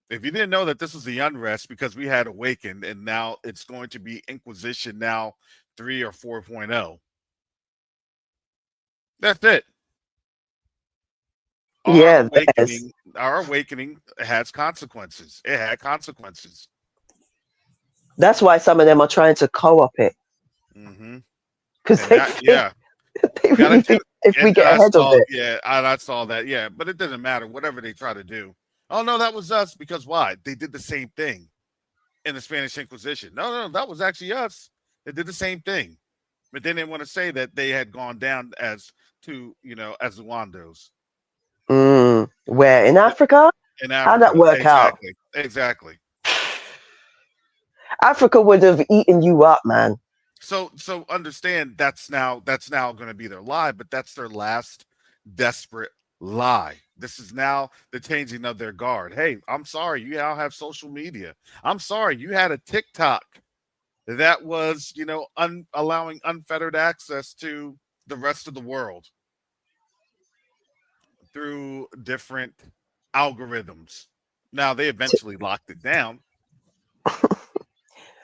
if you didn't know that this was the unrest because we had awakened and now it's going to be Inquisition now 3 or 4.0. That's it. Our awakening has consequences. It had consequences. That's why some of them are trying to co-op it. Because they really think if we get ahead of it. Yeah, I saw that. Yeah, but it doesn't matter. Whatever they try to do. Oh, no, that was us. Because why? They did the same thing in the Spanish Inquisition. No, that was actually us. They did the same thing. But then they want to say that they had gone down as Wandos. Where? In Africa? In Africa. How'd that work out? Exactly. Africa would have eaten you up, man. So understand that's now going to be their lie, but that's their last desperate lie. This is now the changing of their guard. Hey, I'm sorry, you now have social media. I'm sorry, you had a TikTok that was, allowing unfettered access to the rest of the world through different algorithms. Now they eventually locked it down.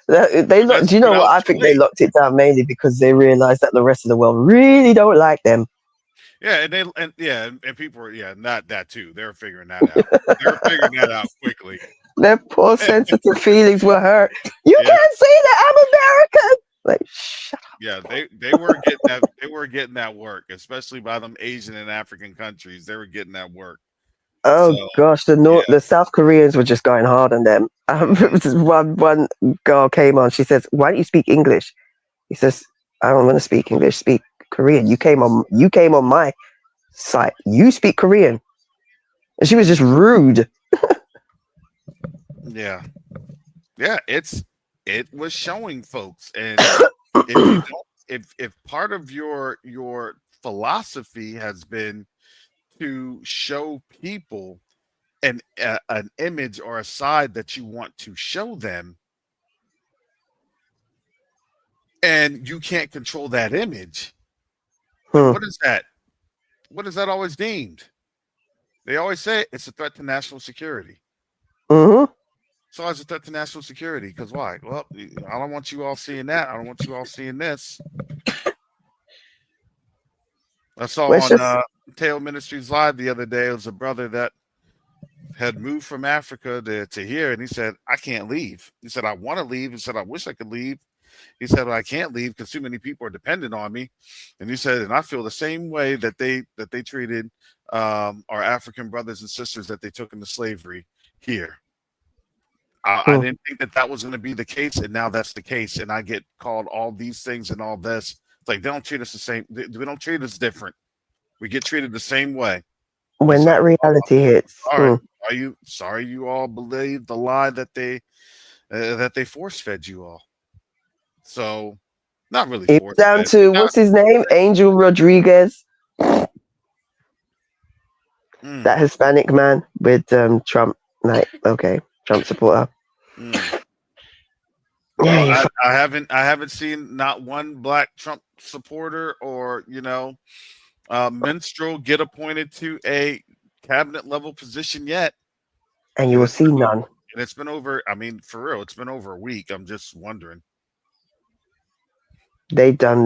Do you know what? I think they locked it down mainly because they realized that the rest of the world really don't like them. Yeah, and people were not that too. They're figuring that out. They're figuring that out quickly. Their poor sensitive feelings were hurt. You can't say that I'm American. Like, shut up. Yeah, they were getting that. They were getting that work, especially by them Asian and African countries. They were getting that work. Oh gosh, the South Koreans were just going hard on them. One girl came on. She says, "Why don't you speak English?" He says, "I don't want to speak English. Speak Korean. You came on my site. You speak Korean." And she was just rude. Yeah, it was showing folks, and if part of your philosophy has been to show people an image or a side that you want to show them, and you can't control that image, what is that? What is that always deemed? They always say it's a threat to national security. So it's a threat to national security because why? Well, I don't want you all seeing that. I don't want you all seeing this. I saw on Tail Ministries Live the other day, it was a brother that had moved from Africa to here, and he said, I can't leave. He said, I want to leave. He said, I wish I could leave. He said, well, I can't leave because too many people are dependent on me. And he said, and I feel the same way that they treated our African brothers and sisters that they took into slavery here. I didn't think that was going to be the case, and now that's the case. And I get called all these things and all this. It's like they don't treat us the same. We don't treat us different. We get treated the same way. When that reality hits. All right. Are you sorry you all believe the lie that they force fed you all? So, not really force fed. Down to what's his name, Angel Rodriguez, that Hispanic man with Trump. Like, okay, Trump supporter. Well, I haven't seen not one black Trump supporter or minstrel get appointed to a cabinet level position yet. And you will see none. And it's been over. I mean, for real, it's been over a week. I'm just wondering. They've done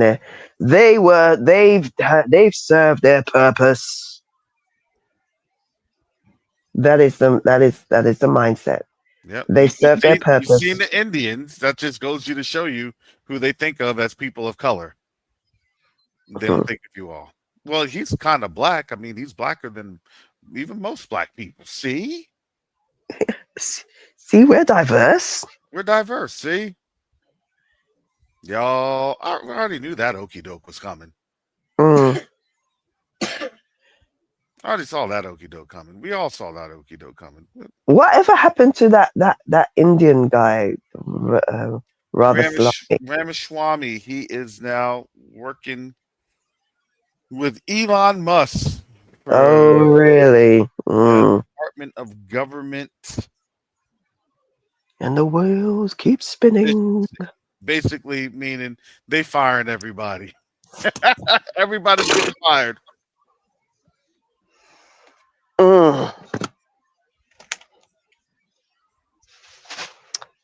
they've served their purpose. That is the mindset. Yep. They serve their purpose. You've seen the Indians. That just goes to show you who they think of as people of color. They don't think of you all. Well, he's kind of black. I mean, he's blacker than even most black people. See? See, we're diverse. We're diverse. See? Y'all, I already knew that okie doke was coming. I already saw that okie doke coming. We all saw that okie doke coming. Whatever happened to that Indian guy? Ramaswamy. He is now working with Elon Musk. Oh, really? Department of Government. And the wheels keep spinning. Basically meaning they firing everybody. Everybody's getting fired. Well,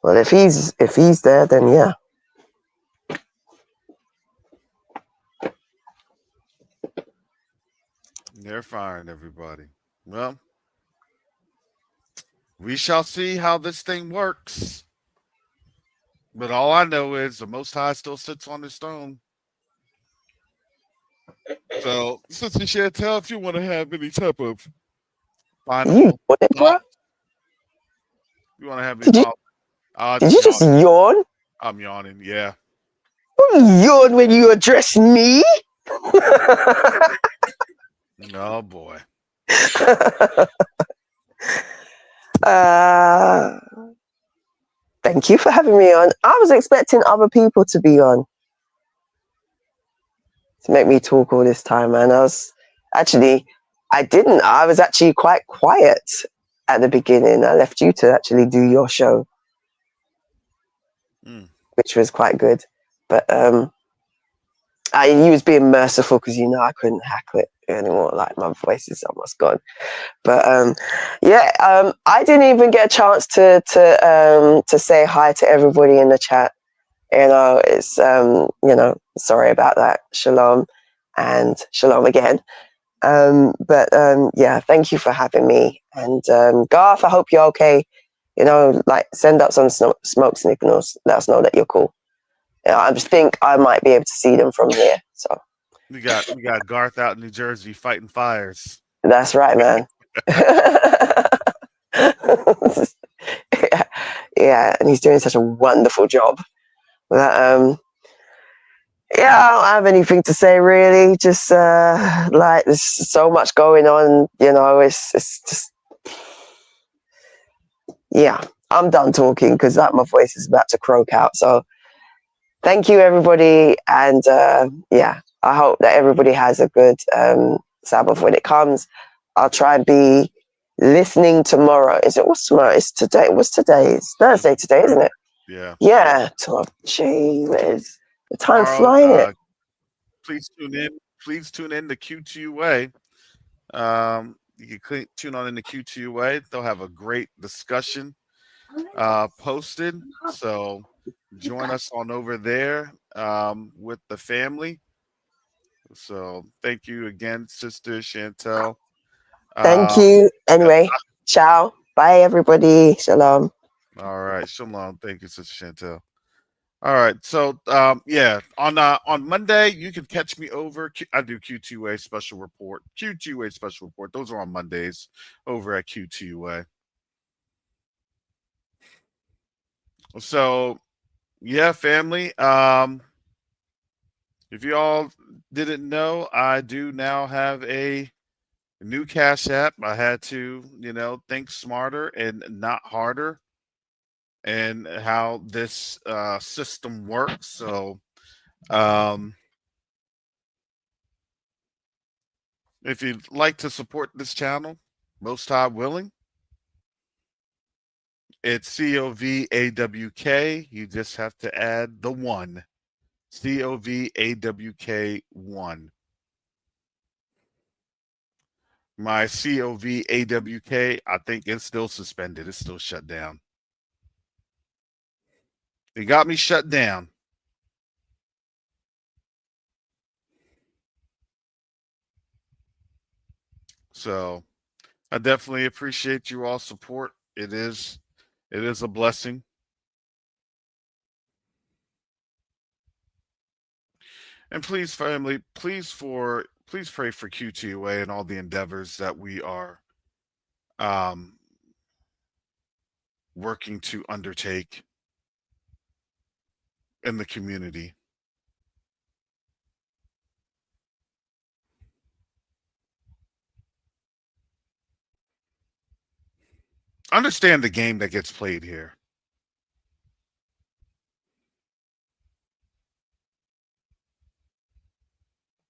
if he's there, then yeah. They're firing everybody. Well, we shall see how this thing works. But all I know is the Most High still sits on his throne. So, Sister Chantel, if you want to have any type of final thought, you want to have any thought? Did you just yawn? I'm yawning, yeah. You yawn when you address me? No, boy. Thank you for having me on. I was expecting other people to be on to make me talk all this time, man. I was actually quite quiet at the beginning. I left you to actually do your show, which was quite good. But you was being merciful because I couldn't hackle it anymore. Like, my voice is almost gone. But I didn't even get a chance to say hi to everybody in the chat. It's sorry about that. Shalom and shalom again. Thank you for having me. And Garth, I hope you're okay. Send up some smoke signals. Let us know that you're cool. I just think I might be able to see them from here. So we got Garth out in New Jersey fighting fires. That's right, man. yeah, and he's doing such a wonderful job. That I don't have anything to say really. Just there's so much going on. It's just I'm done talking because my voice is about to croak out. So thank you, everybody, and I hope that everybody has a good Sabbath when it comes. I'll try and be listening tomorrow. What's tomorrow? It's today. What's today? It's Thursday today, isn't it? Yeah. Yeah. Gee, where's the time flying? Please tune in. Please tune in to Q2UA. You can tune on in the Q2UA. They'll have a great discussion posted. So join us on over there with the family. So thank you again, Sister Chantel. Thank you. Anyway, ciao. Bye, everybody. Shalom. All right. Shalom. Thank you, Sister Chantel. All right. So yeah, on Monday you can catch me over. I do Q2A special report. Q2A special report. Those are on Mondays over at Q2A. So yeah, family. If you all didn't know, I do now have a new Cash App. I had to, think smarter and not harder, and how this system works. So, if you'd like to support this channel, most high willing, it's COVAWK. You just have to add the one. COVAWK1. My COVAWK, I think it's still suspended. It's still shut down. It got me shut down. So I definitely appreciate you all support. It is a blessing. And please, family, please pray for QTOA and all the endeavors that we are working to undertake in the community. Understand the game that gets played here.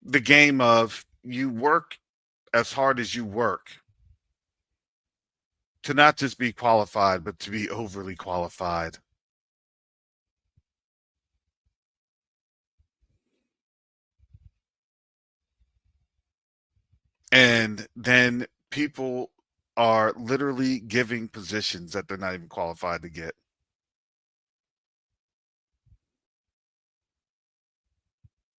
The game of you work as hard as you work to not just be qualified, but to be overly qualified. And then people are literally giving positions that they're not even qualified to get.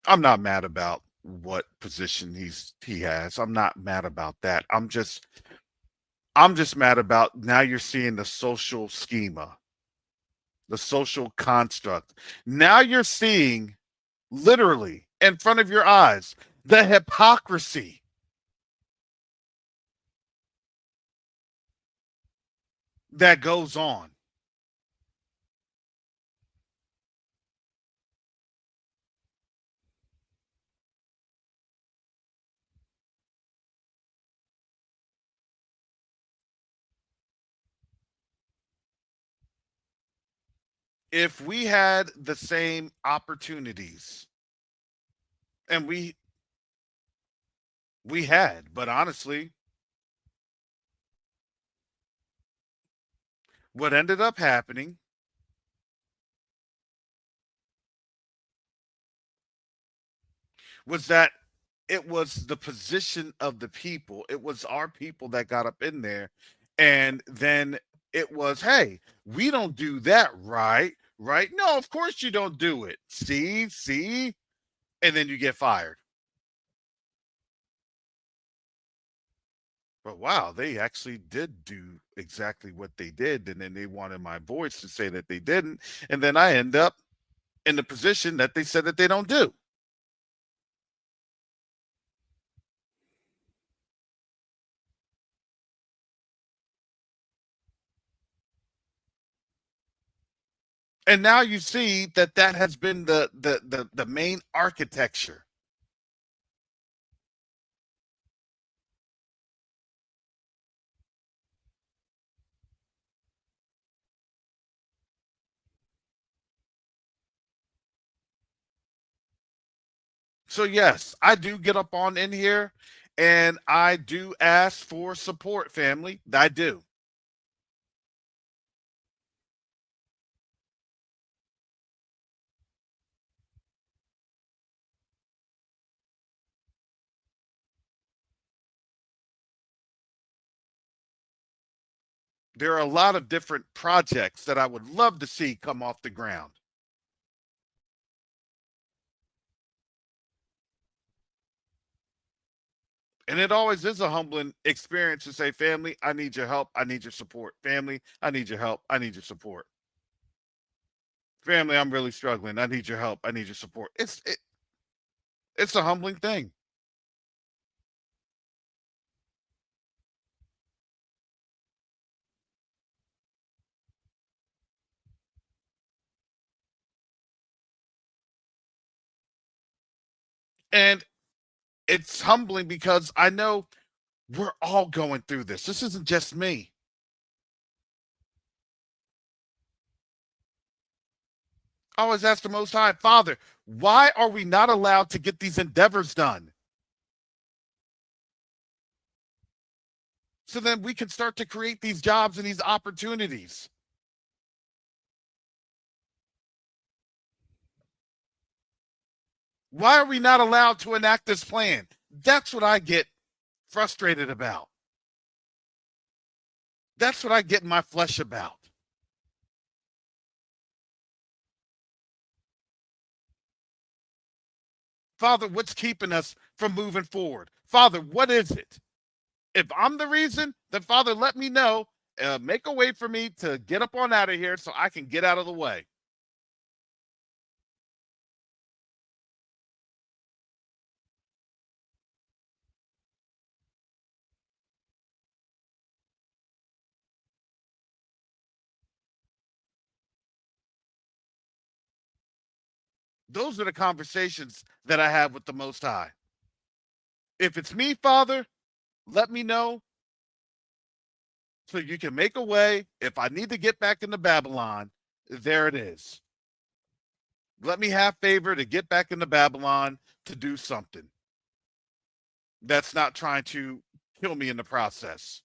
I'm not mad about what position he has. I'm not mad about that. I'm just mad about now you're seeing the social schema, the social construct. Now you're seeing literally in front of your eyes the hypocrisy that goes on. If we had the same opportunities, and we had, but honestly, what ended up happening was that it was the position of the people. It was our people that got up in there. And then it was, hey, we don't do that, right? Right? No, of course you don't do it. See? And then you get fired. But wow, they actually did do exactly what they did. And then they wanted my voice to say that they didn't. And then I end up in the position that they said that they don't do. And now you see that has been the main architecture. So yes, I do get up on in here and I do ask for support, family. I do. There are a lot of different projects that I would love to see come off the ground. And it always is a humbling experience to say, family, I need your help. I need your support. Family, I need your help. I need your support. family, I'm really struggling. I need your help. I need your support. It's a humbling thing. And it's humbling because I know we're all going through this. This isn't just me. I always ask the Most High, Father, why are we not allowed to get these endeavors done? So then we can start to create these jobs and these opportunities. Why are we not allowed to enact this plan? That's what I get frustrated about. That's what I get in my flesh about. Father, what's keeping us from moving forward? Father, what is it? If I'm the reason, then Father, let me know. Make a way for me to get up on out of here so I can get out of the way. Those are the conversations that I have with the Most High. If it's me, Father, let me know so you can make a way. If I need to get back into Babylon, there it is. Let me have favor to get back into Babylon to do something that's not trying to kill me in the process.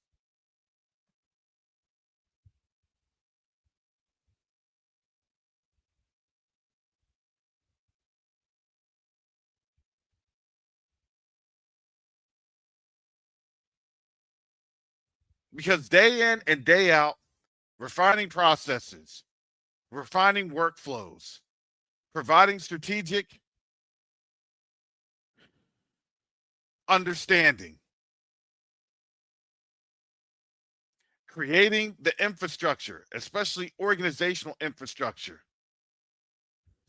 Because day in and day out, refining processes, refining workflows, providing strategic understanding, creating the infrastructure, especially organizational infrastructure.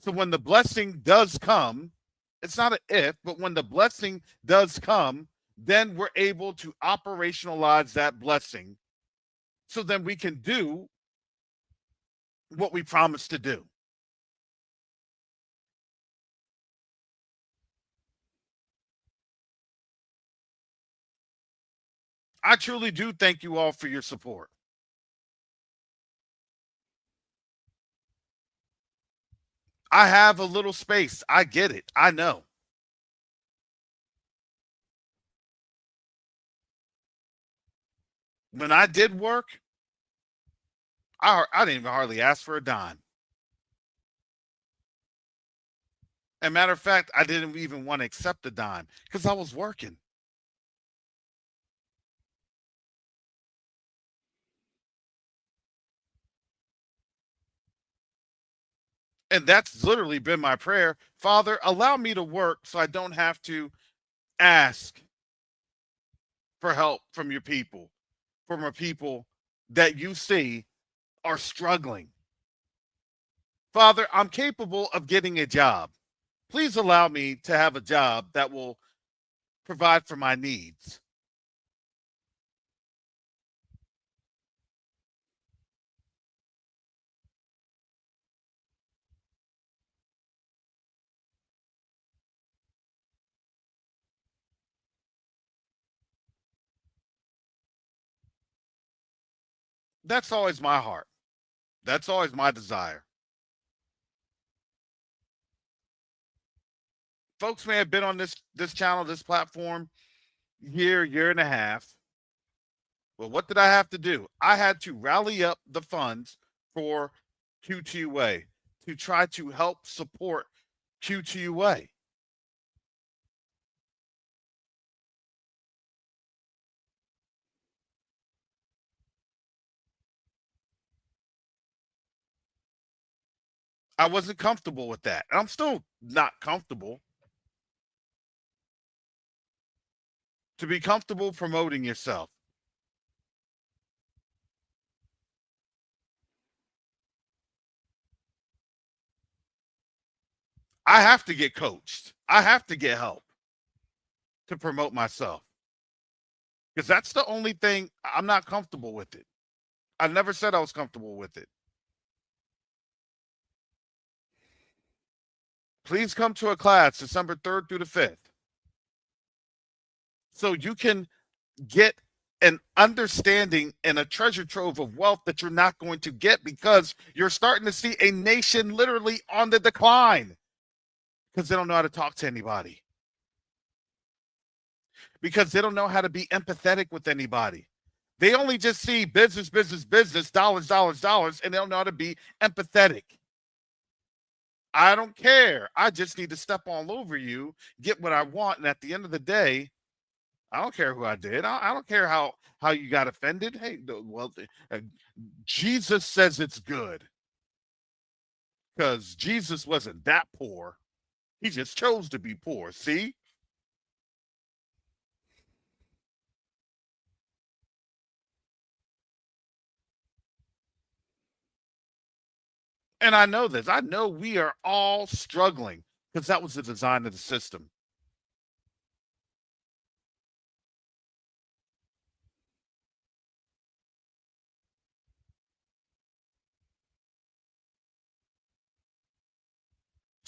So when the blessing does come, it's not an if, but when the blessing does come, then we're able to operationalize that blessing so then we can do what we promised to do. I truly do thank you all for your support. I have a little space. I get it. I know. When I did work, I didn't even hardly ask for a dime. And matter of fact, I didn't even want to accept the dime because I was working. And that's literally been my prayer. Father, allow me to work so I don't have to ask for help from your people, from a people that you see are struggling. Father, I'm capable of getting a job. Please allow me to have a job that will provide for my needs. That's always my heart. That's always my desire. Folks may have been on this channel, this platform, year and a half. Well, what did I have to do? I had to rally up the funds for Q2A to try to help support Q2A. I wasn't comfortable with that. And I'm still not comfortable. To be comfortable promoting yourself. I have to get coached. I have to get help to promote myself. Because that's the only thing. I'm not comfortable with it. I never said I was comfortable with it. Please come to a class December 3rd through the 5th. So you can get an understanding and a treasure trove of wealth that you're not going to get, because you're starting to see a nation literally on the decline because they don't know how to talk to anybody, because they don't know how to be empathetic with anybody. They only just see business, business, business, dollars, dollars, dollars, and they don't know how to be empathetic. I don't care. I just need to step all over you, get what I want, and at the end of the day, I don't care who I did. I don't care how you got offended. Hey, well, Jesus says it's good because Jesus wasn't that poor. He just chose to be poor. See? And I know this. I know we are all struggling because that was the design of the system.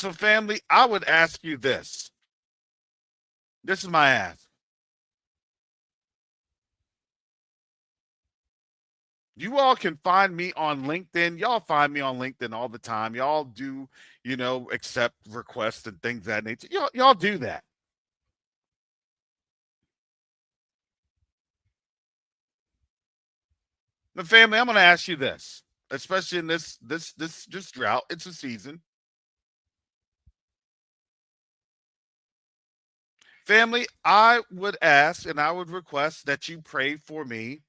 So, family, I would ask you this. This is my ask. You all can find me on LinkedIn. Y'all find me on LinkedIn all the time. Y'all do, accept requests and things of that nature. Y'all do that. But family, I'm going to ask you this, especially in this drought. It's a season. Family, I would ask and I would request that you pray for me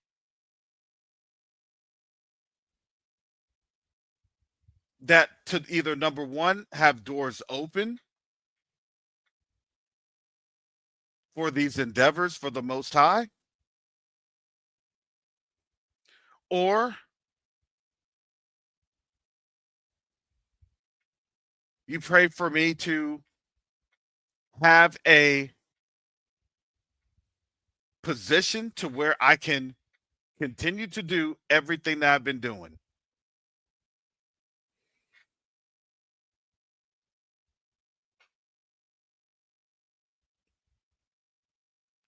that to either, number one, have doors open for these endeavors for the Most High, or you pray for me to have a position to where I can continue to do everything that I've been doing.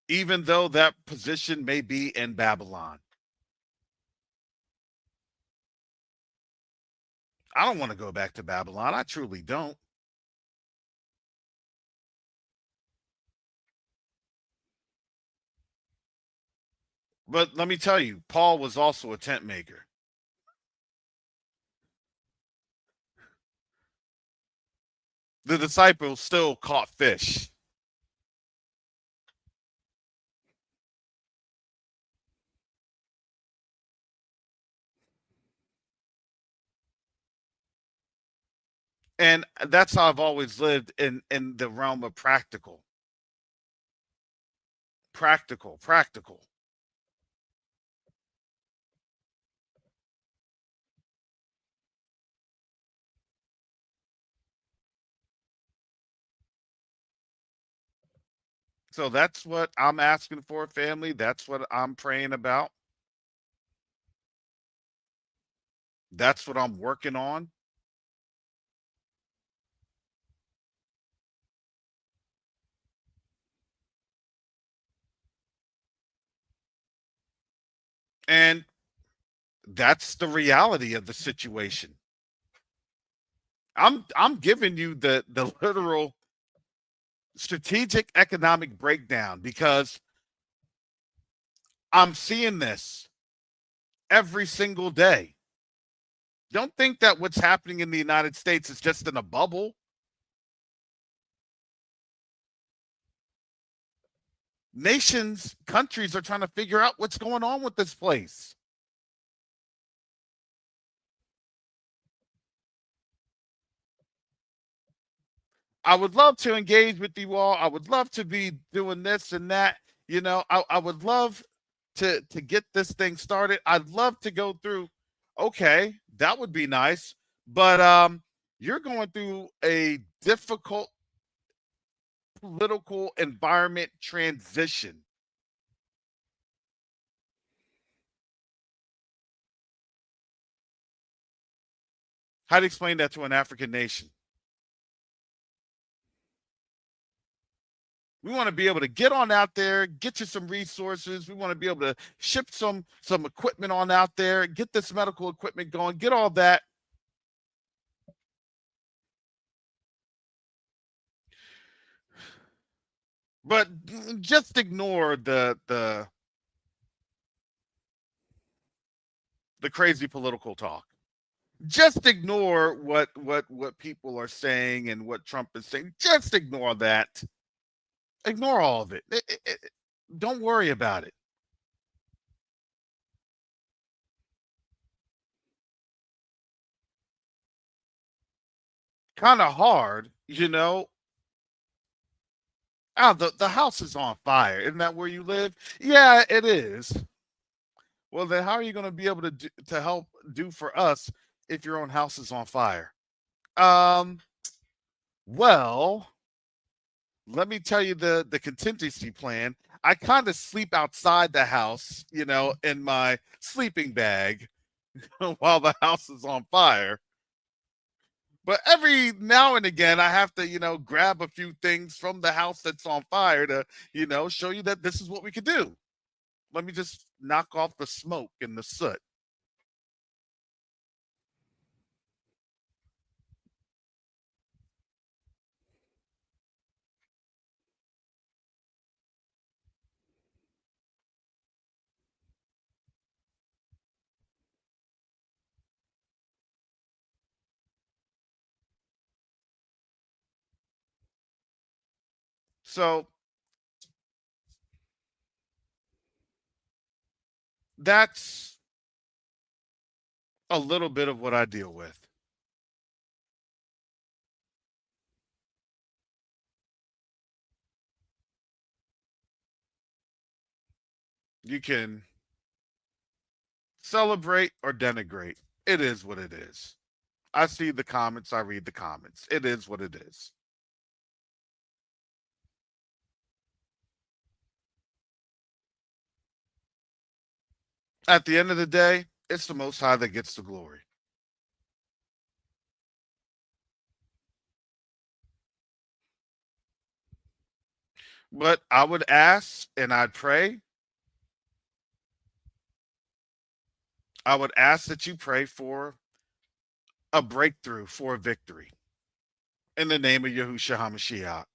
Even though that position may be in Babylon. I don't want to go back to Babylon. I truly don't. But let me tell you, Paul was also a tent maker. The disciples still caught fish. And that's how I've always lived in the realm of practical. Practical. So that's what I'm asking for, family. That's what I'm praying about. That's what I'm working on. And that's the reality of the situation. I'm giving you the literal strategic economic breakdown because I'm seeing this every single day. Don't think that what's happening in the United States is just in a bubble. Nations, countries are trying to figure out what's going on with this place. I would love to engage with you all. I would love to be doing this and that. I would love to get this thing started. I'd love to go through. Okay, that would be nice. But You're going through a difficult political environment transition. How do you explain that to an African nation? We want to be able to get on out there, get you some resources. We want to be able to ship some equipment on out there, get this medical equipment going, get all that. But just ignore the crazy political talk. Just ignore what people are saying and what Trump is saying. Just ignore that. Ignore all of it. Don't worry about it. Kind of hard, you know. Oh, the house is on fire. Isn't that where you live? Yeah, it is. Well, then how are you going to be able to help do for us if your own house is on fire? Well, let me tell you the contingency plan. I kind of sleep outside the house, you know, in my sleeping bag while the house is on fire. But every now and again, I have to, you know, grab a few things from the house that's on fire to, you know, show you that this is what we could do. Let me just knock off the smoke and the soot. So that's a little bit of what I deal with. You can celebrate or denigrate. It is what it is. I see the comments, I read the comments. It is what it is. At the end of the day, it's the Most High that gets the glory. But I would ask and I'd pray. I would ask that you pray for a breakthrough, for a victory. In the name of Yahushua HaMashiach.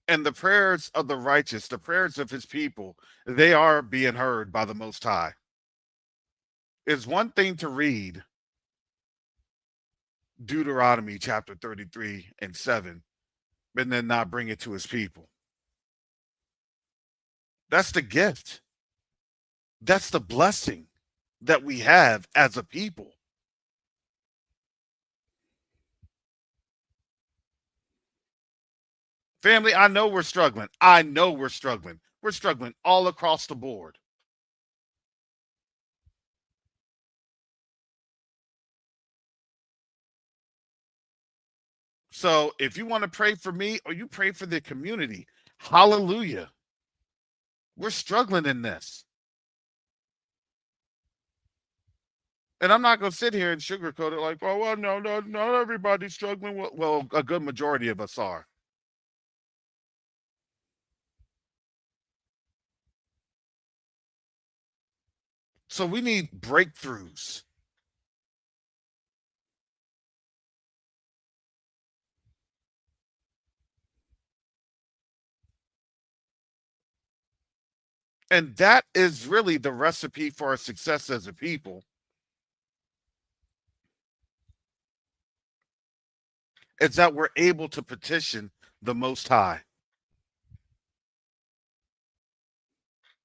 And the prayers of the righteous, the prayers of his people, they are being heard by the Most High. It's one thing to read Deuteronomy chapter 33 and 7, but then not bring it to his people. That's the gift. That's the blessing that we have as a people. Family, I know we're struggling. I know we're struggling. We're struggling all across the board. So if you want to pray for me or you pray for the community, hallelujah. We're struggling in this. And I'm not going to sit here and sugarcoat it like, oh, well, no, not everybody's struggling. Well, a good majority of us are. So we need breakthroughs. And that is really the recipe for our success as a people. It's that we're able to petition the Most High.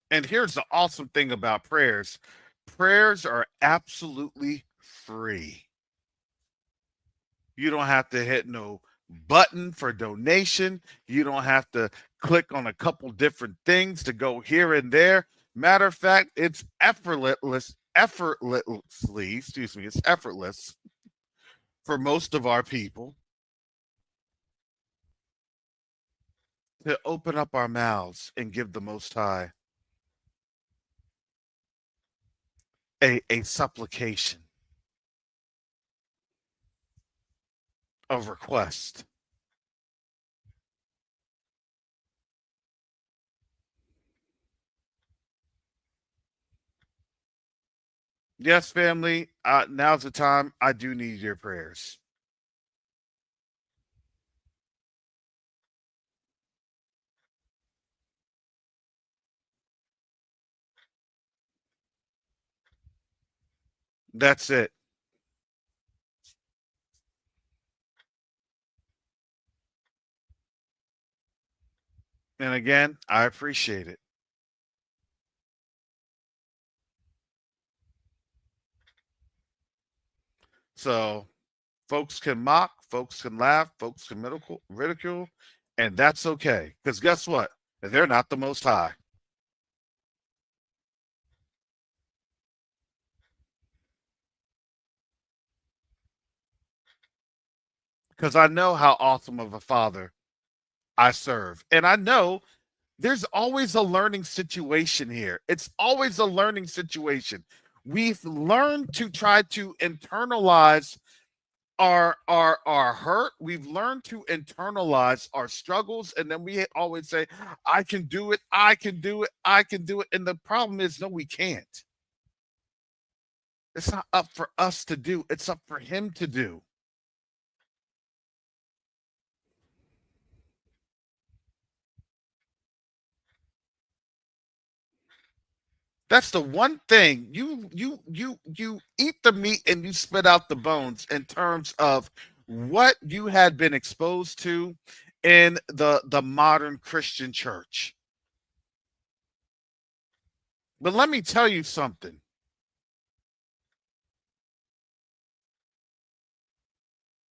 And here's the awesome thing about prayers. Prayers are absolutely free. You don't have to hit no button for donation. You don't have to click on a couple different things to go here and there. Matter of fact, it's effortlessly, excuse me, it's effortless for most of our people to open up our mouths and give the Most High a supplication, a request. Yes, family, now's the time. I do need your prayers. That's it. And again, I appreciate it. So, folks can mock, folks can laugh, folks can ridicule, and that's okay. Because guess what? They're not the Most High. Because I know how awesome of a father I serve. And I know there's always a learning situation here. It's always a learning situation. We've learned to try to internalize our hurt. We've learned to internalize our struggles, and then we always say, I can do it, I can do it, I can do it. And the problem is, no, we can't. It's not up for us to do, it's up for him to do. That's the one thing. You eat the meat and you spit out the bones in terms of what you had been exposed to in the modern Christian church. But let me tell you something.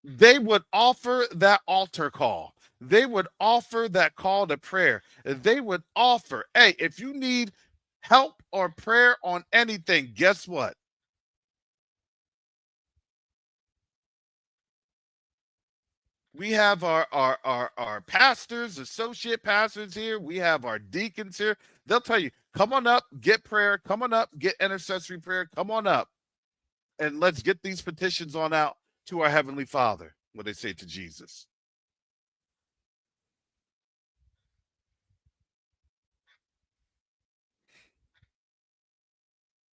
They would offer that altar call. They would offer that call to prayer. They would offer, hey, if you need help or prayer on anything, guess what? We have our pastors, associate pastors here. We have our deacons here. They'll tell you, come on up, get prayer. Come on up, get intercessory prayer. Come on up, and let's get these petitions on out to our Heavenly Father. What they say to Jesus.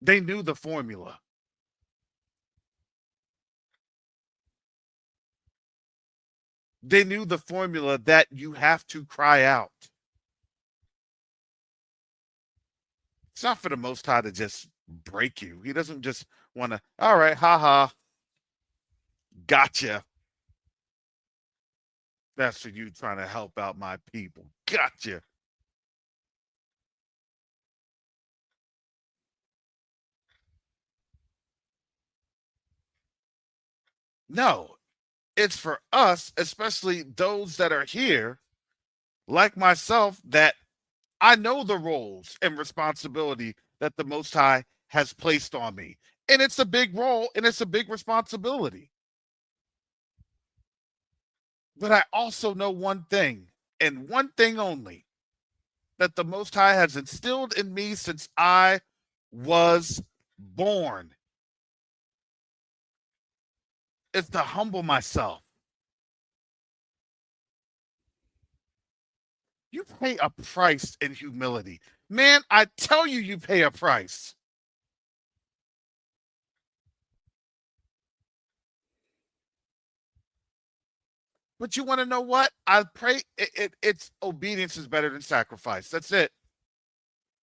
They knew the formula. They knew the formula that you have to cry out. It's not for the Most High to just break you. He doesn't just want to, all right, haha, gotcha. That's for you trying to help out my people. Gotcha. No, it's for us, especially those that are here, like myself, that I know the roles and responsibility that the Most High has placed on me. And it's a big role and it's a big responsibility. But I also know one thing, and one thing only, that the Most High has instilled in me since I was born. It's to humble myself. You pay a price in humility. Man, I tell you, you pay a price. But you want to know what? I pray it's obedience is better than sacrifice. That's it.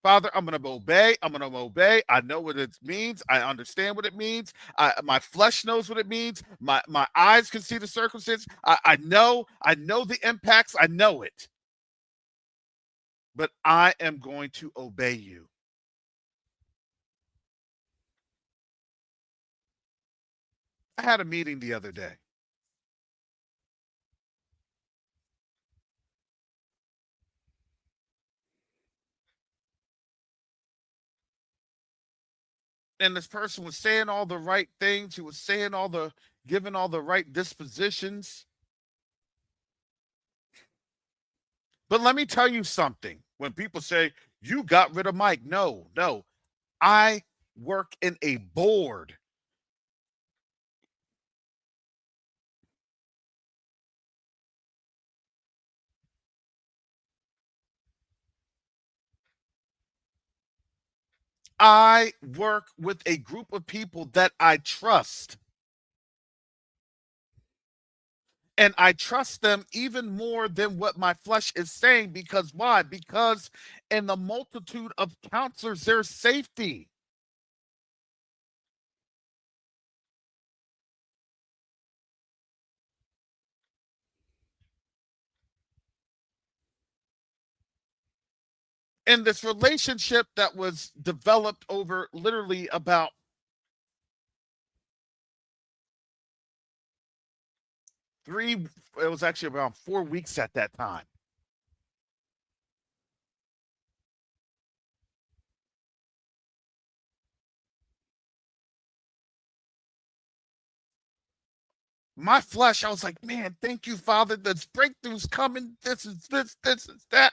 Father, I'm going to obey. I'm going to obey. I know what it means. I understand what it means. My flesh knows what it means. My eyes can see the circumstance. I know the impacts. I know it. But I am going to obey you. I had a meeting the other day. And this person was saying all the right things. He was saying giving all the right dispositions. But let me tell you something. When people say, you got rid of Mike. No. I work in a board. I work with a group of people that I trust. And I trust them even more than what my flesh is saying. Because why? Because in the multitude of counselors, there's safety. In this relationship that was developed over literally about it was actually around 4 weeks at that time. My flesh, I was like, man, thank you, Father. This breakthrough's coming. This is that.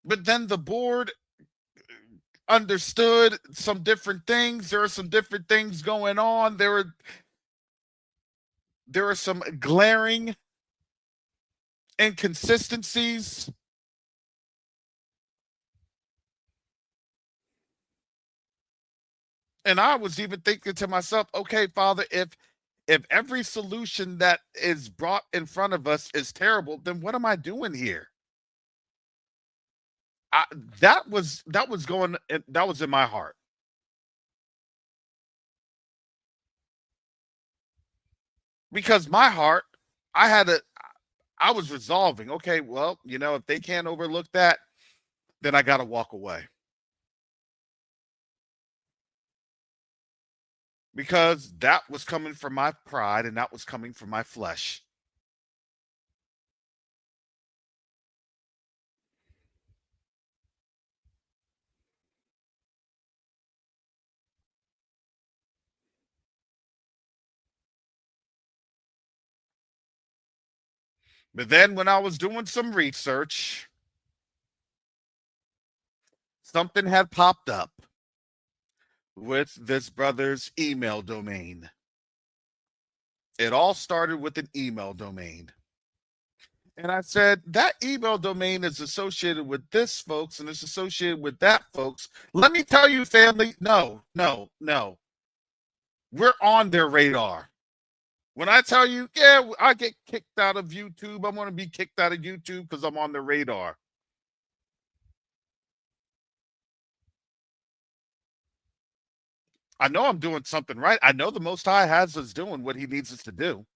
But then the board understood some different things. There are some different things going on. There are some glaring inconsistencies. And I was even thinking to myself, okay, Father, if every solution that is brought in front of us is terrible, then what am I doing here? That was in my heart. Because my heart, I was resolving, okay, well, if they can't overlook that, then I got to walk away. Because that was coming from my pride and that was coming from my flesh. But then when I was doing some research, something had popped up with this brother's email domain. It all started with an email domain. And I said, that email domain is associated with this folks and it's associated with that folks. Let me tell you, family, no. We're on their radar. When I tell you, yeah, I get kicked out of YouTube, I'm going to be kicked out of YouTube because I'm on the radar. I know I'm doing something right. I know the Most High has us doing what he needs us to do.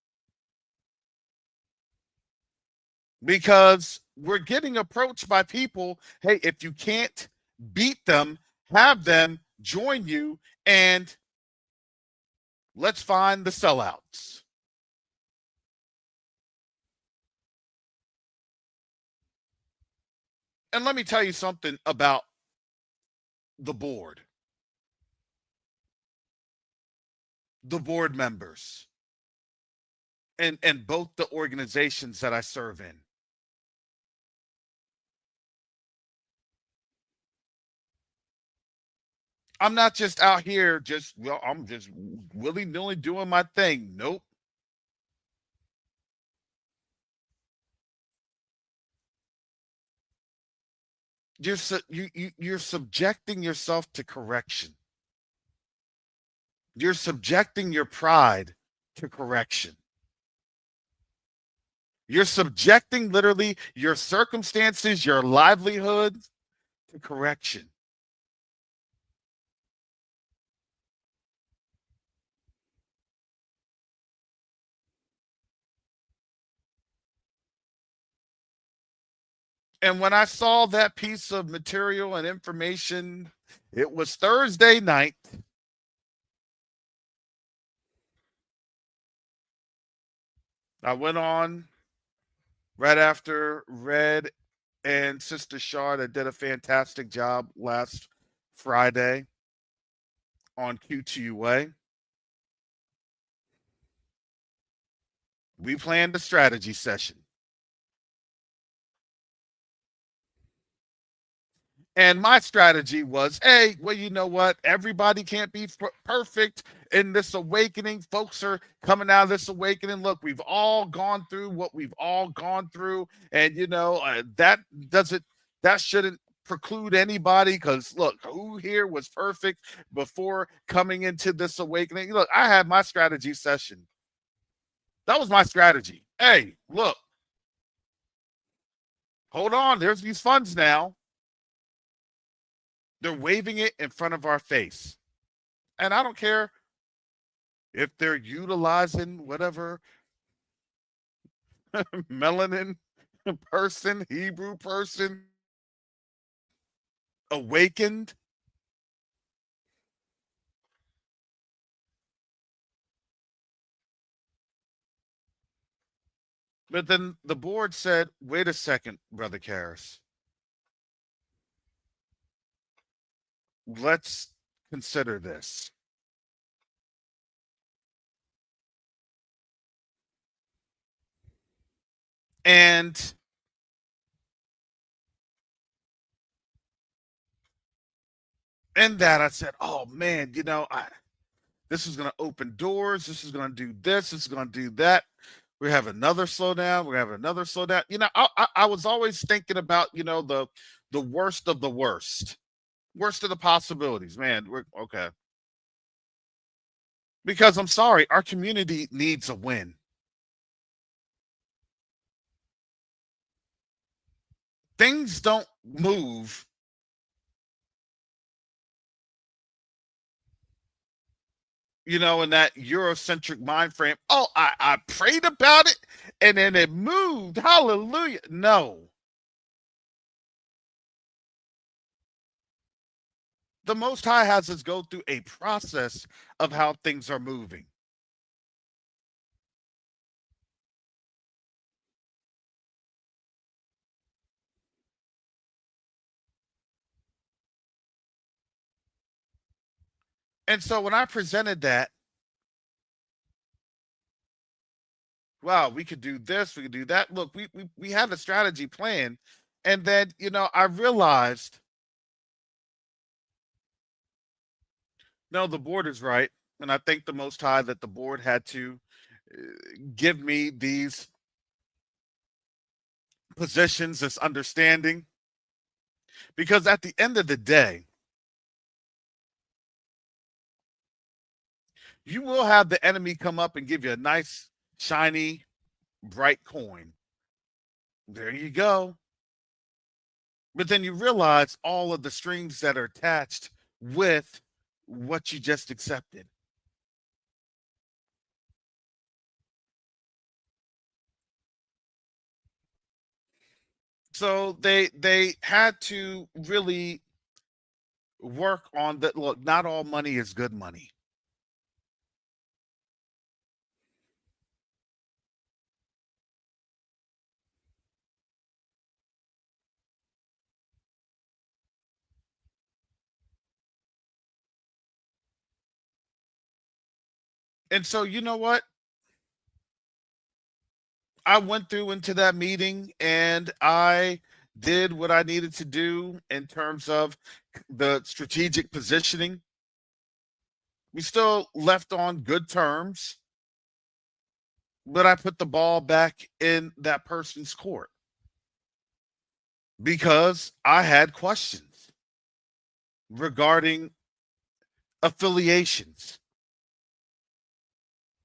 Because we're getting approached by people, hey, if you can't beat them, have them join you and let's find the sellouts. And let me tell you something about the board members, and both the organizations that I serve in. I'm not just out here I'm just willy-nilly doing my thing. Nope. You're subjecting yourself to correction. You're subjecting your pride to correction. You're subjecting literally your circumstances, your livelihood to correction. And when I saw that piece of material and information, it was Thursday night. I went on right after Red and Sister Shar that did a fantastic job last Friday on Q2UA. We planned a strategy session. And my strategy was, hey, well, you know what? Everybody can't be perfect in this awakening. Folks are coming out of this awakening. Look, we've all gone through what we've all gone through. And, that shouldn't preclude anybody because, look, who here was perfect before coming into this awakening? Look, I had my strategy session. That was my strategy. Hey, look, hold on. There's these funds now. They're waving it in front of our face. And I don't care if they're utilizing whatever melanin person, Hebrew person, awakened. But then the board said, wait a second, Brother Karras. Let's consider this. And in that, I said, oh, man, this is going to open doors. This is going to do this. This is going to do that. We have another slowdown. We have another slowdown. I was always thinking about, the worst of the worst of the possibilities, man. We're okay. Because I'm sorry, our community needs a win. Things don't move in that Eurocentric mind frame. Oh, I prayed about it and then it moved. Hallelujah. No. The Most High has us go through a process of how things are moving. And so when I presented that, wow, we could do this, we could do that. Look, we had a strategy plan. And then, I realized, no, the board is right. And I thank the Most High that the board had to give me these positions, this understanding. Because at the end of the day, you will have the enemy come up and give you a nice, shiny, bright coin. There you go. But then you realize all of the strings that are attached with what you just accepted. So they had to really work on that. Look, not all money is good money. And so you know what? I went through into that meeting and I did what I needed to do in terms of the strategic positioning. We still left on good terms, but I put the ball back in that person's court because I had questions regarding affiliations.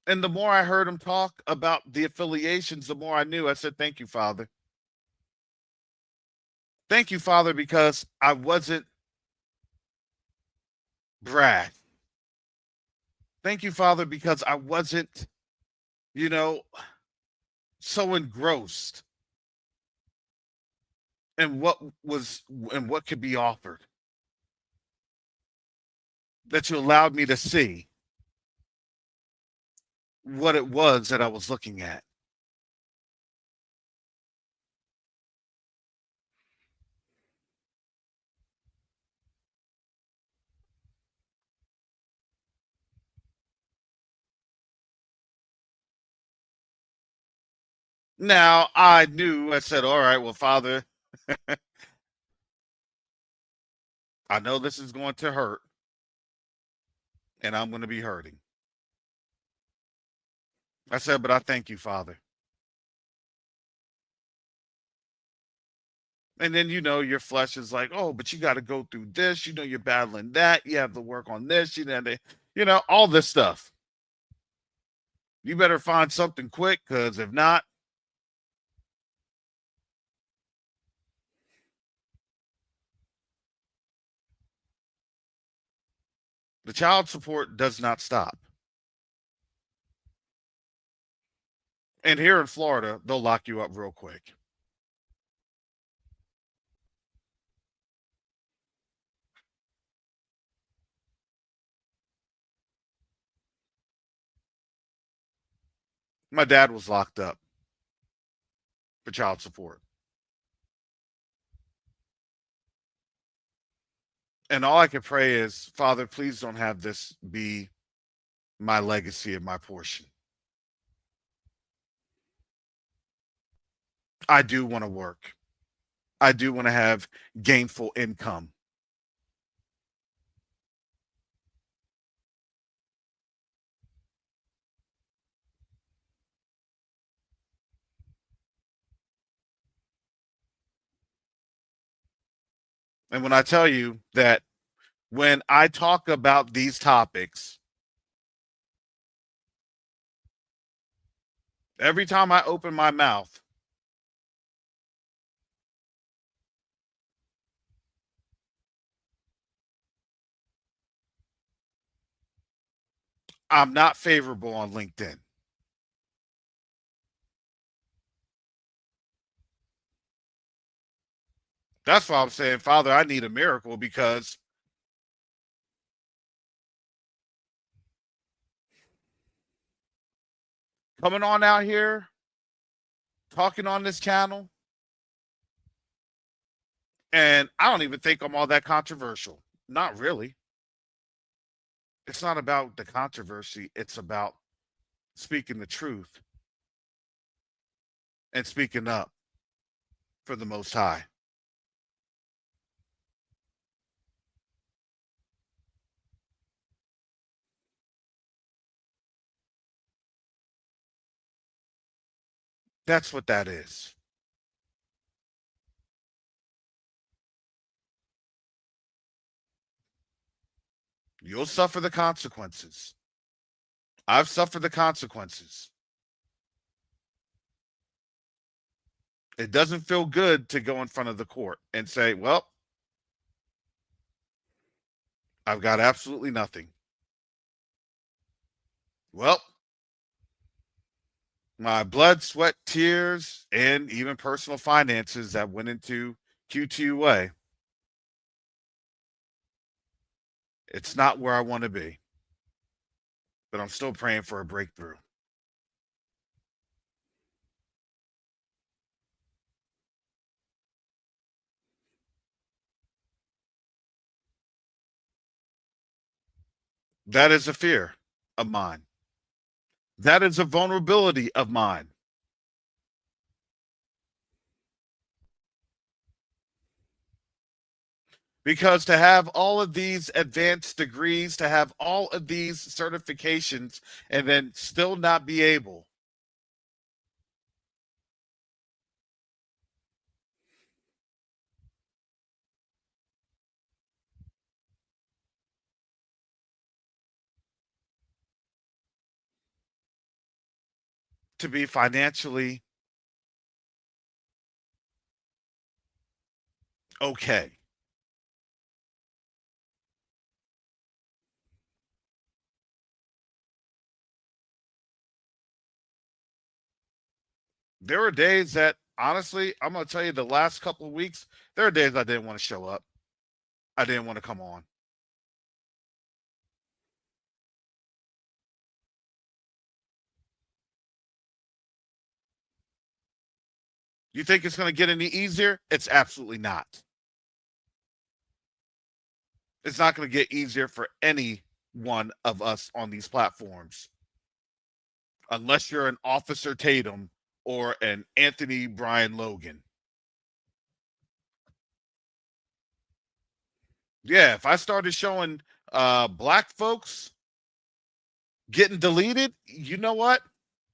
And the more I heard him talk about the affiliations, the more I knew. I said, thank you, Father. Thank you, Father, because I wasn't brash. Thank you, Father, because I wasn't, so engrossed in what could be offered that you allowed me to see what it was that I was looking at. Now, I said, all right, well, Father, I know this is going to hurt, and I'm going to be hurting. I said, but I thank you, Father. And then, your flesh is like, oh, but you got to go through this. You're battling that. You have to work on this. All this stuff. You better find something quick, because if not, the child support does not stop. And here in Florida, they'll lock you up real quick. My dad was locked up for child support. And all I can pray is, Father, please don't have this be my legacy and my portion. I do want to work. I do want to have gainful income. And when I tell you that when I talk about these topics, every time I open my mouth, I'm not favorable on LinkedIn. That's why I'm saying, Father, I need a miracle, because coming on out here, talking on this channel, and I don't even think I'm all that controversial. Not really. It's not about the controversy. It's about speaking the truth and speaking up for the Most High. That's what that is. You'll suffer the consequences. I've suffered the consequences. It doesn't feel good to go in front of the court and say, well, I've got absolutely nothing. Well, my blood, sweat, tears, and even personal finances that went into QTUA, it's not where I want to be. But I'm still praying for a breakthrough. That is a fear of mine. That is a vulnerability of mine. Because to have all of these advanced degrees, to have all of these certifications, and then still not be able to be financially okay. There were days that, honestly, I'm going to tell you, the last couple of weeks, there are days I didn't want to show up. I didn't want to come on. You think it's going to get any easier? It's absolutely not. It's not going to get easier for any one of us on these platforms. Unless you're an Officer Tatum or an Anthony Brian Logan. Yeah, if I started showing black folks getting deleted, you know what?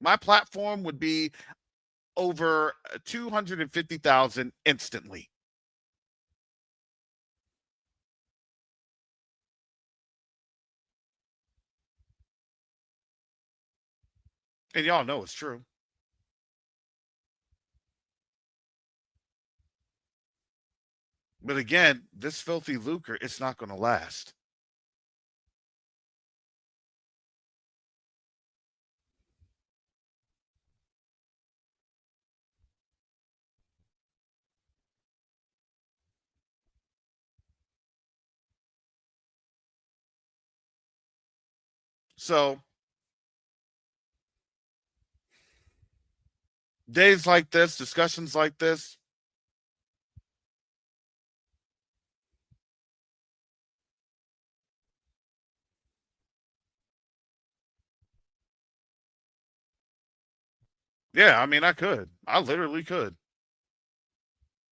My platform would be over 250,000 instantly. And y'all know it's true. But again, this filthy lucre, it's not going to last. So days like this, discussions like this, yeah, I mean, I could. I literally could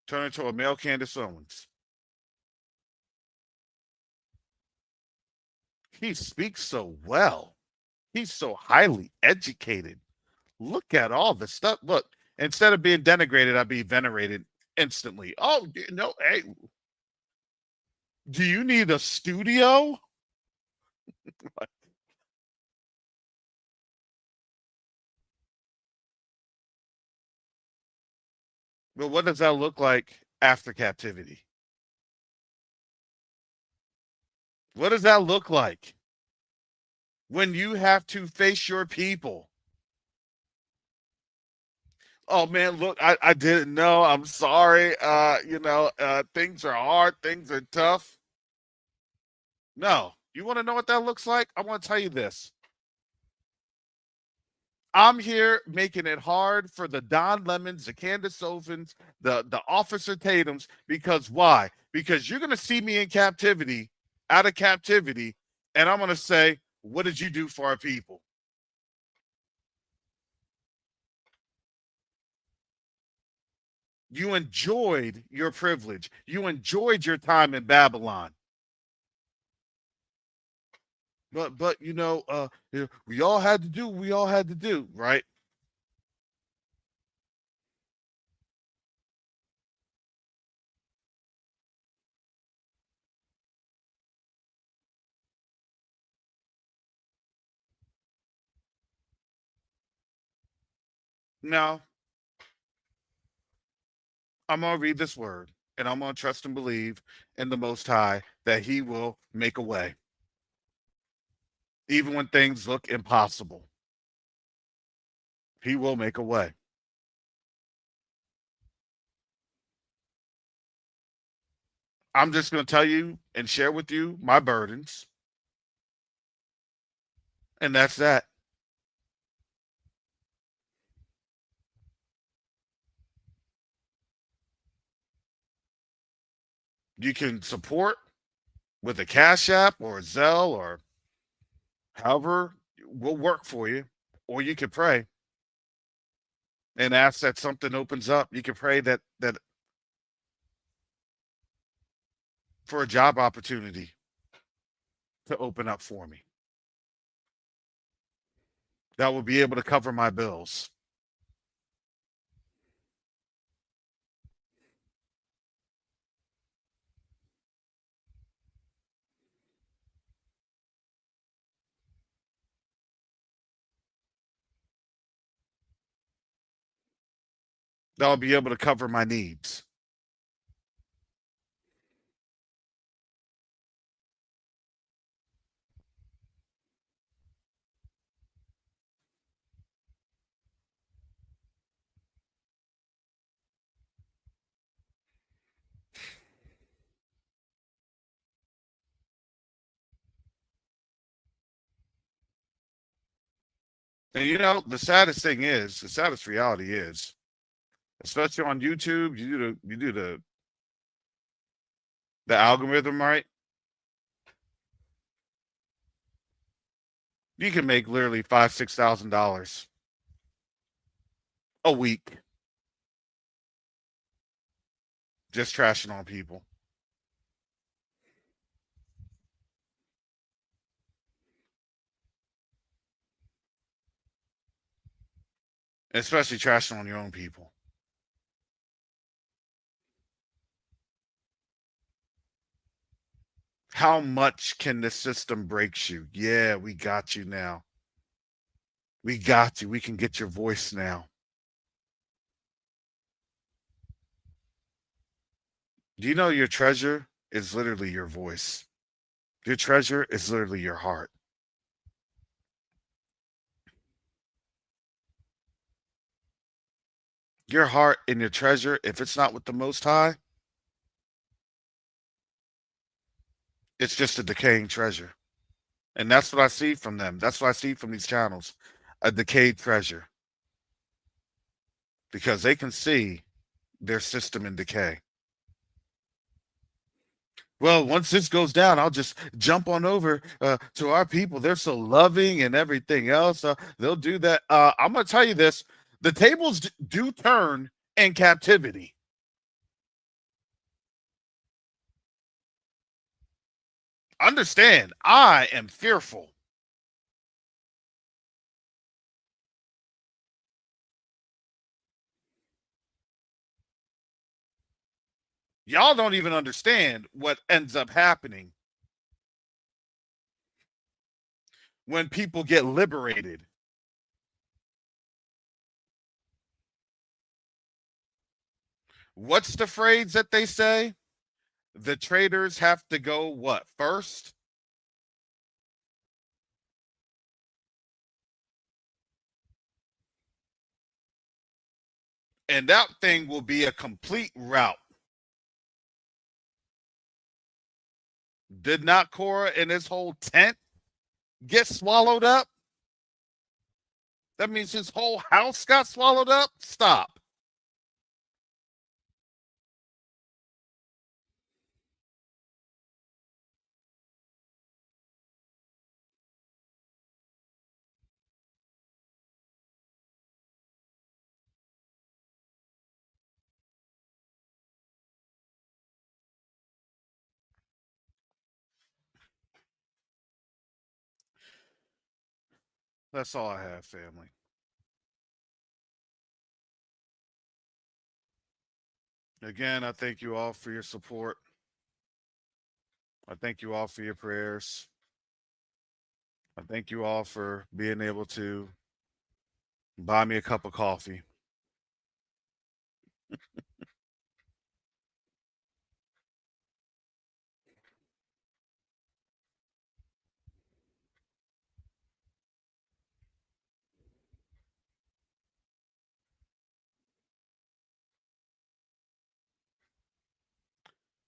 turn into a male Candace Owens. He speaks so well. He's so highly educated. Look at all the stuff. Look, instead of being denigrated, I'd be venerated instantly. Oh, no, hey, do you need a studio? But what does that look like after captivity? What does that look like when you have to face your people? Oh man, look, I didn't know. I'm sorry. Things are hard, things are tough. No. You want to know what that looks like? I want to tell you this. I'm here making it hard for the Don Lemons, the Candace Owens, the Officer Tatums, because why? Because you're gonna see me in captivity, out of captivity, and I'm gonna say, what did you do for our people? You enjoyed your privilege. You enjoyed your time in Babylon. But we all had to do what we all had to do, right? Now, I'm gonna read this word and I'm gonna trust and believe in the Most High that He will make a way. Even when things look impossible, He will make a way. I'm just going to tell you and share with you my burdens. And that's that. You can support with a Cash App or a Zelle or however will work for you. Or you can pray and ask that something opens up. You can pray that for a job opportunity to open up for me that will be able to cover my bills. That will be able to cover my needs. And the saddest reality is, especially on YouTube, you do the algorithm right. You can make literally $5,000-$6,000 a week. Just trashing on people. Especially trashing on your own people. How much can the system break you? Yeah, we got you now. We got you. We can get your voice now. Do you know your treasure is literally your voice? Your treasure is literally your heart. Your heart and your treasure, if it's not with the Most High, it's just a decaying treasure. And that's what I see from them. That's what I see from these channels, a decayed treasure. Because they can see their system in decay. Well, once this goes down, I'll just jump on over to our people. They're so loving and everything else. They'll do that. I'm going to tell you this. The tables do turn in captivity. Understand, I am fearful. Y'all don't even understand what ends up happening when people get liberated. What's the phrase that they say? The traders have to go what first? And that thing will be a complete rout. Did not Korah and his whole tent get swallowed up? That means his whole house got swallowed up? Stop. That's all I have, family. Again, I thank you all for your support. I thank you all for your prayers. I thank you all for being able to buy me a cup of coffee.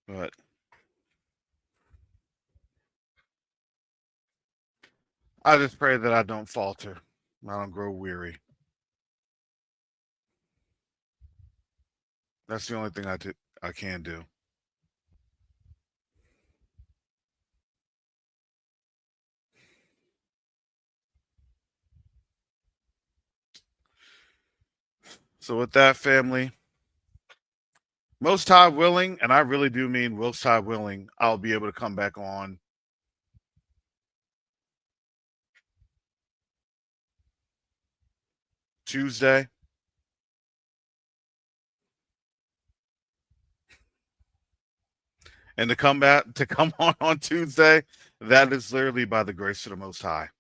But I just pray that I don't falter. I don't grow weary. That's the only thing I can do. So with that, family, Most High willing, and I really do mean Most High willing, I'll be able to come back on Tuesday. And to come on Tuesday, that is literally by the grace of the Most High.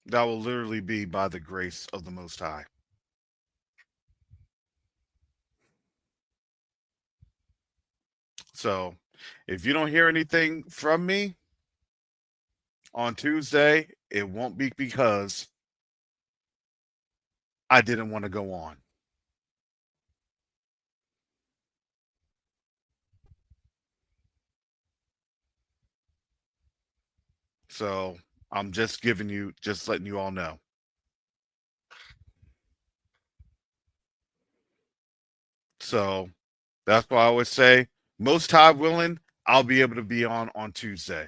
That will literally be by the grace of the Most High. So if you don't hear anything from me on Tuesday, it won't be because I didn't want to go on. So I'm just letting you all know. So that's why I always say, Most High willing, I'll be able to be on Tuesday.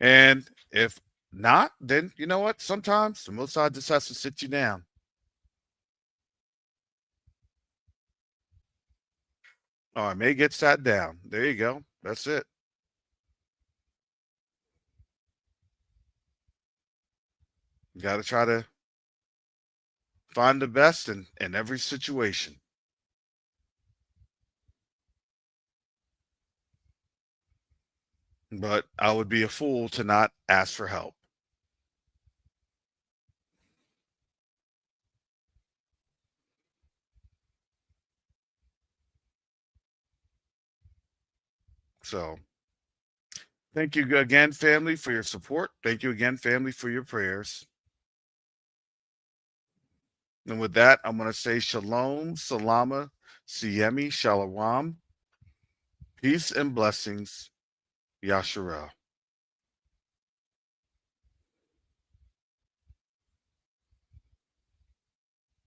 And if not, then you know what? Sometimes the Most High just has to sit you down. Oh, I may get sat down. There you go. That's it. You got to try to find the best in every situation. But I would be a fool to not ask for help. So thank you again, family, for your support. Thank you again, family, for your prayers. And with that, I'm going to say shalom, salama, siyemi, shalom, peace and blessings, yasharel.